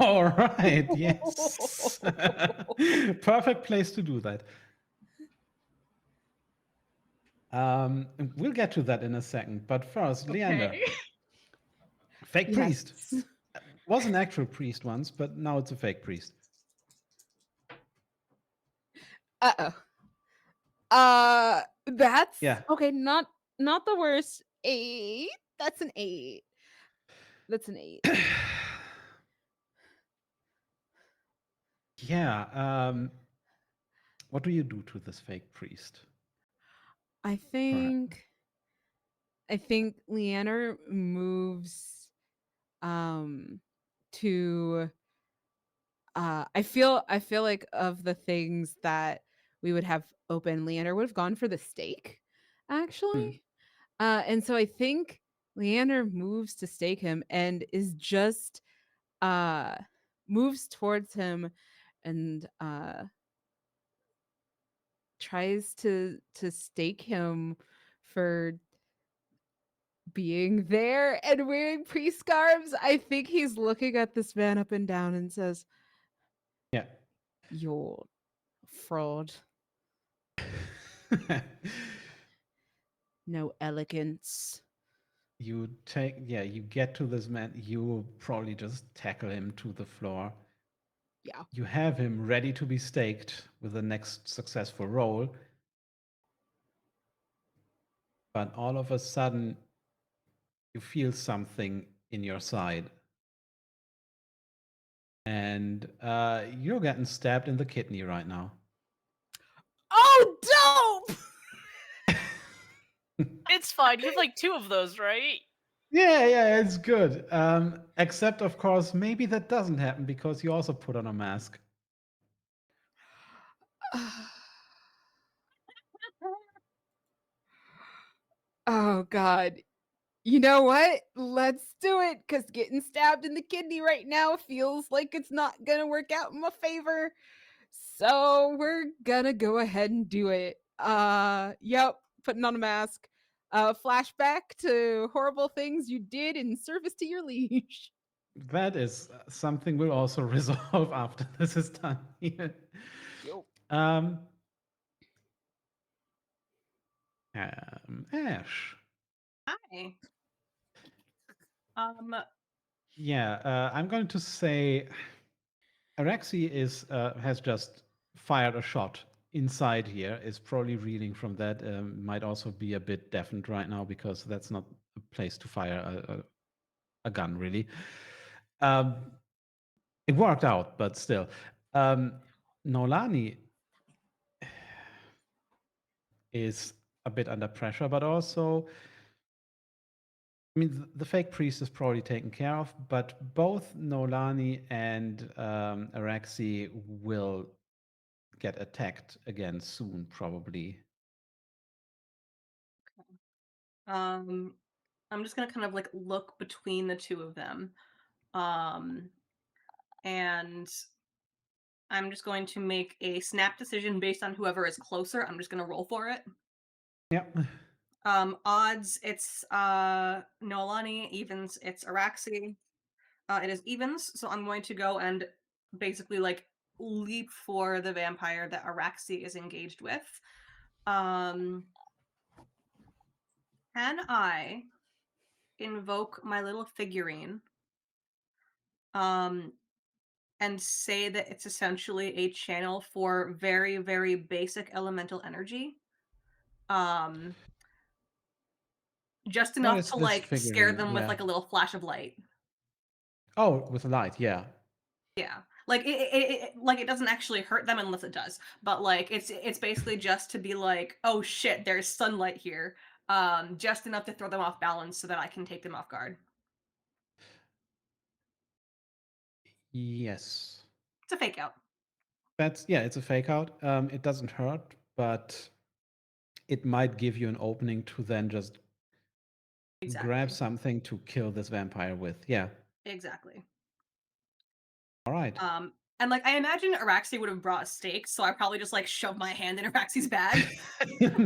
All right, yes. Perfect place to do that. We'll get to that in a second, but first, Leander, Okay. fake priest. Yes. Was an actual priest once, but now it's a fake priest. Uh-oh. That's Yeah. okay, not the worst. 8. That's an 8. That's an 8. Yeah. What do you do to this fake priest? I think Leanna moves to I feel like of the things that we would have open, Leander would have gone for the steak, actually. And so I think Leander moves to stake him and is just moves towards him and tries to stake him for being there and wearing priest garbs. I think he's looking at this man up and down and says, Yeah. "You're a fraud. No elegance." You get to this man, you probably just tackle him to the floor. Yeah. You have him ready to be staked with the next successful roll. But all of a sudden, you feel something in your side. And you're getting stabbed in the kidney right now. Oh, dope! It's fine. You have like 2 of those, right? Yeah, it's good. Except, of course, maybe that doesn't happen because you also put on a mask. Oh, God. You know what? Let's do it, because getting stabbed in the kidney right now feels like it's not gonna work out in my favor. So we're gonna go ahead and do it. Yep, putting on a mask. Flashback to horrible things you did in service to your liege. That is something we'll also resolve after this is done here. Yo. Um, Ash. Hi. Yeah, I'm going to say Araxi has just fired a shot inside here. Is probably reeling from that. Might also be a bit deafened right now because that's not a place to fire a gun, really. It worked out, but still. Nolani is a bit under pressure, but also, I mean, the fake priest is probably taken care of, but both Nolani and Araxi will get attacked again soon, probably. I'm just gonna kind of like look between the two of them. And I'm just going to make a snap decision based on whoever is closer. I'm just gonna roll for it. Yep. Odds, it's Noelani. Evens, it's Araxi. It is evens, so I'm going to go and basically like leap for the vampire that Araxi is engaged with. Can I invoke my little figurine and say that it's essentially a channel for very, very basic elemental energy? Just What enough is to this like scare figurine? them with Yeah. like a little flash of light. Oh, with light. Yeah. Yeah, like like it doesn't actually hurt them unless it does. But like it's basically just to be like, oh shit, there's sunlight here, just enough to throw them off balance so that I can take them off guard. Yes. It's a fake out. It's a fake out. It doesn't hurt, but it might give you an opening to then just grab Exactly. something to kill this vampire with. Yeah. Exactly. All right. And like I imagine Araxi would have brought steaks, so I probably just like shoved my hand in Araxi's bag.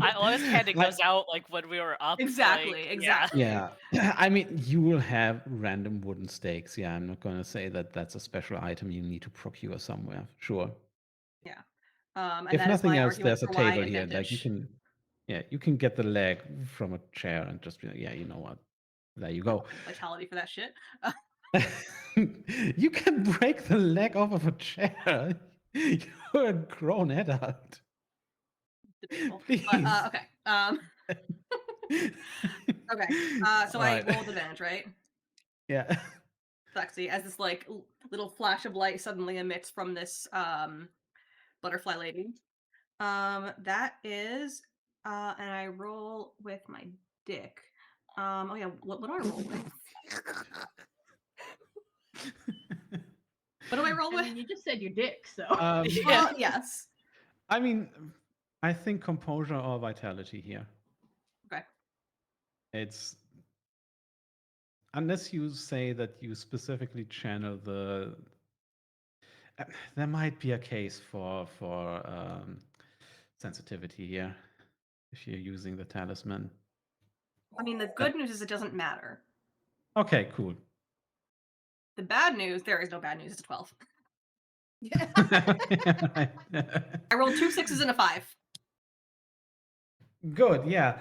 I always had it Like- goes out like when we were up. Exactly, like, exactly. Yeah. I mean, you will have random wooden stakes. Yeah. I'm not going to say that that's a special item you need to procure somewhere. Sure. Yeah. And If that is nothing my else, argument there's a for why table in here. that Like you dish. can, yeah, you can get the leg from a chair and just be like, yeah, you know what? There you go. Vitality for that shit. You can break the leg off of a chair. You're a grown adult. Debatable. Please. But okay. Okay. So I Alright. roll with advantage, right? Yeah. Sexy, as this like little flash of light suddenly emits from this butterfly lady. That is and I roll with my dick. Oh yeah, what do I roll with? What do I roll I with? mean, you just said your dick, so. Yeah. Well, yes. I mean, I think composure or vitality here. Okay. It's unless you say that you specifically channel the. There might be a case for sensitivity here if you're using the talisman. I mean, the good news is it doesn't matter. Okay, cool. The bad news, there is no bad news. It's a 12. I rolled 2 6s and a 5. Good, yeah.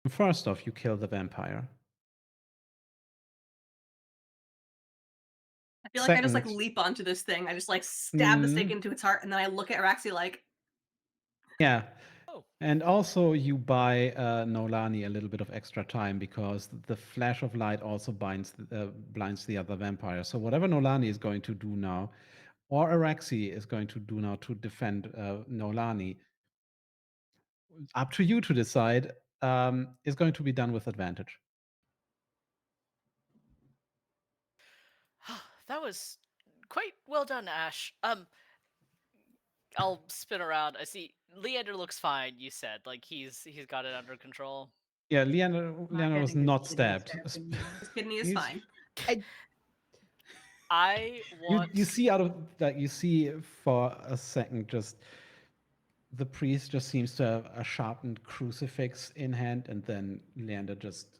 First off, you kill the vampire. I feel like I just like Second- leap onto this thing. I just like stab the stake Mm. into its heart, and then I look at Araxi like, Yeah. Oh. And also you buy Nolani a little bit of extra time because the flash of light also blinds the other vampire. So whatever Nolani is going to do now, or Araxi is going to do now to defend Nolani, up to you to decide, is going to be done with advantage. That was quite well done, Ash. I'll spin around. I see Leander looks fine. You said like he's got it under control. Yeah, Leander was not stabbed. his kidney is He's- fine. I want. You see out of that, you see for a second just the priest just seems to have a sharpened crucifix in hand, and then Leander just,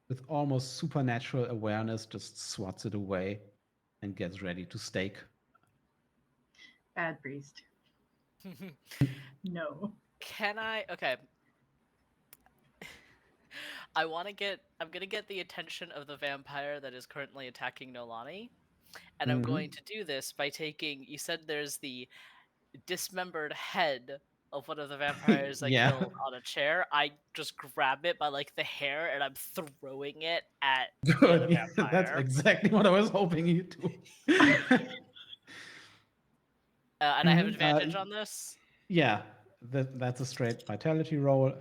with almost supernatural awareness, just swats it away and gets ready to stake. Bad priest. No. Can I? Okay. I'm gonna get the attention of the vampire that is currently attacking Nolani. And I'm going to do this by taking, you said there's the dismembered head of one of the vampires I Yeah. killed on a chair. I just grab it by like the hair and I'm throwing it at the other Good. Yeah, vampire. that's exactly what I was hoping you do. And I have advantage on this. Yeah, that's a straight vitality roll.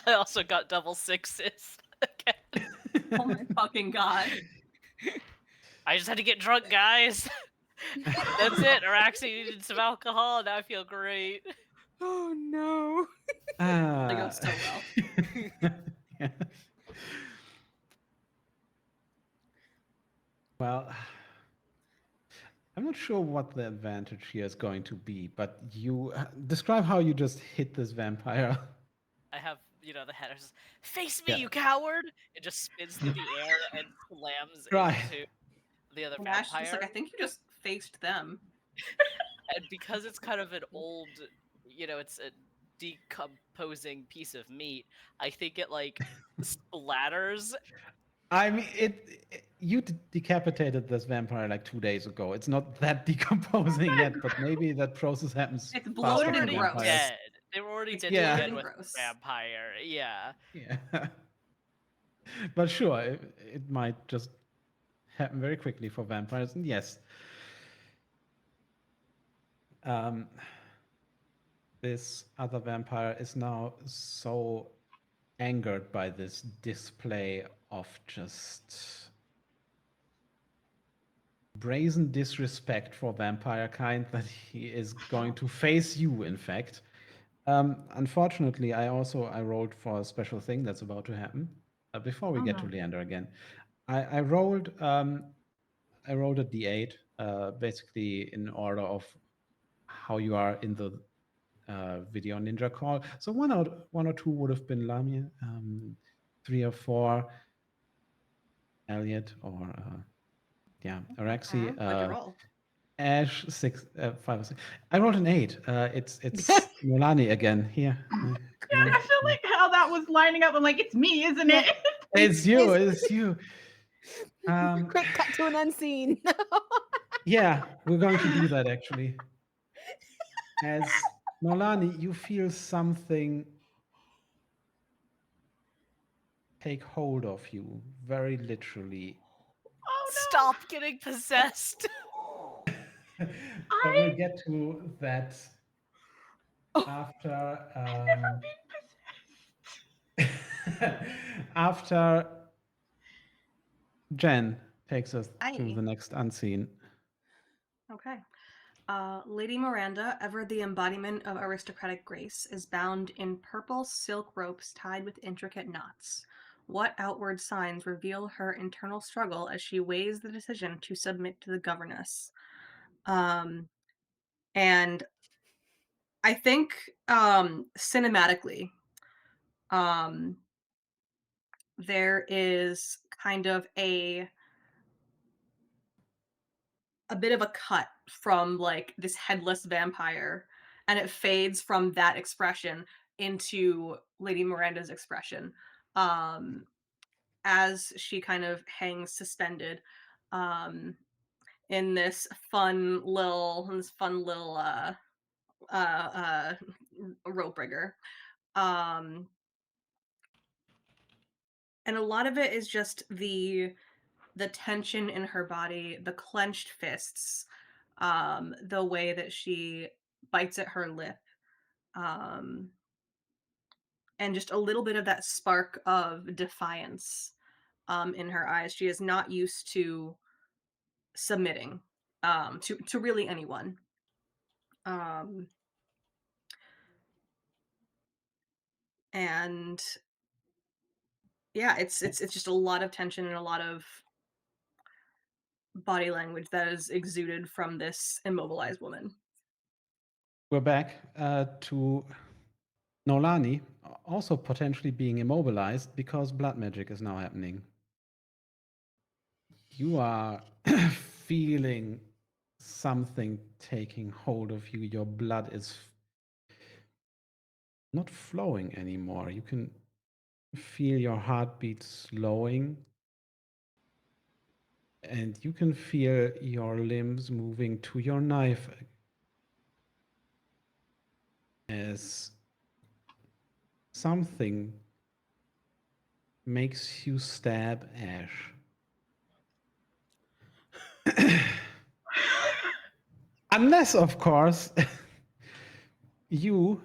I also got double sixes. Again. Oh my fucking god. I just had to get drunk, guys. That's it. Araxi needed some alcohol. Now I feel great. Oh no. That goes so well. Yeah. Well, I'm not sure what the advantage here is going to be, but you describe how you just hit this vampire. I have, the header says, "Face me, Yeah. you coward!" It just spins through the air and slams Right. into the other And Ash is just vampire. like, I think you just faced them. And because it's kind of an old, it's a decomposing piece of meat, I think it like splatters. I mean, you decapitated this vampire like 2 days ago. It's not that decomposing yet, but maybe that process happens It's They were faster bloated for and already vampires. gross. dead. They were already It's dead to Yeah. bloated begin and with, gross. vampire. Yeah. Yeah. But sure, it might just happen very quickly for vampires. And yes, um, this other vampire is now so angered by this display of just brazen disrespect for vampire kind that he is going to face you, in fact. Unfortunately, I rolled for a special thing that's about to happen. Before we Oh get to no. Leander again, I rolled a d8, basically in order of how you are in the video ninja call. So one or two would have been Lamia, 3 or 4 Elliot, or Araxi. What'd you roll? Ash 6, 5 or 6. I rolled an 8. It's Nolani again. Here, come Yeah, on. I feel like how that was lining up. I'm like, it's me, isn't Yeah. it? It's you. It's you. Quick cut to an unseen. Yeah, we're going to do that actually. As Nolani, you feel something take hold of you, very literally. Oh Stop getting possessed. no. But I we'll get to that after never been possessed. after Jen takes us to Aye. the next unseen. Okay. Lady Miranda, ever the embodiment of aristocratic grace, is bound in purple silk ropes tied with intricate knots. What outward signs reveal her internal struggle as she weighs the decision to submit to the governess? And I think cinematically, um, there is kind of a bit of a cut from like this headless vampire, and it fades from that expression into Lady Miranda's expression, um as she kind of hangs suspended, um in this fun little uh uh rope rigger, um and a lot of it is just the tension in her body, the clenched fists, the way that she bites at her lip, um, and just a little bit of that spark of defiance, in her eyes. She is not used to submitting, to really anyone. Um, and yeah, it's just a lot of tension and a lot of body language that is exuded from this immobilized woman. We're back to Nolani, also potentially being immobilized because blood magic is now happening. You are feeling something taking hold of you. Your blood is not flowing anymore. You can feel your heartbeat slowing, and you can feel your limbs moving to your knife as something makes you stab Ash. Unless, of course, you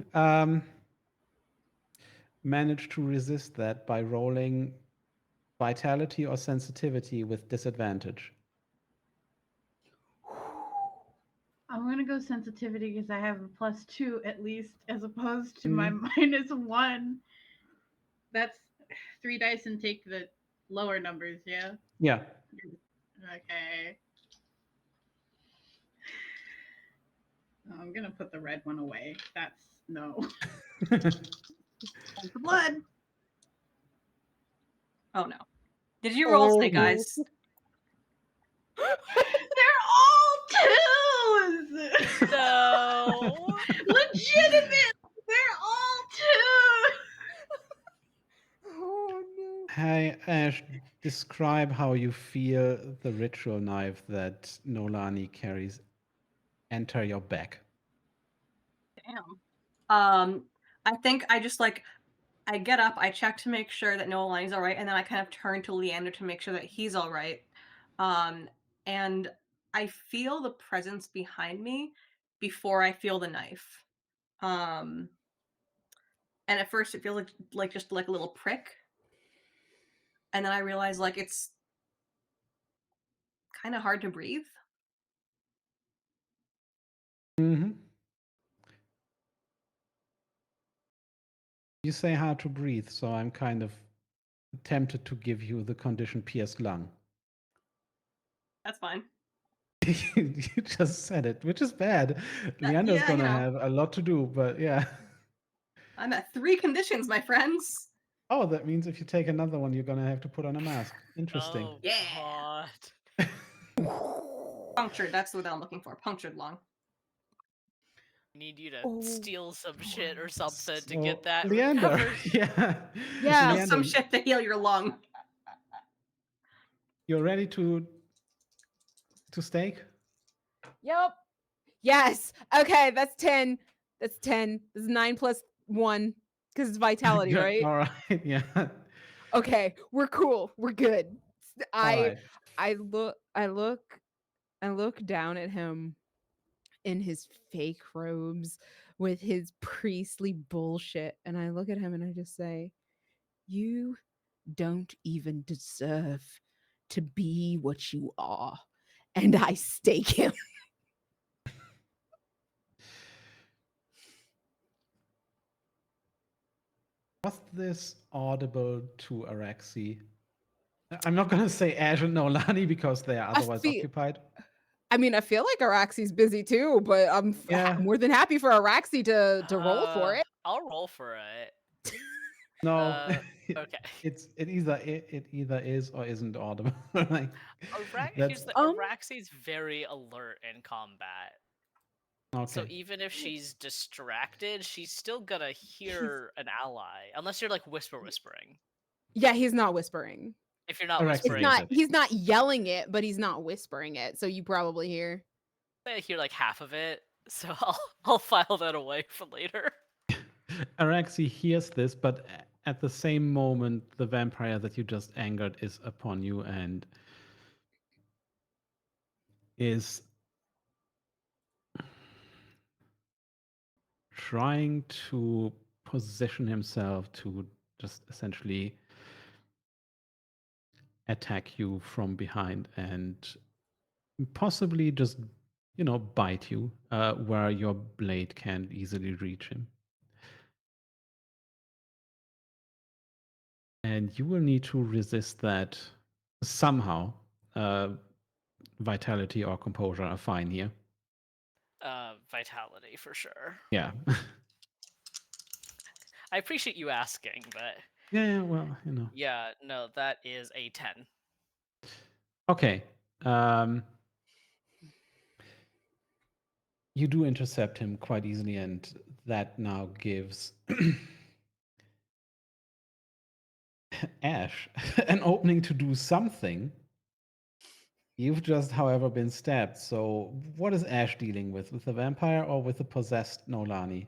manage to resist that by rolling vitality or sensitivity with disadvantage. I'm gonna go sensitivity because I have a +2 at least, as opposed to my Mm, -1. That's 3 dice and take the lower numbers, yeah? yeah. Okay. I'm gonna put the red one away. That's no. Hold the blood. Oh no. Did you roll Oh. snake eyes? They're all twos. No. Legitimate. They're all twos. Oh no. Hey, Ash, describe how you feel the ritual knife that Nolani carries enter your back. Damn. I think I just like I get up, I check to make sure that Noelani's all right, and then I kind of turn to Leander to make sure that he's all right. And I feel the presence behind me before I feel the knife. And at first it feels like just like a little prick, and then I realize like it's kind of hard to breathe. Mm-hmm. You say hard to breathe, so I'm kind of tempted to give you the condition pierced lung. That's fine. You just said it, which is bad. Leander's yeah, gonna have a lot to do, but yeah. I'm at 3 conditions, my friends. Oh, that means if you take another one, you're gonna have to put on a mask. Interesting. Oh Yeah. God. Punctured, that's what I'm looking for. Punctured lung. Need you to Oh, steal some shit or boy. something to So, get that Leander, recovered. yeah. Yeah. Steal some shit to heal your lung. You're ready to stake? Yep. Yes. Okay, that's 10. That's 10. This is 9 plus 1 because it's vitality, Good. right? All right. Yeah. Okay, we're cool. We're good. All right. I look down at him in his fake robes with his priestly bullshit, and I look at him and I just say, "You don't even deserve to be what you are." And I stake him. Was this audible to Araxi? I'm not gonna say Ash and Nolani because they are otherwise feel- occupied. I mean, I feel like Araxi's busy too, but I'm Yeah. more than happy for Araxi to roll for it. I'll roll for it. No. Okay. It either is or isn't audible. Like, Here's that's the Araxi's very alert in combat. So okay. even if she's distracted, she's still gonna hear an ally, unless you're like whispering. Yeah, he's not whispering. If you're not Araxi whispering, hears it. He's not yelling it, but he's not whispering it. So you probably hear. I hear like half of it, so I'll file that away for later. Araxi hears this, but at the same moment, the vampire that you just angered is upon you and is trying to position himself to just essentially attack you from behind and possibly just, bite you where your blade can't easily reach him. And you will need to resist that somehow. Vitality or composure are fine here. Vitality for sure. Yeah. I appreciate you asking, but Yeah, well, yeah, no, that is a 10. Okay. You do intercept him quite easily, and that now gives Ash an opening to do something. You've just, however, been stabbed. So, what is Ash dealing with? With the vampire or with the possessed Nolani?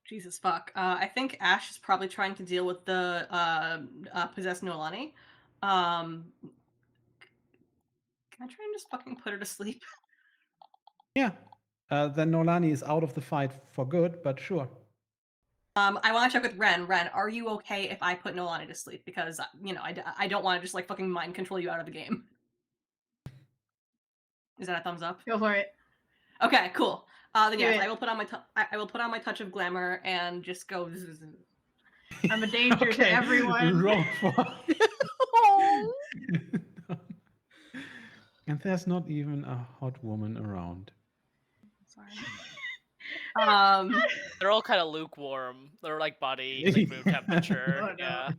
Jesus fuck. I think Ash is probably trying to deal with the possessed Nolani. Can I try and just fucking put her to sleep? Yeah. Then Nolani is out of the fight for good, but sure. I want to check with Ren. Ren, are you okay if I put Nolani to sleep? Because, I don't want to just, like, fucking mind control you out of the game. Is that a thumbs up? Go for it. Okay, cool. Then Do yes, it. I will put on my I will put on my touch of glamour and just go. I'm a danger to everyone. Roll for. Oh. And there's not even a hot woman around. Um, They're all kind of lukewarm. They're like body, like room temperature. Oh, no. Yeah.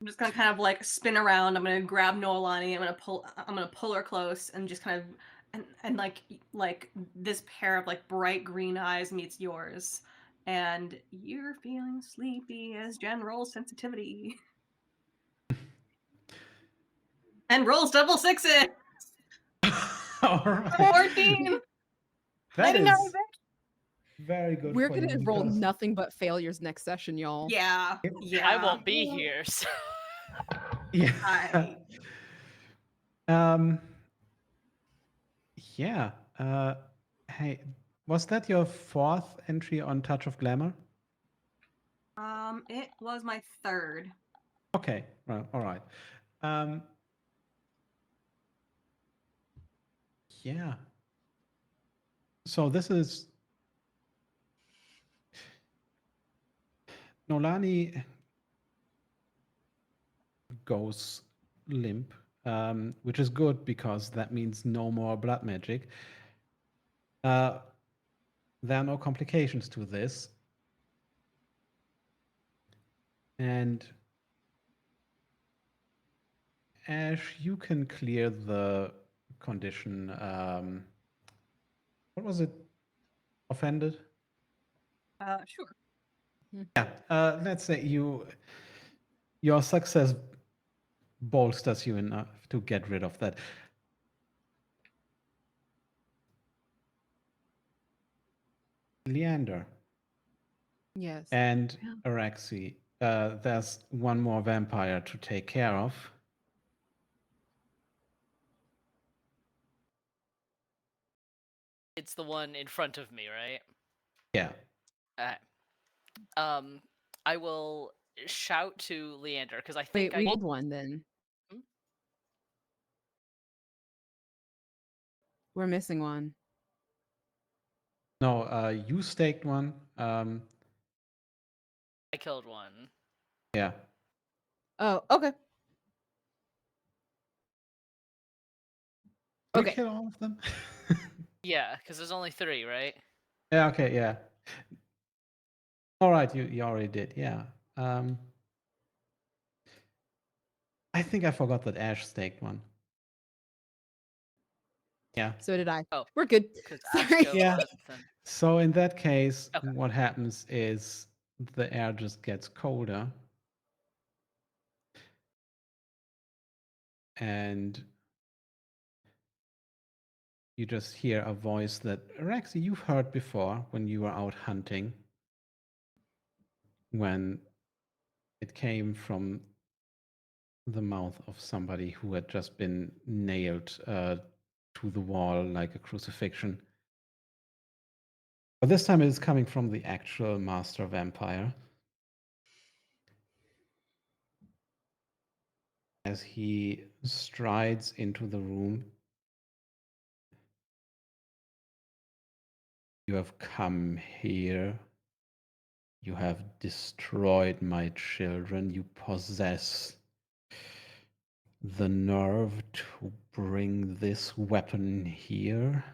I'm just gonna kind of like spin around. I'm gonna grab Noelani. I'm gonna pull her close and just kind of and like this pair of like bright green eyes meets yours, and you're feeling sleepy as general sensitivity. And rolls double sixes. All right. 14. That 99, is bitch. very good We're for gonna you roll because nothing but failures next session, y'all. Yeah. Yeah. I won't be here. So. yeah. I um yeah. Hey, was that your fourth entry on Touch of Glamour? it was my third. Okay, well, all right. Um, yeah. So this is Nolani goes limp, which is good because that means no more blood magic. There are no complications to this. And Ash, you can clear the condition. What was it? Offended? Sure. Yeah. Let's say your success bolsters you enough to get rid of that. Leander Yes. and Yeah. Araxi, there's one more vampire to take care of. It's the one in front of me, right? Yeah. Okay. I will shout to Leander because I Wait, think we need one then. Hmm? We're missing one. No, you staked one. I killed one. Yeah. Oh, okay. We Okay. kill all of them. Yeah, because there's only 3, right? Yeah. Okay. Yeah. All right. You already did. Yeah. I think I forgot that Ash staked one. Yeah. So did I. Oh, We're good. because Sorry. Yeah. then. So in that case, Okay. what happens is the air just gets colder. And you just hear a voice that, Rexy, you've heard before when you were out hunting, when it came from the mouth of somebody who had just been nailed to the wall like a crucifixion. But this time it is coming from the actual master vampire. As he strides into the room, you have come here. You have destroyed my children. You possess the nerve to bring this weapon here.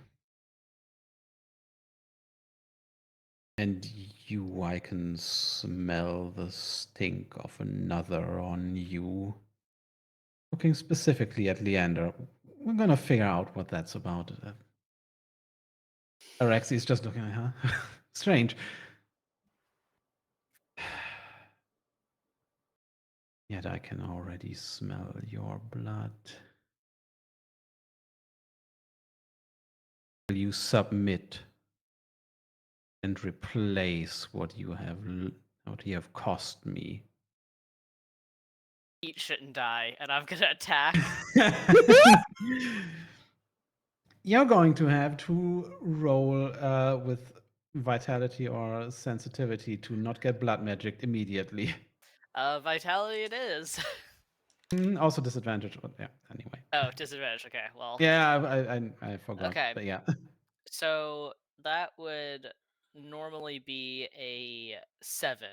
And you, I can smell the stink of another on you. Looking specifically at Leander, we're gonna figure out what that's about. Araxi is just looking at her. Strange. Yet I can already smell your blood. Will you submit and replace what you have cost me? Eat shit and die, and I'm gonna attack. You're going to have to roll with vitality or sensitivity to not get blood magic immediately. Vitality it is. Also disadvantage, but yeah, anyway. Oh, disadvantage. Okay, well. Yeah, I forgot. Okay. But yeah. So that would normally be a 7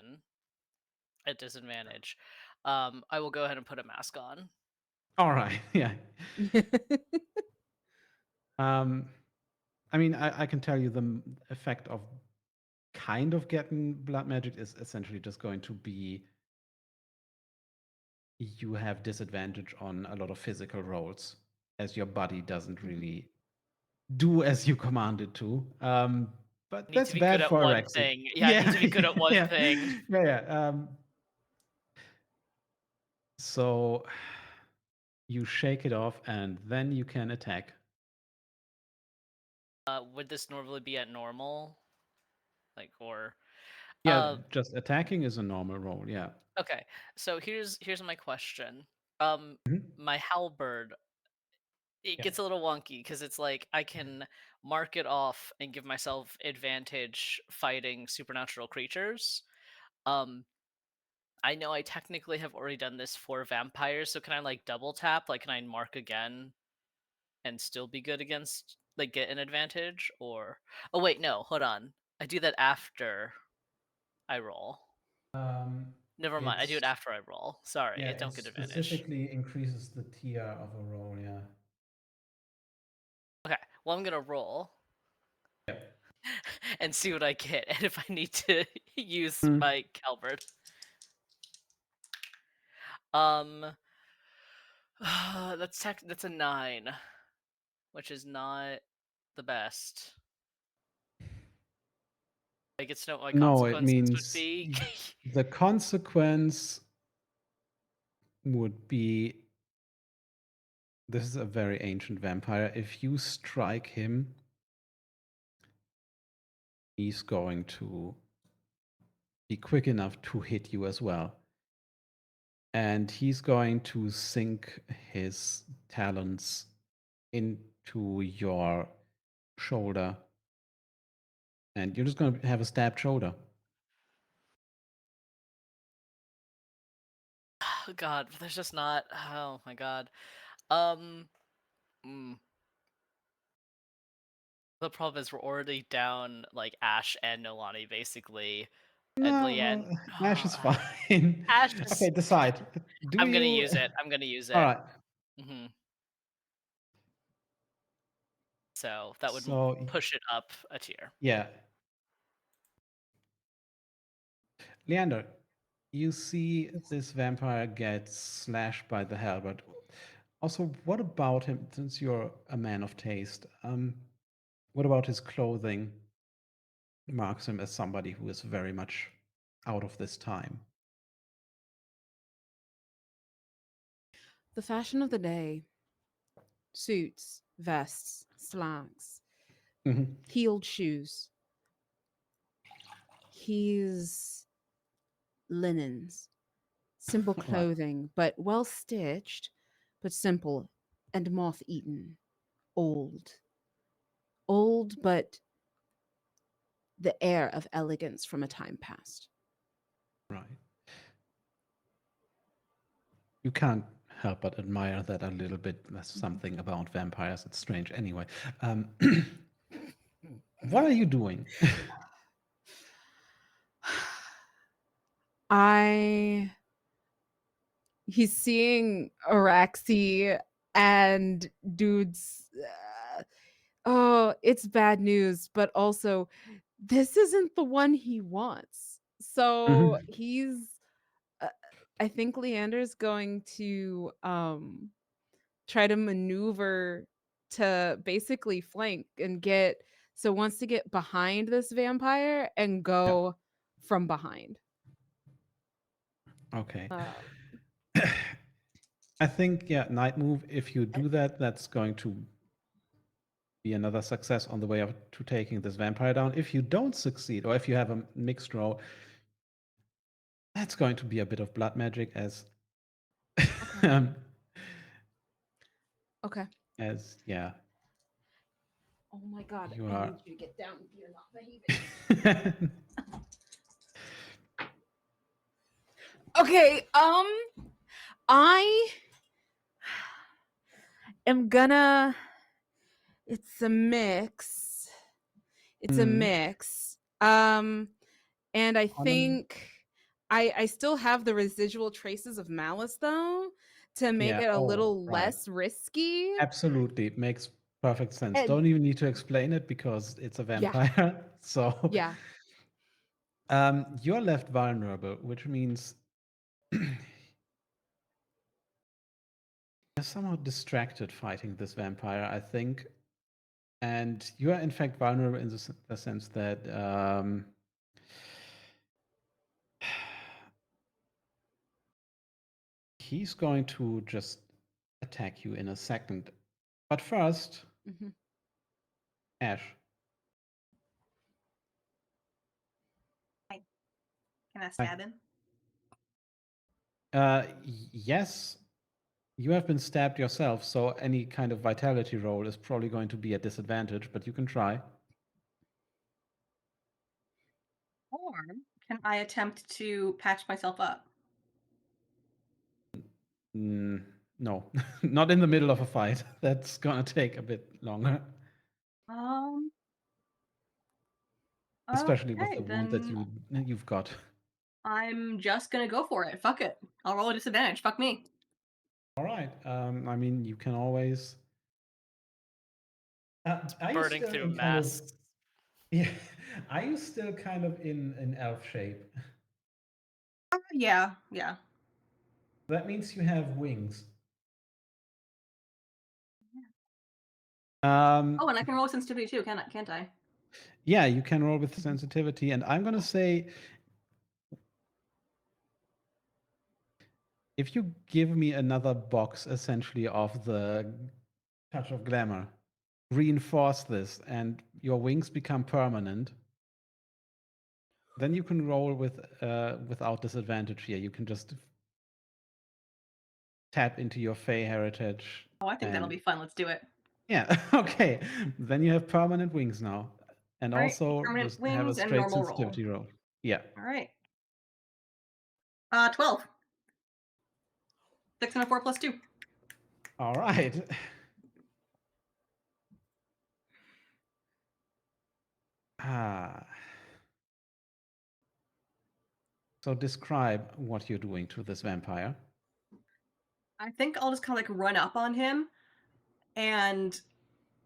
at disadvantage. I will go ahead and put a mask on. All right. Yeah. I mean, I can tell you the effect of kind of getting blood magic is essentially just going to be you have disadvantage on a lot of physical rolls as your body doesn't really do as you command it to. But Need that's to be good bad at for one Rexy. thing. Yeah, I need Yeah, to be good at one yeah, thing. yeah. So you shake it off, and then you can attack. Would this normally be at normal? Like, or Yeah, uh just attacking is a normal roll. Yeah. okay. So here's my question. Mhm. My halberd, it Yeah. gets a little wonky because it's like I can mark it off and give myself advantage fighting supernatural creatures. Um, I know I technically have already done this for vampires, so can I like double tap? Like, can I mark again and still be good against, like, get an advantage? Or oh wait, no, hold on. I do that after I roll. Um, Never mind. I do it it's after I roll. Sorry, yeah, I it don't get advantage. specifically increases the tier of a roll. Yeah. Okay, well I'm gonna roll Yeah. and see what I get, and if I need to use Mm. my halberd. Um, that's a 9, which is not the best. I get to know what my No, it consequences would means be. the consequence would be this is a very ancient vampire. If you strike him, he's going to be quick enough to hit you as well. And he's going to sink his talons into your shoulder. And you're just going to have a stabbed shoulder. Oh God, there's just not. Oh my God. Um, mm. The problem is we're already down like Ash and Nolani basically, and Leanne. No, Ash is fine. Ash is. Okay, decide. Do I'm gonna you? use it. I'm gonna use All it. right. hmm So that would So, push it up a tier. yeah. Leander, you see this vampire get slashed by the halberd. Also, what about him, since you're a man of taste? What about his clothing marks him as somebody who is very much out of this time? The fashion of the day: suits, vests, slacks, Mhm. heeled shoes. He's linens, simple Right, clothing, but well stitched, but simple and moth eaten. Old. Old, but the air of elegance from a time past. right. You can't help but admire that a little bit. There's something about vampires. It's strange. Anyway, um, what are you doing? I He's seeing Araxi and dudes. Oh, it's bad news, but also this isn't the one he wants. So Mhm. uh, I think Leander's going to try to maneuver to basically flank and get, so wants to get behind this vampire and Yeah. go from behind. Okay. Uh, I think, yeah, night move. If you do that, that's going to be another success on the way of, to taking this vampire down. If you don't succeed, or if you have a mixed roll, that's going to be a bit of blood magic as, okay. um, Okay. as yeah, Oh my god, you I are. need you to get down. You're not behaving. Okay, I am gonna, it's a mix. It's a Mm, mix. And I on think I still have the residual traces of malice though to make yeah. it a Oh, little right. less risky. Absolutely, it makes perfect sense. And Don't even need to explain it because it's a yeah, vampire. So, yeah. You're left vulnerable, which means you're somehow distracted fighting this vampire, I think. And you are in fact vulnerable in the sense that he's going to just attack you in a second. But first, Mhm. Ash, Can I stab him? yes, you have been stabbed yourself, so any kind of vitality roll is probably going to be at disadvantage, but you can try. Or can I attempt to patch myself up? No, not in the middle of a fight. That's gonna take a bit longer, Um. especially with Okay, the wound that then you've got. I'm just gonna go for it. Fuck it. I'll roll a disadvantage. Fuck me. All right. I mean, you can always. Are you Burning still through in kind of? masks. Yeah. Are you still kind of in elf shape? Yeah, yeah. That means you have wings. Um, Oh, and I can roll sensitivity too, can't I? yeah, you can roll with sensitivity, and I'm gonna say if you give me another box, essentially of the touch of glamour, reinforce this, and your wings become permanent. Then you can roll with without disadvantage here. You can just tap into your Fey heritage. Oh, I think that'll And be fun. Let's do it. yeah, okay. Then you have permanent wings now. And All right, also permanent just have a wings and straight normal roll. sensitivity roll. Yeah. All right. 12. 6 and a 4 plus 2. All right. Ah. So describe what you're doing to this vampire. I think I'll just kind of like run up on him and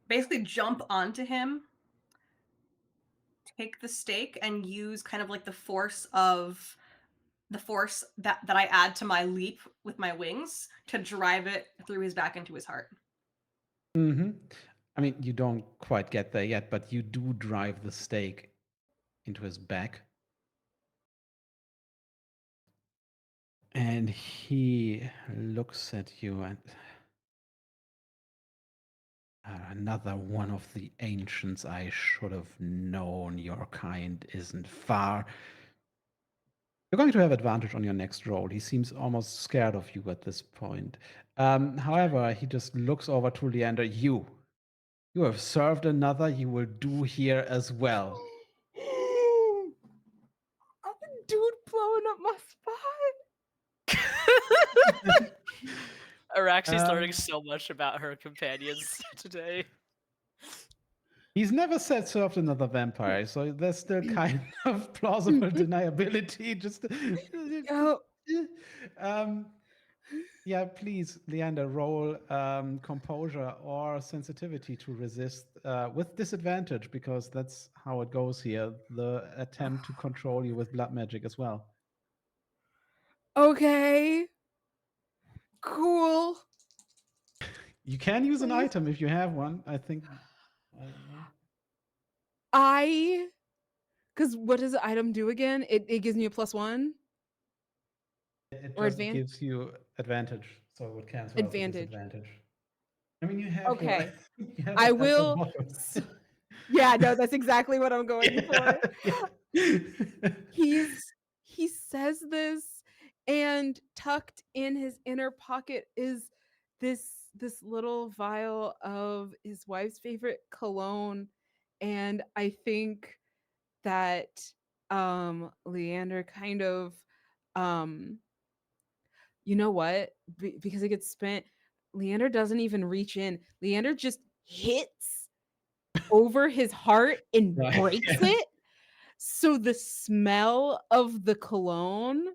basically jump onto him, take the stake, and use kind of like the force that I add to my leap with my wings to drive it through his back into his heart. Mm-hmm. I mean, you don't quite get there yet, but you do drive the stake into his back. And he looks at you and another one of the ancients I should have known. Your kind isn't far. You're going to have advantage on your next roll. He seems almost scared of you at this point. However, he just looks over to Leander. You have served another. You will do here as well. Dude blowing up my spine. Araxi's Um, learning so much about her companions today. He's never said served another vampire, so there's still kind of plausible deniability. Just, Yo. um, yeah, please, Leander, roll composure or sensitivity to resist with disadvantage because that's how it goes here. The attempt to control you with blood magic as well. Okay. Cool. You can use an Please. item if you have one. I think. I don't know. Because what does the item do again? It gives me a +1 It or just gives you advantage, so it would cancel out the advantage. disadvantage. I mean, you have your Okay. you have I it at the will. bottom. Yeah, no, that's exactly what I'm going for. Yeah. He says this, and tucked in his inner pocket is this little vial of his wife's favorite cologne, and I think that Leander kind of um you know what? Because it gets spent, Leander doesn't even reach in. Leander just hits over his heart and Right. breaks it. So the smell of the cologne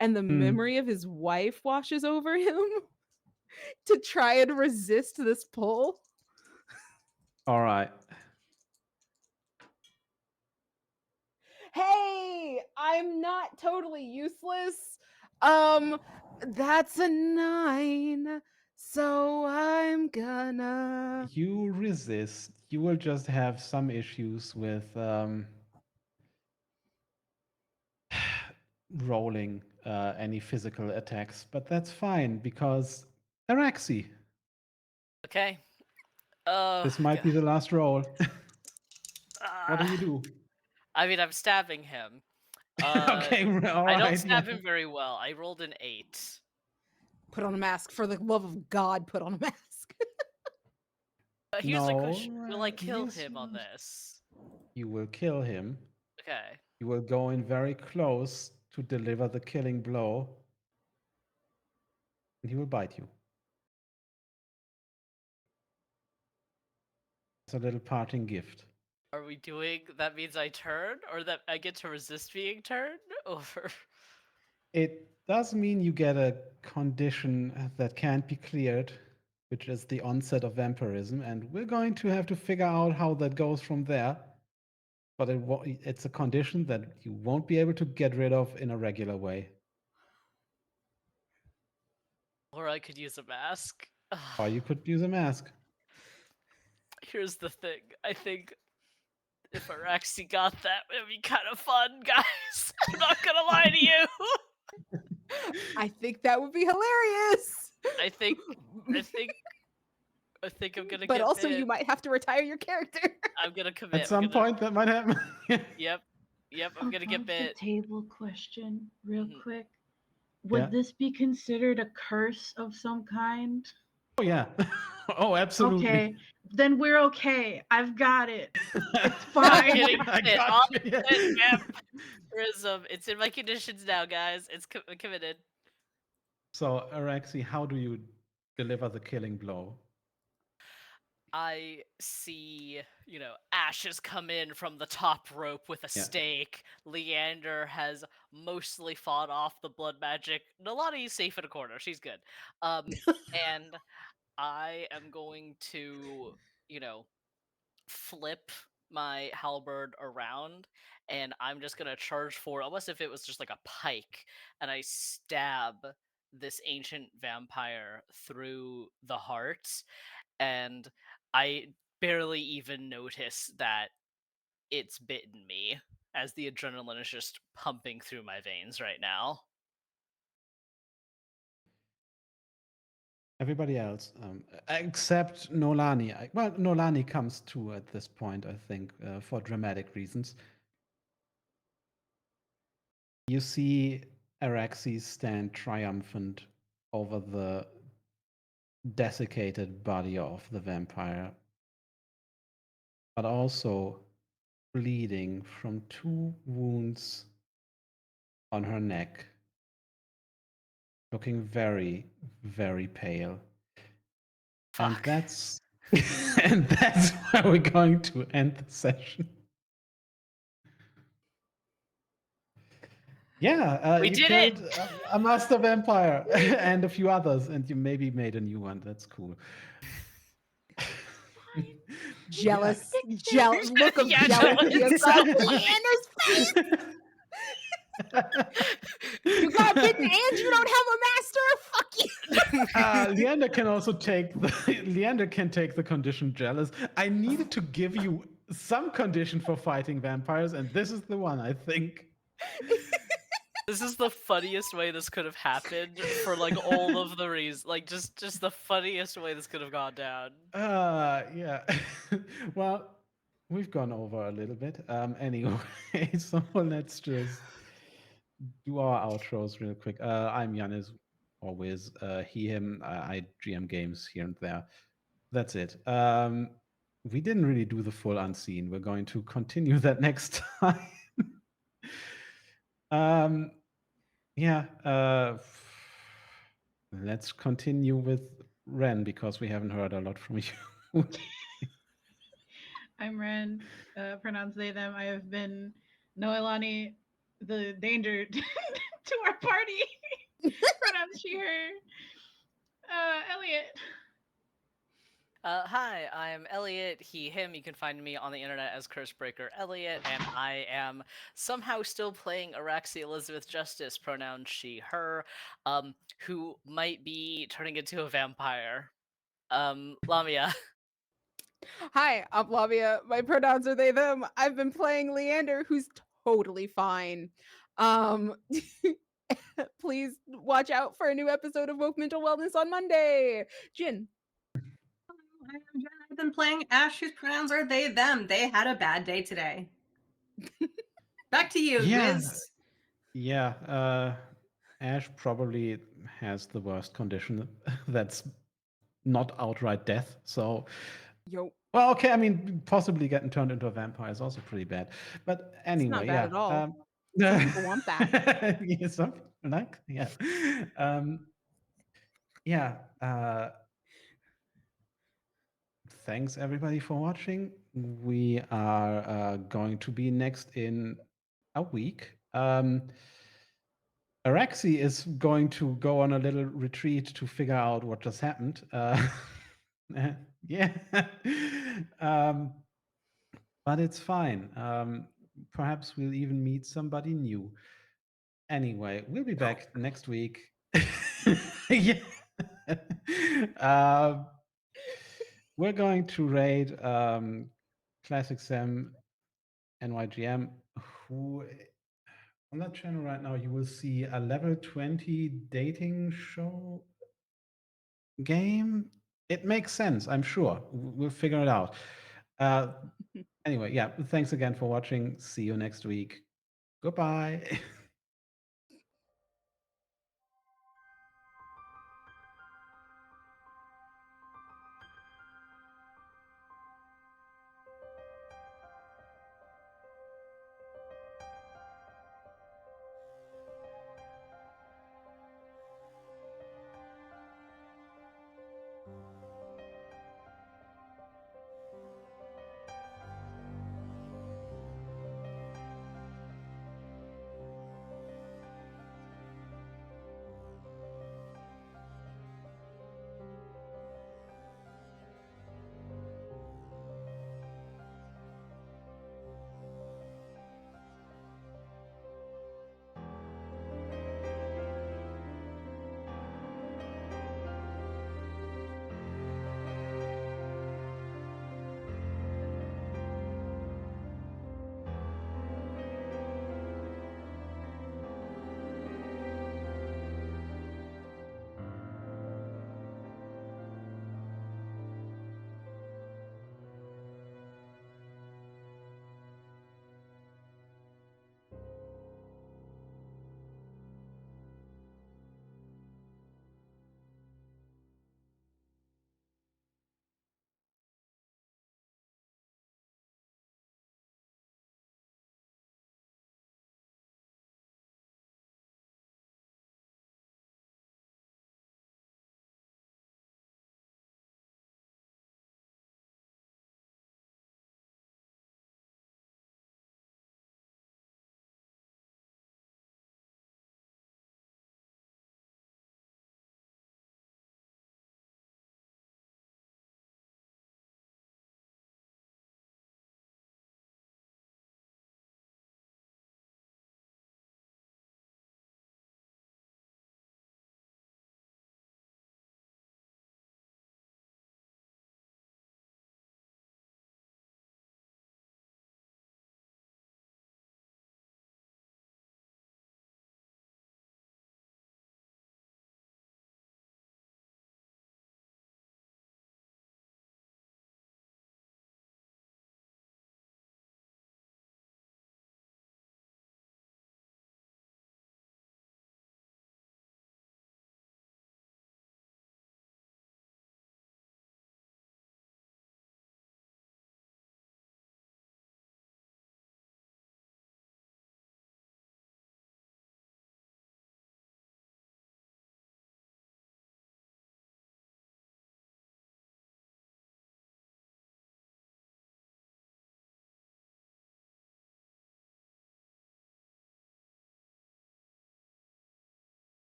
and the Mm. memory of his wife washes over him to try and resist this pull. All right. Hey, I'm not totally useless. That's a 9. So I'm gonna. You resist. You will just have some issues with rolling any physical attacks, but that's fine because Araxi, Okay. Oh this might be god. the last roll. What do Ah. you do? I mean, I'm stabbing him. Okay, all I don't right, yeah. stab him very well. I rolled an 8. Put on a mask. For the love of God, put on a mask. Here's the No, question: will I kill yes, him on this? you will kill him. Okay. You will go in very close to deliver the killing blow, and he will bite you. It's a little parting gift. Are we doing? That means I turn, or that I get to resist being turned, or? It does mean you get a condition that can't be cleared, which is the onset of vampirism, and we're going to have to figure out how that goes from there. But it's a condition that you won't be able to get rid of in a regular way. Or I could use a mask. Or you could use a mask. Here's the thing. I think if Araxi got that, it'd be kind of fun, guys. I'm not gonna lie to you. I think that would be hilarious. I think, I think, I think I'm gonna But get also, bit. you might have to retire your character. I'm gonna commit. At some point, that might happen. Yep. Yep. I'm gonna get Above the bit. table question, real Mhm. quick. Would Yeah. this be considered a curse of some kind? Oh, yeah. Oh, absolutely. Okay, then we're okay. I've got it. It's I'm fine. getting I bit. got On you. Yeah. it, vampirism. It's in my conditions now, guys. It's committed. So, Araxi, how do you deliver the killing blow? I see, ashes come in from the top rope with a Yeah. stake. Leander has mostly fought off the blood magic. Nalani's safe in a corner. She's good. And I am going to, flip my halberd around, and I'm just gonna charge forward, almost if it was just like a pike, and I stab this ancient vampire through the heart, and I barely even notice that it's bitten me as the adrenaline is just pumping through my veins right now. Everybody else, except Nolani. Well, Nolani comes to at this point, I think, for dramatic reasons. You see Araxes stand triumphant over the desiccated body of the vampire, but also bleeding from 2 wounds on her neck, looking very, very pale. And Fuck. that's and that's where we're going to end the session. Yeah, We you did it! killed a master vampire and a few others, and you maybe made a new one. That's cool. Jealous, jealous, look of Yeah, jealousy jealous. across Leander's face. You got bitten and you don't have a master. Fuck you. Leander can also take Leander can take the condition jealous. I needed to give you some condition for fighting vampires, and this is the one, I think. This is the funniest way this could have happened for like all of the reasons. Like just the funniest way this could have gone down. Yeah. Well, we've gone over a little bit. Anyway, so let's just do our outros real quick. I'm Jan, as always. He, him. I GM games here and there. That's it. We didn't really do the full unseen. We're going to continue that next time. Yeah. Let's continue with Ren because we haven't heard a lot from you. I'm Ren, pronounce they, them. I have been Noelani, the danger to our party, pronounce she, her. Elliot. Hi, I'm Elliot, he, him. You can find me on the internet as Cursebreaker Elliot, and I am somehow still playing Araxi Elizabeth Justice, pronoun she, her, who might be turning into a vampire. Lamia. Hi, I'm Lavia. My pronouns are they, them. I've been playing Leander, who's totally fine. Um, please watch out for a new episode of Woke Mental Wellness on Monday. Jin. I am Jen. I've been playing Ash, whose pronouns are they, them. They had a bad day today. Back to you, Yeah, Grizz. yeah. Ash probably has the worst condition. That's not outright death. So, Yo, well, okay. I mean, possibly getting turned into a vampire is also pretty bad. But it's not anyway, bad yeah. at all. Some people want that. Yeah, yeah. Um, yeah. Thanks everybody for watching. We are going to be next in a week. Araxi is going to go on a little retreat to figure out what just happened. Yeah. um, but it's fine. Perhaps we'll even meet somebody new. Anyway, we'll be back next week. Yeah. Um, we're going to raid Classic Sam NYGM, who on that channel right now you will see a level 20 dating show game. It makes sense, I'm sure. We'll figure it out. Anyway, yeah, thanks again for watching. See you next week. Goodbye.